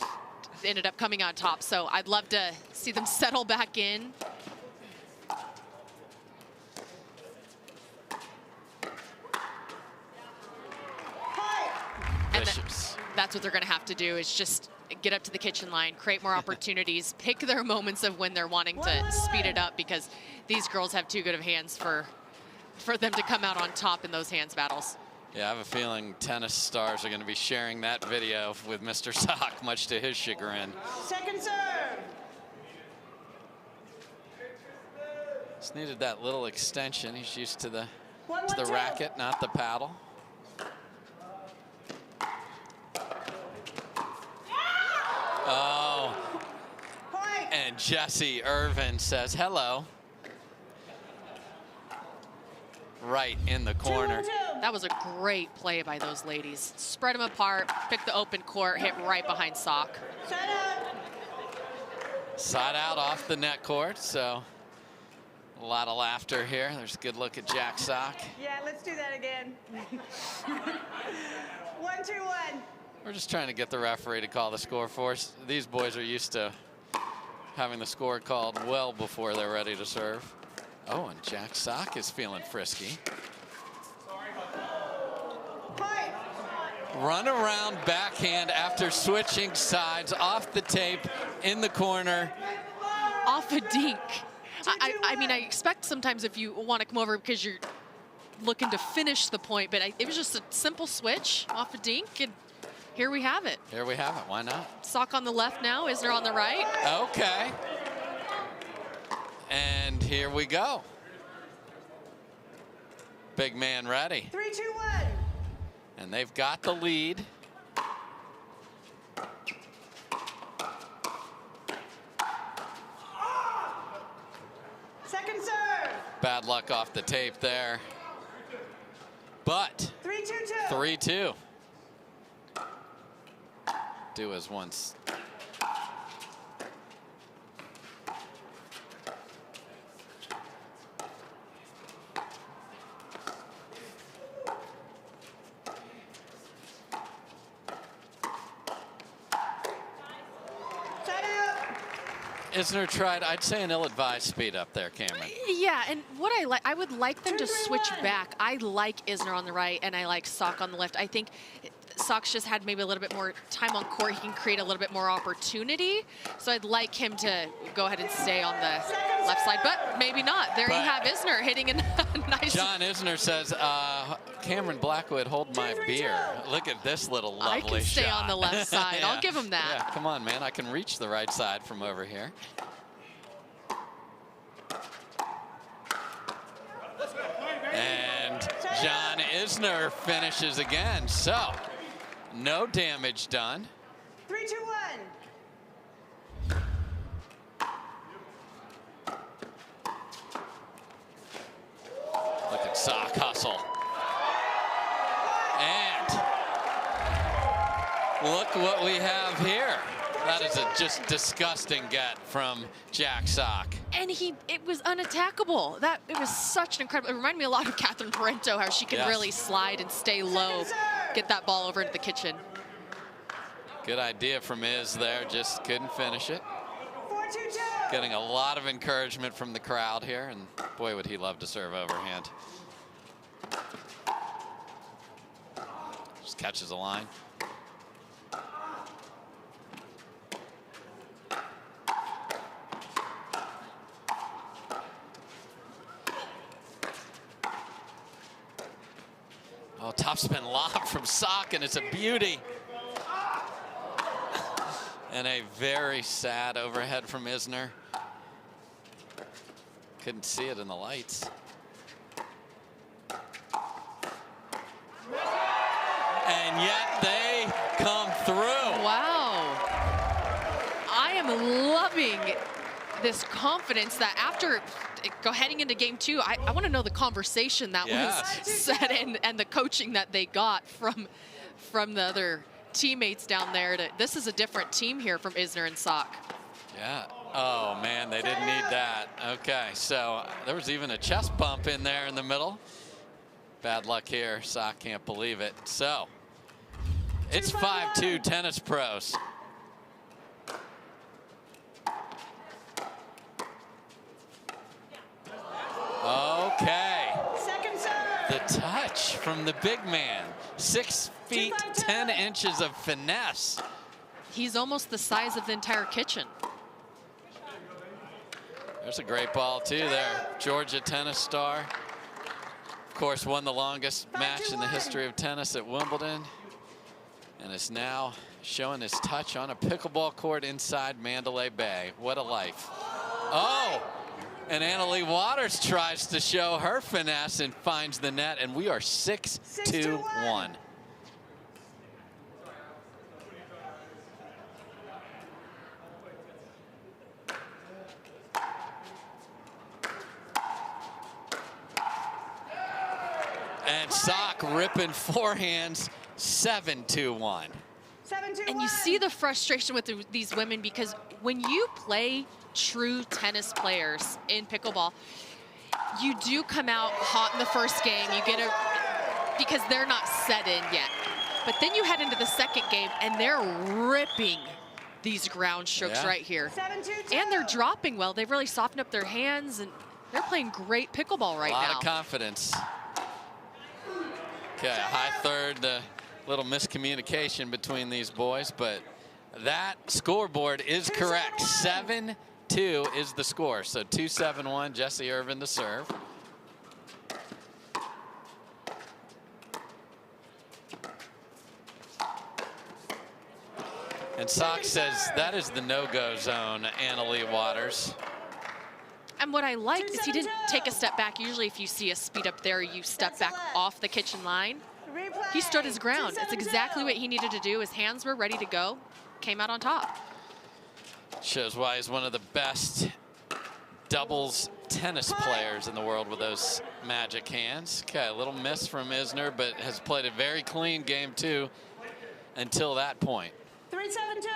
ended up coming on top. So I'd love to see them settle back in. And that's what they're going to have to do, is just get up to the kitchen line, create more opportunities, pick their moments of when they're wanting to speed it up, because these girls have too good of hands for them to come out on top in those hands battles. Yeah, I have a feeling tennis stars are going to be sharing that video with Mr. Sock, much to his chagrin. Second serve. Just needed that little extension. He's used to the One, racket, not the paddle. Oh. And Jessie Irvin says hello. Right in the corner. That was a great play by those ladies. Spread them apart, pick the open court, hit right behind Sock. Side out off the net court, so a lot of laughter here. There's a good look at Jack Sock. Yeah, let's do that again. 1-2-1. We're just trying to get the referee to call the score for us. These boys are used to having the score called well before they're ready to serve. Oh, and Jack Sock is feeling frisky. Run around backhand after switching sides off the tape in the corner. Off a dink. I mean, I expect sometimes if you want to come over because you're looking to finish the point, but it was just a simple switch off a dink, and here we have it. Here we have it. Why not? Sock on the left now. Isner on the right. Okay. And here we go. Big man ready. 3, 2, 1. And they've got the lead. Second serve. Bad luck off the tape there. But 3, 2, 2. 3-2. Do as once. Isner tried, I'd say, an ill-advised speed up there, Cameron. Yeah, and what I would like them to switch back. I like Isner on the right, and I like Sock on the left. I think Sock's just had maybe a little bit more time on court. He can create a little bit more opportunity. So I'd like him to go ahead and stay on the left side, but maybe not. There you have Isner hitting a nice... John Isner says, Cameron Blackwood, hold my beer. Look at this little lovely shot. I can stay on the left side. Yeah. I'll give him that. Yeah, come on, man. I can reach the right side from over here. And John Isner finishes again. So, no damage done. 3, 2, 1. Look at Sock hustle. And look what we have here. That is a just disgusting get from Jack Sock. And it was unattackable. It was such an incredible, it reminded me a lot of Catherine Parento, how she can really slide and stay low, get that ball over into the kitchen. Good idea from Iz there, just couldn't finish it. 4, 2, 2. Getting a lot of encouragement from the crowd here, and boy, would he love to serve overhand. Just catches a line. Oh, topspin lob from Sock, and it's a beauty. And a very sad overhead from Isner. Couldn't see it in the lights. And yet they come through. Wow. I am loving this confidence that after heading into game 2, I want to know the conversation that was said and the coaching that they got from the other teammates down there. This is a different team here from Isner and Sock. Yeah. Oh, man, they didn't need that. Okay, so there was even a chest bump in there in the middle. Bad luck here. Sock can't believe it. So it's 5-2 tennis pros. Okay. Second serve. The touch from the big man. 6 feet, 10 inches of finesse. He's almost the size of the entire kitchen. There's a great ball, too, there. Georgia tennis star. Of course, won the longest match in the history of tennis at Wimbledon. And is now showing his touch on a pickleball court inside Mandalay Bay. What a life. Oh! And Leigh Waters tries to show her finesse and finds the net, and we are 6-2-1. And Sock ripping forehands, 7-2-1. 7-2-1. And you see the frustration with these women, because when you play true tennis players in pickleball, you do come out hot in the first game. You get because they're not set in yet. But then you head into the second game, and they're ripping these ground strokes right here. 7-2-2. And they're dropping well. They've really softened up their hands, and they're playing great pickleball right now. A lot of confidence. Okay, a high third, the Little miscommunication between these boys, but that scoreboard is correct. 7-2 is the score. So 2-7-1, Jessie Irvin to serve. And Sock says that is the no-go zone, Leigh Waters. And what I liked is he didn't take a step back. Usually if you see a speed up there, you step back off the kitchen line. He stood his ground. It's exactly what he needed to do. His hands were ready to go. Came out on top. Shows why he's one of the best doubles tennis players in the world with those magic hands. Okay, a little miss from Isner, but has played a very clean game too until that point. 3-7-2.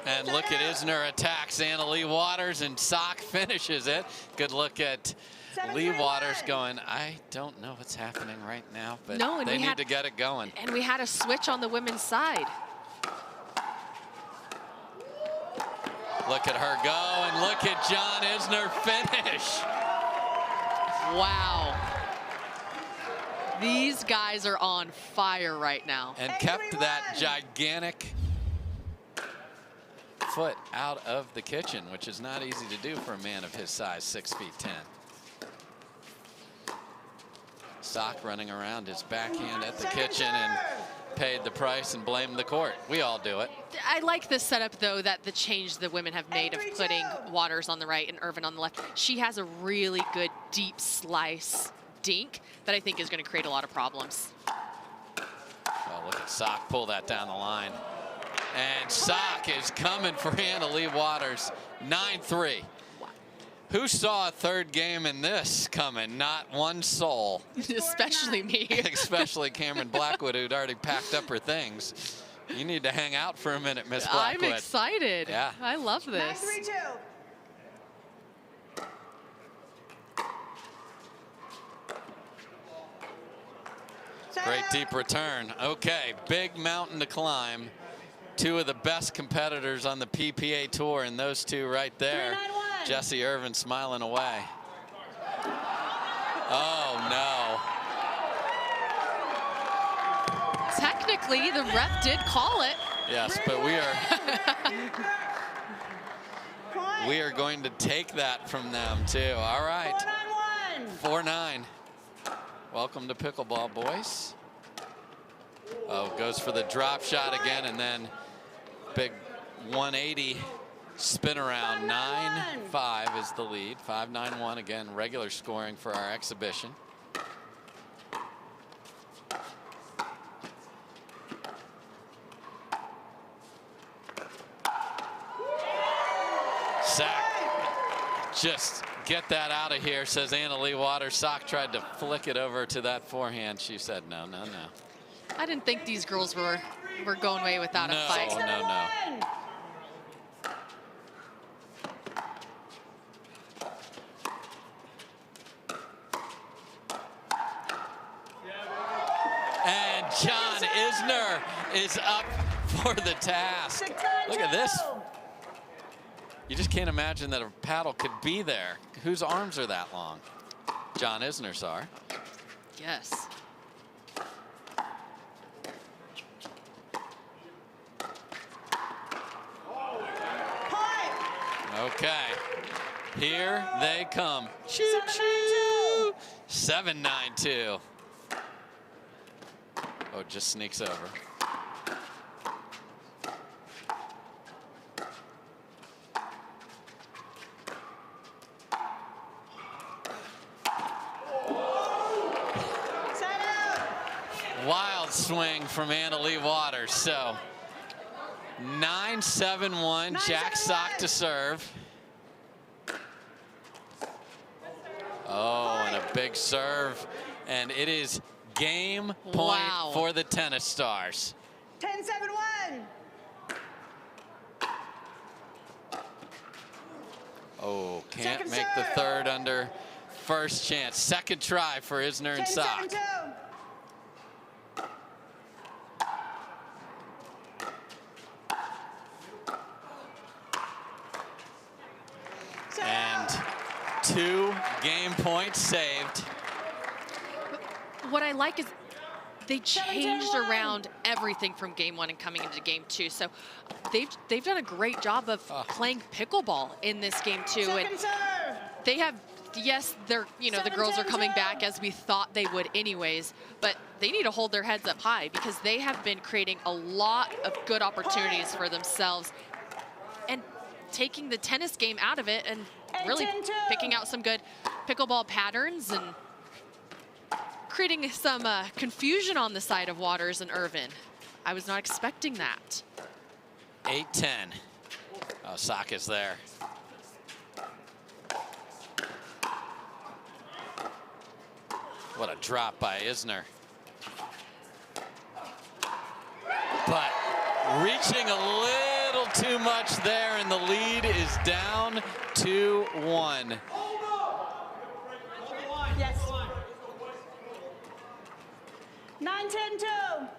And look at Isner attacks Leigh Waters, and Sock finishes it. Good look at Leigh Waters going, I don't know what's happening right now, but they need to get it going. And we had a switch on the women's side. Look at her go, and look at John Isner finish. Wow. These guys are on fire right now. And kept that gigantic foot out of the kitchen, which is not easy to do for a man of his size, 6'10". Sock running around his backhand at the kitchen and paid the price and blamed the court. We all do it. I like this setup, though, that the change the women have made of putting Waters on the right and Irvin on the left. She has a really good deep slice dink that I think is going to create a lot of problems. Oh, look at Sock pull that down the line. And Sock is coming for Leigh Waters, 9-3. Who saw a third game in this coming? Not one soul. Especially me. Especially Cameron Blackwood, who'd already packed up her things. You need to hang out for a minute, Miss Blackwood. I'm excited. Yeah. I love this. 9-3-2. Great deep return. Okay, big mountain to climb. Two of the best competitors on the PPA tour, and those two right there. Jessie Irvin smiling away. Oh, no. Technically, the ref did call it. Yes, but we are going to take that from them, too. All right. 4-9. Welcome to pickleball, boys. Oh, goes for the drop shot again, and then big 180 spin around. 9-5 is the lead. 5-9-1 again, regular scoring for our exhibition. Sack. Just get that out of here, says Leigh Waters. Sock tried to flick it over to that forehand. She said no, no, no. I didn't think these girls were going away without a fight. No. And John Isner is up for the task. Look at this. You just can't imagine that a paddle could be there. Whose arms are that long? John Isner's are. Yes. Okay, here they come. Choo choo. 7-9-2. Oh, just sneaks over. Wild swing from Leigh Waters. So 9-7-1, Jack Sock to serve. Oh, and a big serve. And it is game point for the tennis stars. 10-7-1. Oh, can't make the third under first chance. Second try for Isner and Sock. 10-7-2. 2 game points saved. What I like is they changed around everything from game 1 and coming into game 2. So they've done a great job of playing pickleball in this game 2. And they have, yes, they're, you know, the girls are coming back as we thought they would anyways, but they need to hold their heads up high because they have been creating a lot of good opportunities for themselves and taking the tennis game out of it and really picking out some good pickleball patterns and creating some confusion on the side of Waters and Irvin. I was not expecting that. 8-10. Oh, Saka's there. What a drop by Isner. But reaching a little too much there, and the lead is down 2-1. Yes. 9-10-2.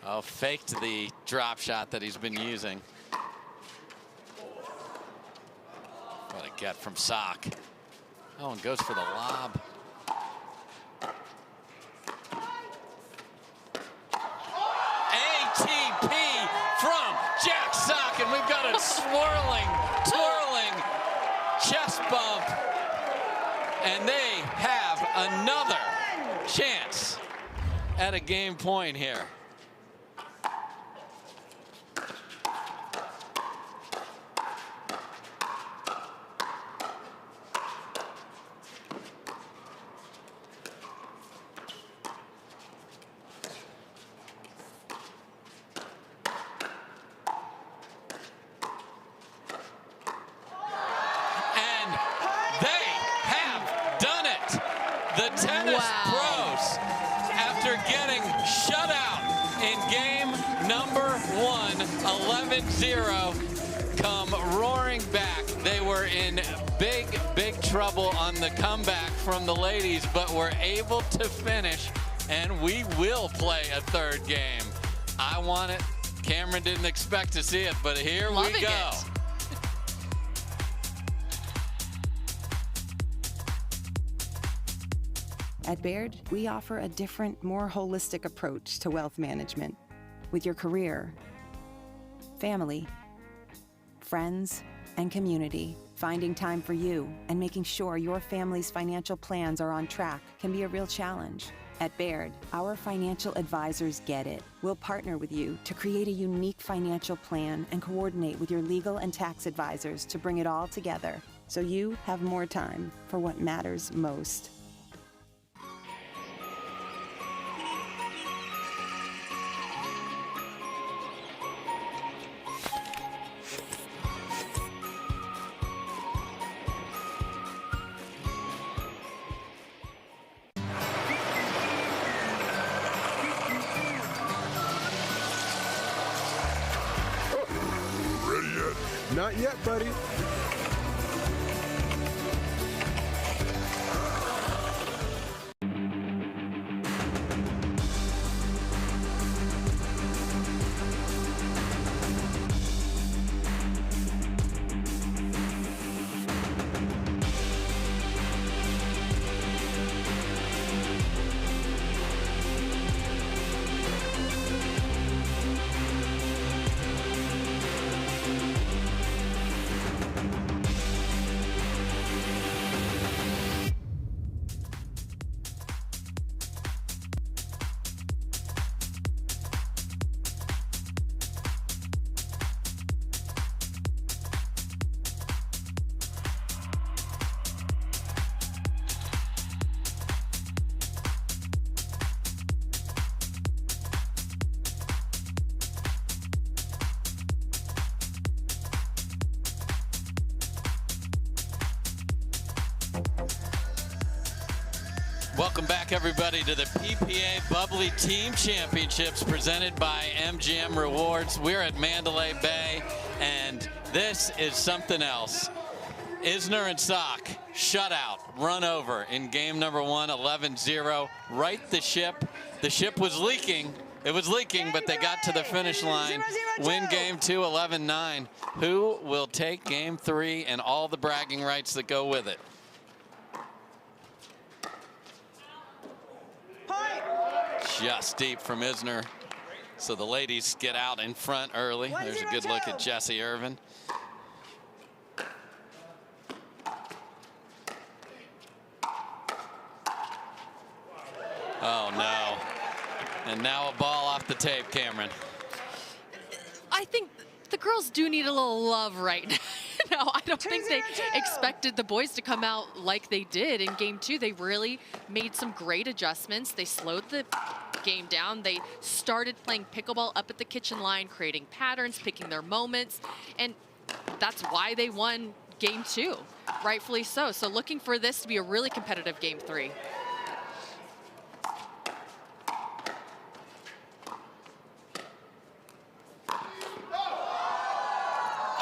Oh, faked the drop shot that he's been using. What a get from Sock. Oh, and goes for the lob. ATP from Jack Sock, and we've got a swirling, twirling chest bump. And they have another chance at a game point here. The tennis pros, after getting shut out in game number 1, 11-0, come roaring back. They were in big, big trouble on the comeback from the ladies, but were able to finish, and we will play a 3rd game. I want it. Cameron didn't expect to see it, but here we go. At Baird, we offer a different, more holistic approach to wealth management. With your career, family, friends, and community, finding time for you and making sure your family's financial plans are on track can be a real challenge. At Baird, our financial advisors get it. We'll partner with you to create a unique financial plan and coordinate with your legal and tax advisors to bring it all together so you have more time for what matters most. Not yet, buddy. Welcome back, everybody, to the PPA Bubbly Team Championships presented by MGM Rewards. We're at Mandalay Bay, and this is something else. Isner and Sock shut out, run over in game number 1, 11-0. Right the ship. The ship was leaking, It was leaking, but they got to the finish line. Win game 2, 11-9. Who will take game 3 and all the bragging rights that go with it? Just deep from Isner. So the ladies get out in front early. There's a good look at Jessie Irvin. Oh, no. And now a ball off the tape, Cameron. I think the girls do need a little love right now. No, I don't think they expected the boys to come out like they did in game 2. They really made some great adjustments. They slowed the game down. They started playing pickleball up at the kitchen line, creating patterns, picking their moments, and that's why they won game 2, rightfully so. So looking for this to be a really competitive game 3.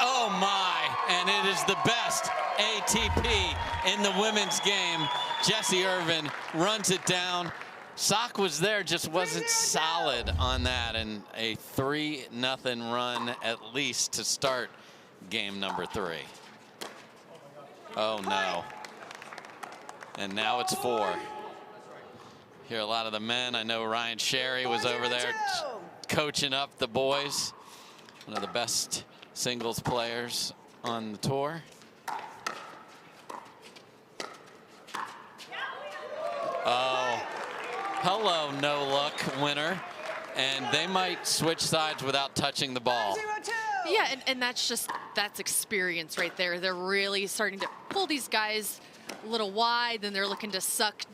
Oh my, and it is the best ATP in the women's game. Jessie Irvin runs it down. Sock was there, just wasn't solid on that, and a 3-0 run at least to start game number 3. Oh no. And now it's 4. Here a lot of the men. I know Ryan Sherry was over there coaching up the boys. One of the best singles players on the tour. Oh, hello, no look winner. And they might switch sides without touching the ball. Yeah, and that's experience right there. They're really starting to pull these guys a little wide, then they're looking to sock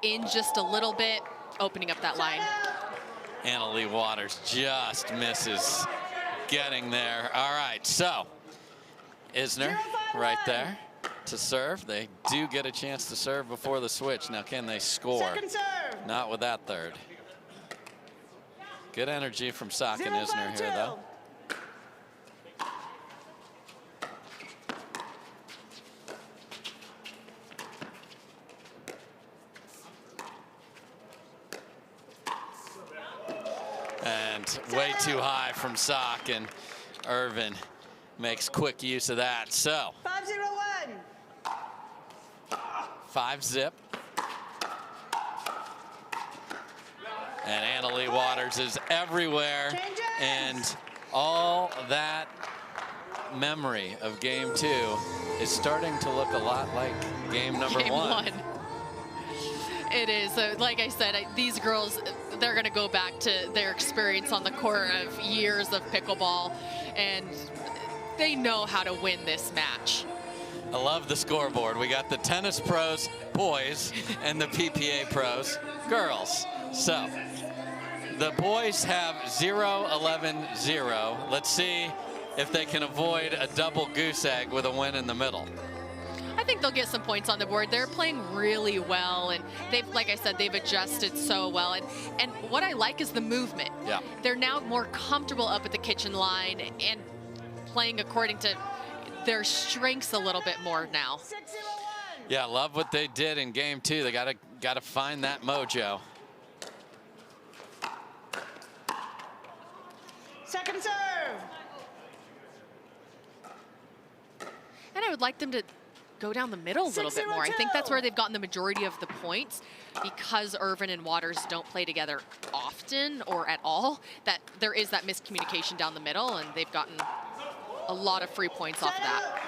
in just a little bit, opening up that line. Leigh Waters just misses getting there. All right, so Isner right there to serve. They do get a chance to serve before the switch. Now, can they score? Not with that third. Good energy from Sock and Isner here, though. And way too high from Sock, and Irvin makes quick use of that. So 5-0-1. 5-zip. And Leigh Waters is everywhere. And all that memory of game 2 is starting to look a lot like game number 1. It is. So, like I said, these girls, they're going to go back to their experience on the court of years of pickleball, and they know how to win this match. I love the scoreboard. We got the tennis pros, boys, and the PPA pros, girls. So the boys have 0-11-0. Let's see if they can avoid a double goose egg with a win in the middle. I think they'll get some points on the board. They're playing really well, and they've, like I said, they've adjusted so well. And what I like is the movement. Yeah. They're now more comfortable up at the kitchen line and playing according to their strengths a little bit more now. Yeah, love what they did in game 2. They gotta find that mojo. Second serve. And I would like them to go down the middle a little bit more. I think that's where they've gotten the majority of the points, because Irvin and Waters don't play together often or at all, that there is that miscommunication down the middle, and they've gotten a lot of free points off of that.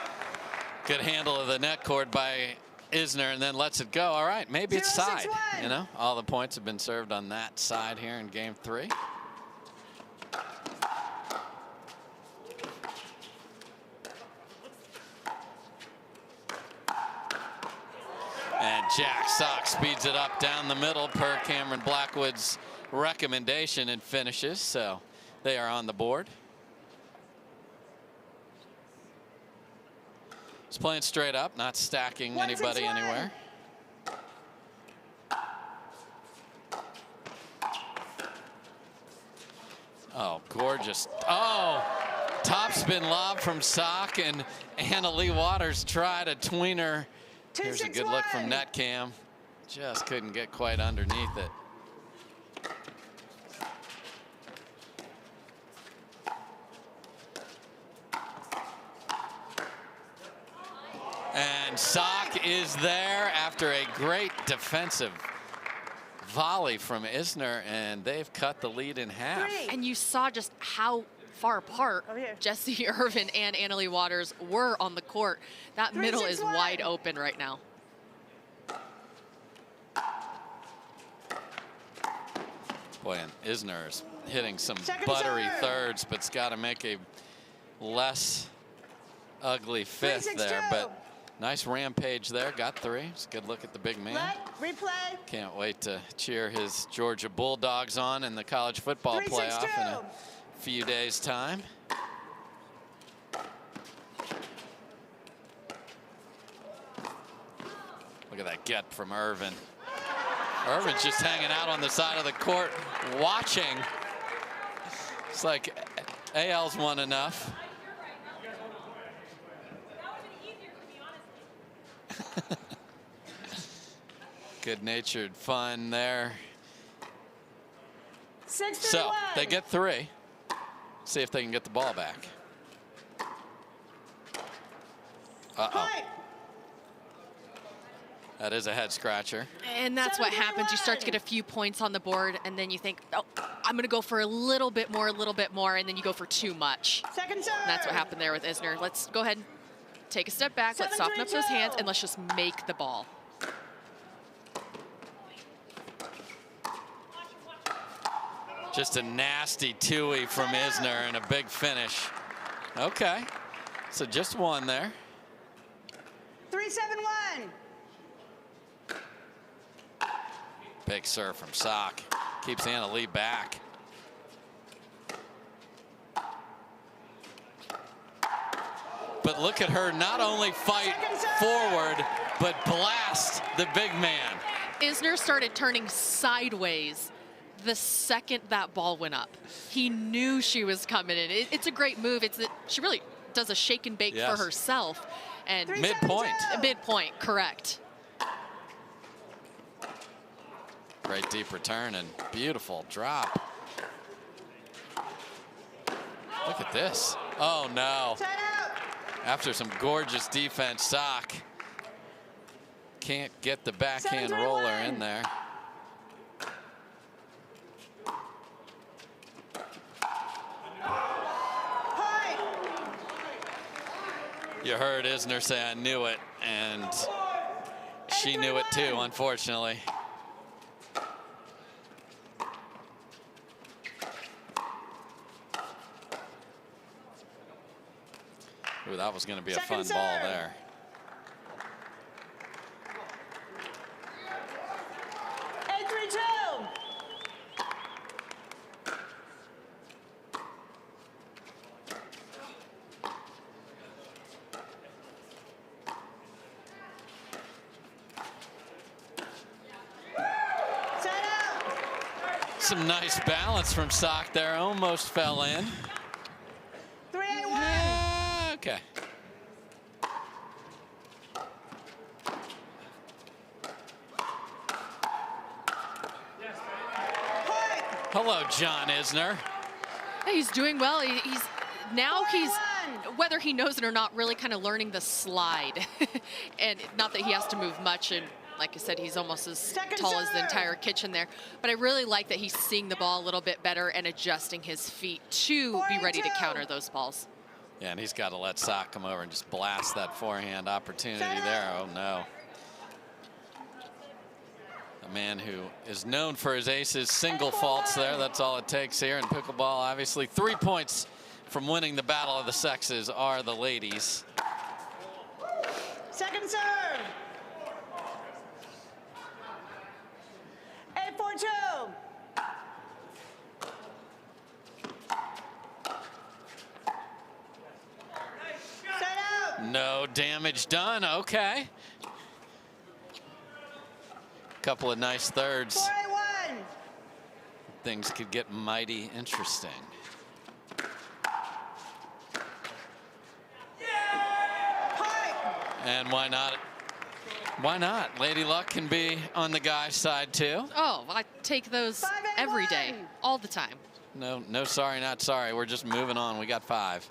Good handle of the net cord by Isner, and then lets it go. All right, maybe it's side. You know, all the points have been served on that side here in game 3. And Jack Sock speeds it up down the middle per Cameron Blackwood's recommendation and finishes. So they are on the board. He's playing straight up, not stacking anybody anywhere. Oh, gorgeous. Oh, topspin lob from Sock, and Leigh Waters tried a tweener. Here's a good look from net cam. Just couldn't get quite underneath it. And Sock is there after a great defensive volley from Isner, and they've cut the lead in half. And you saw just how far apart Jessie, Irvin, and Annalie Waters were on the court. That middle is wide open right now. Boy, and Isner's hitting some buttery thirds, but's got to make a less ugly fifth there. But nice rampage there, got 3. It's a good look at the big man. Replay. Can't wait to cheer his Georgia Bulldogs on in the college football playoff in a few days' time. Look at that get from Irvin. Irvin's just hanging out on the side of the court watching. It's like AL's won enough. Good-natured fun there. 6-1. So they get 3. See if they can get the ball back. Uh-oh. That is a head scratcher. And that's what happens. You start to get a few points on the board, and then you think, oh, I'm going to go for a little bit more, and then you go for too much. Second serve. And that's what happened there with Isner. Let's go ahead and take a step back. Let's soften up those hands, and let's just make the ball. Just a nasty two-y from Isner and a big finish. Okay, so just 1 there. 3-7-1. Big serve from Sock. Keeps Annalie back. But look at her not only fight forward, but blast the big man. Isner started turning sideways the second that ball went up. He knew she was coming in. It's a great move. She really does a shake and bake for herself. And midpoint. Midpoint, correct. Great deep return and beautiful drop. Look at this. Oh no. After some gorgeous defense, Sock can't get the backhand roller in there. You heard Isner say, I knew it, and she knew it too, unfortunately. Ooh, that was going to be a fun ball there. Some nice balance from Sock there. Almost fell in. 3-1. Okay. Hello, John Isner. He's doing well. He's whether he knows it or not, really kind of learning the slide. And not that he has to move much, and like I said, he's almost as tall as the entire kitchen there. But I really like that he's seeing the ball a little bit better and adjusting his feet to be ready to counter those balls. Yeah, and he's got to let Sock come over and just blast that forehand opportunity there. Oh, no. A man who is known for his aces, single faults there. That's all it takes here in pickleball. Obviously, 3 points from winning the battle of the sexes are the ladies. Second serve. 8-4-2. No damage done. Okay. Couple of nice thirds. 4-1. Things could get mighty interesting. And why not? Why not? Lady Luck can be on the guy's side too. Oh, I take those every day, all the time. No, sorry, not sorry. We're just moving on. We got 5.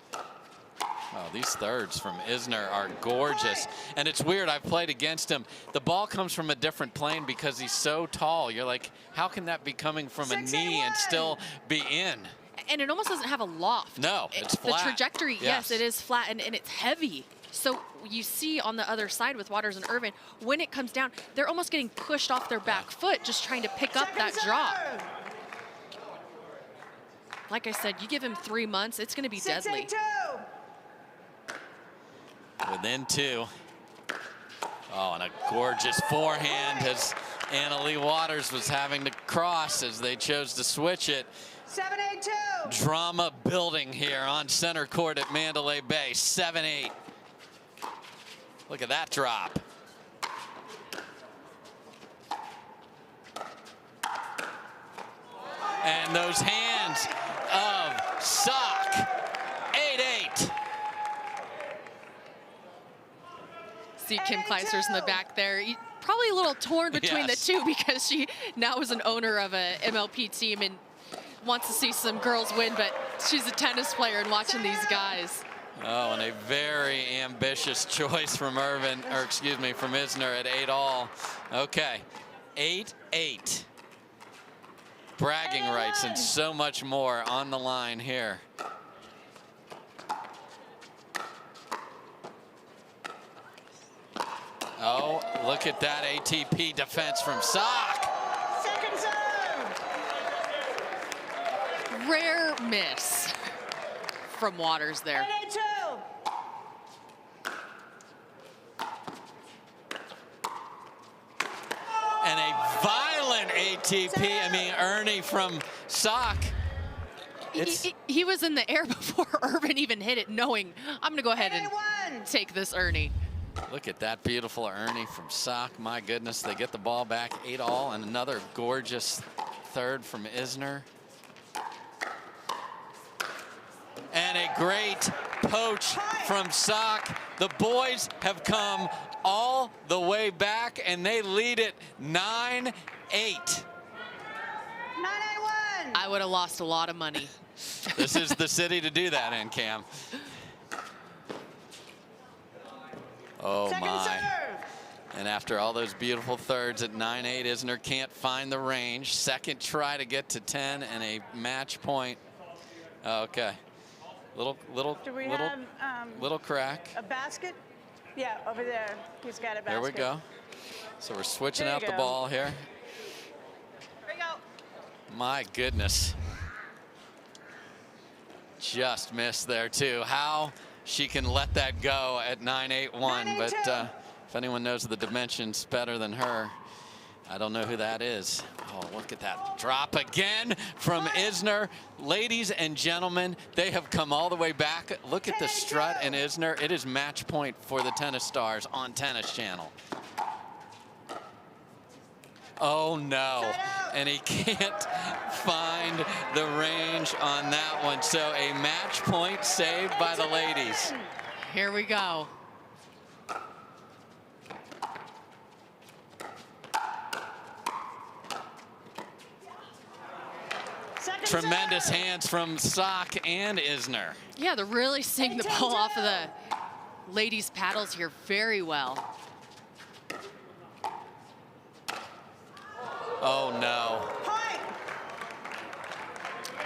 Oh, these thirds from Isner are gorgeous. And it's weird, I've played against him. The ball comes from a different plane because he's so tall. You're like, how can that be coming from a knee and still be in? And it almost doesn't have a loft. No, it's flat. The trajectory, yes, it is flat, and it's heavy. So you see on the other side with Waters and Irvin, when it comes down, they're almost getting pushed off their back foot, just trying to pick up that drop. Like I said, you give him 3 months, it's going to be deadly. Within 2. Oh, and a gorgeous forehand as Leigh Waters was having to cross as they chose to switch it. 7-8-2. Drama building here on center court at Mandalay Bay. 7-8. Look at that drop. And those hands of Sock. 8-8. See Kim Kleister's in the back there. Probably a little torn between the two because she now is an owner of a MLP team and wants to see some girls win, but she's a tennis player and watching these guys. Oh, and a very ambitious choice from Irvin, or excuse me, from Isner at 8-all. Okay, 8-8. Bragging rights and so much more on the line here. Oh, look at that ATP defense from Sock. Second serve. Rare miss from Waters there. 8-2. And a violent ATP. I mean, Ernie from Sock. He was in the air before Irvin even hit it, knowing I'm going to go ahead and take this Ernie. Look at that beautiful Ernie from Sock. My goodness, they get the ball back 8-all, and another gorgeous third from Isner. And a great poach from Sock. The boys have come all the way back, and they lead it 9-8. 9-8-1. I would have lost a lot of money. This is the city to do that in, Cam. Oh my. And after all those beautiful thirds at 9-8, Isner can't find the range. Second try to get to 10 and a match point. Okay. Little crack. A basket? Yeah, over there. He's got a basket. There we go. So we're switching out the go. ball here. There you go. My goodness. Just missed there too. How she can let that go at 9-8-1, but if anyone knows the dimensions better than her, I don't know who that is. Oh, look at that drop again from Isner. Ladies and gentlemen, they have come all the way back. Look at the strut in Isner. It is match point for the Tennis Stars on Tennis Channel. Oh no, and he can't find the range on that one. So a match point saved by the ladies. Here we go. Tremendous hands from Sock and Isner. Yeah, they're really seeing the ball off of the ladies' paddles here very well. Oh no.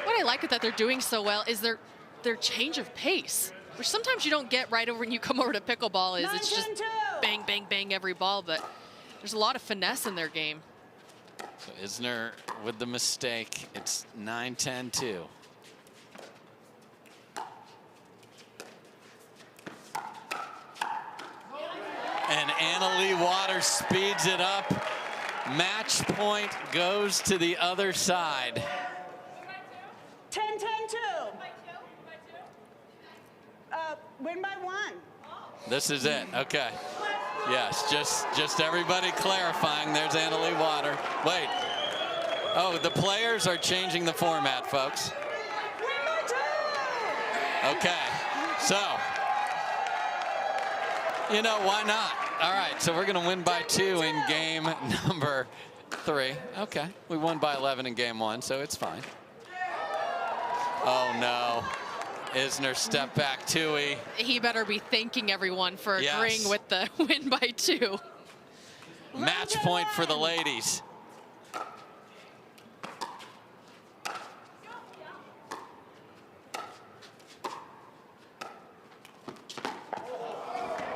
What I like that they're doing so well is their change of pace, which sometimes you don't get right over when you come over to pickleball. It's just bang, bang, bang every ball, but there's a lot of finesse in their game. So Isner with the mistake. It's 9-10-2. And Leigh Waters speeds it up. Match point goes to the other side. 10-10-2. Win by 1. This is it. Okay. Yes, just everybody clarifying. There's Leigh Waters. Wait. Oh, the players are changing the format, folks. Okay. So, you know, why not? All right, so we're going to win by 2 in game number 3. Okay, we won by 11 in game 1, so it's fine. Oh, no. Isner step back two-y. He better be thanking everyone for agreeing Yes. with the win by 2. Match point for the ladies.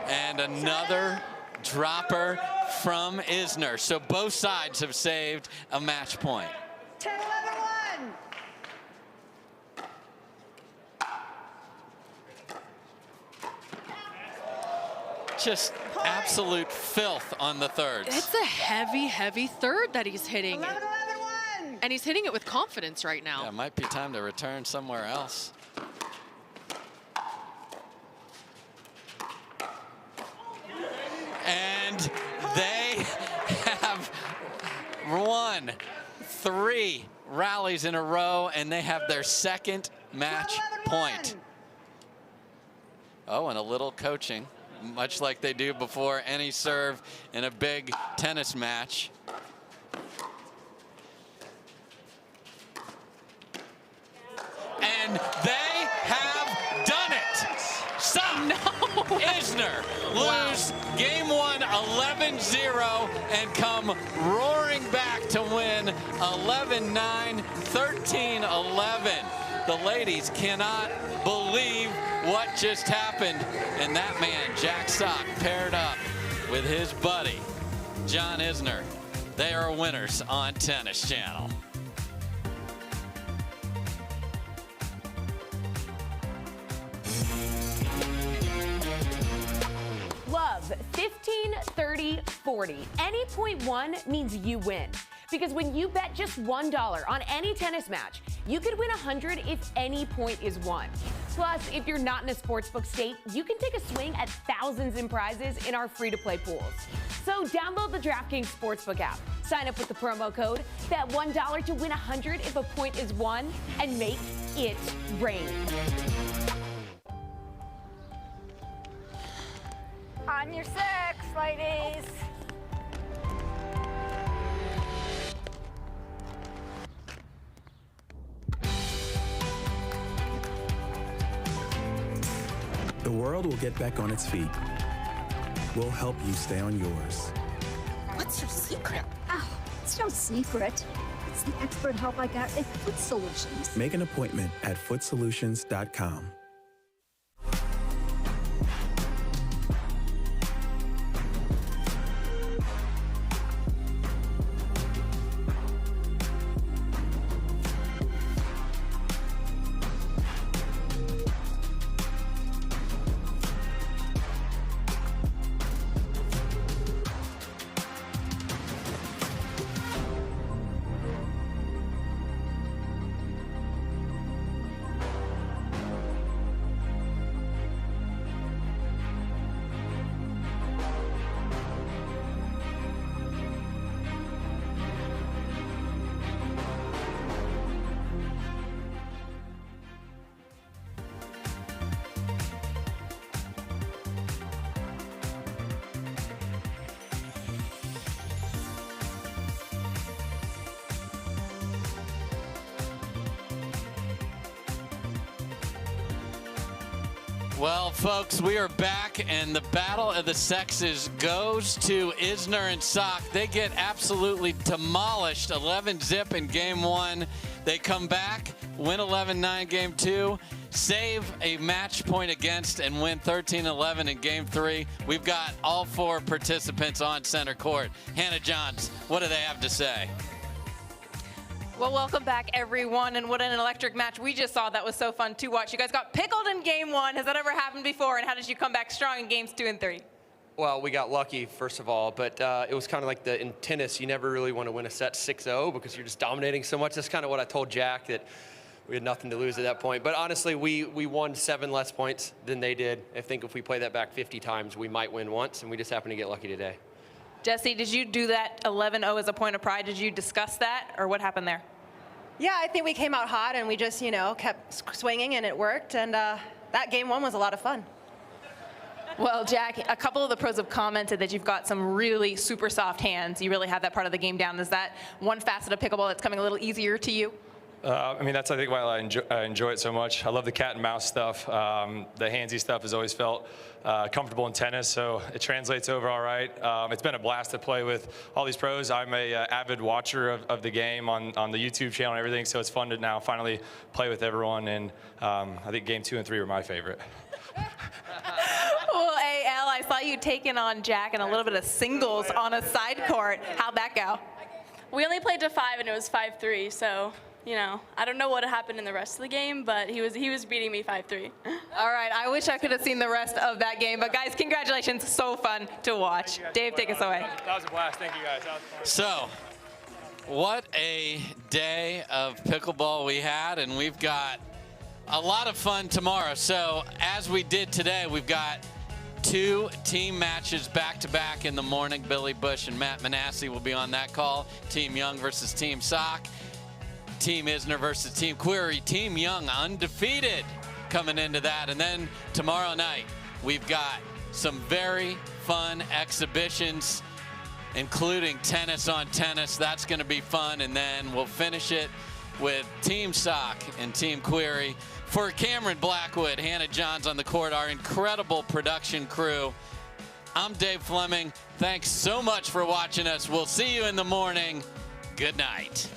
And another dropper from Isner. So both sides have saved a match point. 10-11-1. Just absolute filth on the thirds. It's a heavy, heavy third that he's hitting. 11-11-1. And he's hitting it with confidence right now. Yeah, it might be time to return somewhere else. And they have won 3 rallies in a row, and they have their second match point. Oh, and a little coaching, much like they do before any serve in a big tennis match. And they have done it. Stop. No. Isner lose game 1 11-0 and come roaring back to win 11-9, 13-11. The ladies cannot believe what just happened. And that man, Jack Sock, paired up with his buddy, John Isner. They are winners on Tennis Channel. Love 15, 30, 40. Any point won means you win. Because when you bet just $1 on any tennis match, you could win 100 if any point is won. Plus, if you're not in a sportsbook state, you can take a swing at thousands in prizes in our free-to-play pools. So download the DraftKings Sportsbook app, sign up with the promo code, bet $1 to win 100 if a point is won, and make it rain. On your 6, ladies. The world will get back on its feet. We'll help you stay on yours. What's your secret? Oh, it's no secret. It's the expert help I got at Foot Solutions. Make an appointment at footsolutions.com. Well, folks, we are back, and the battle of the sexes goes to Isner and Sock. They get absolutely demolished, 11-zip in game 1. They come back, win 11-9 game 2, save a match point against, and win 13-11 in game 3. We've got all 4 participants on center court. Hannah Johns, what do they have to say? Well, welcome back, everyone, and what an electric match we just saw. That was so fun to watch. You guys got pickled in game 1. Has that ever happened before, and how did you come back strong in games 2 and 3? Well, we got lucky, first of all, but it was kind of like in tennis, you never really want to win a set 6-0 because you're just dominating so much. That's kind of what I told Jack, that we had nothing to lose at that point. But honestly, we won 7 less points than they did. I think if we play that back 50 times, we might win once, and we just happened to get lucky today. Jessie, did you do that 11-0 as a point of pride? Did you discuss that, or what happened there? Yeah, I think we came out hot and we just, kept swinging and it worked. And that game 1 was a lot of fun. Well, Jack, a couple of the pros have commented that you've got some really super soft hands. You really have that part of the game down. Is that one facet of pickleball that's coming a little easier to you? I mean, that's, I think, why I enjoy it so much. I love the cat and mouse stuff. The handsy stuff has always felt comfortable in tennis, so it translates over all right. It's been a blast to play with all these pros. I'm a avid watcher of the game on the YouTube channel and everything, so it's fun to now finally play with everyone, and I think game 2 and 3 were my favorite. Well, AL, I saw you taking on Jack in a little bit of singles on a side court. How'd that go? We only played to 5 and it was 5-3, so, you know, I don't know what happened in the rest of the game, but he was beating me 5-3. All right, I wish I could have seen the rest of that game, but guys, congratulations, so fun to watch. Dave, take us away. That was a blast, thank you guys. That was fun. So, what a day of pickleball we had, and we've got a lot of fun tomorrow. So, as we did today, we've got 2 team matches back-to-back in the morning. Billy Bush and Matt Manassi will be on that call. Team Young versus Team Sock. Team Isner versus Team Querrey. Team Young undefeated coming into that. And then tomorrow night, we've got some very fun exhibitions, including tennis on tennis. That's going to be fun. And then we'll finish it with Team Sock and Team Querrey. For Cameron Blackwood, Hannah Johns on the court, our incredible production crew, I'm Dave Fleming. Thanks so much for watching us. We'll see you in the morning. Good night.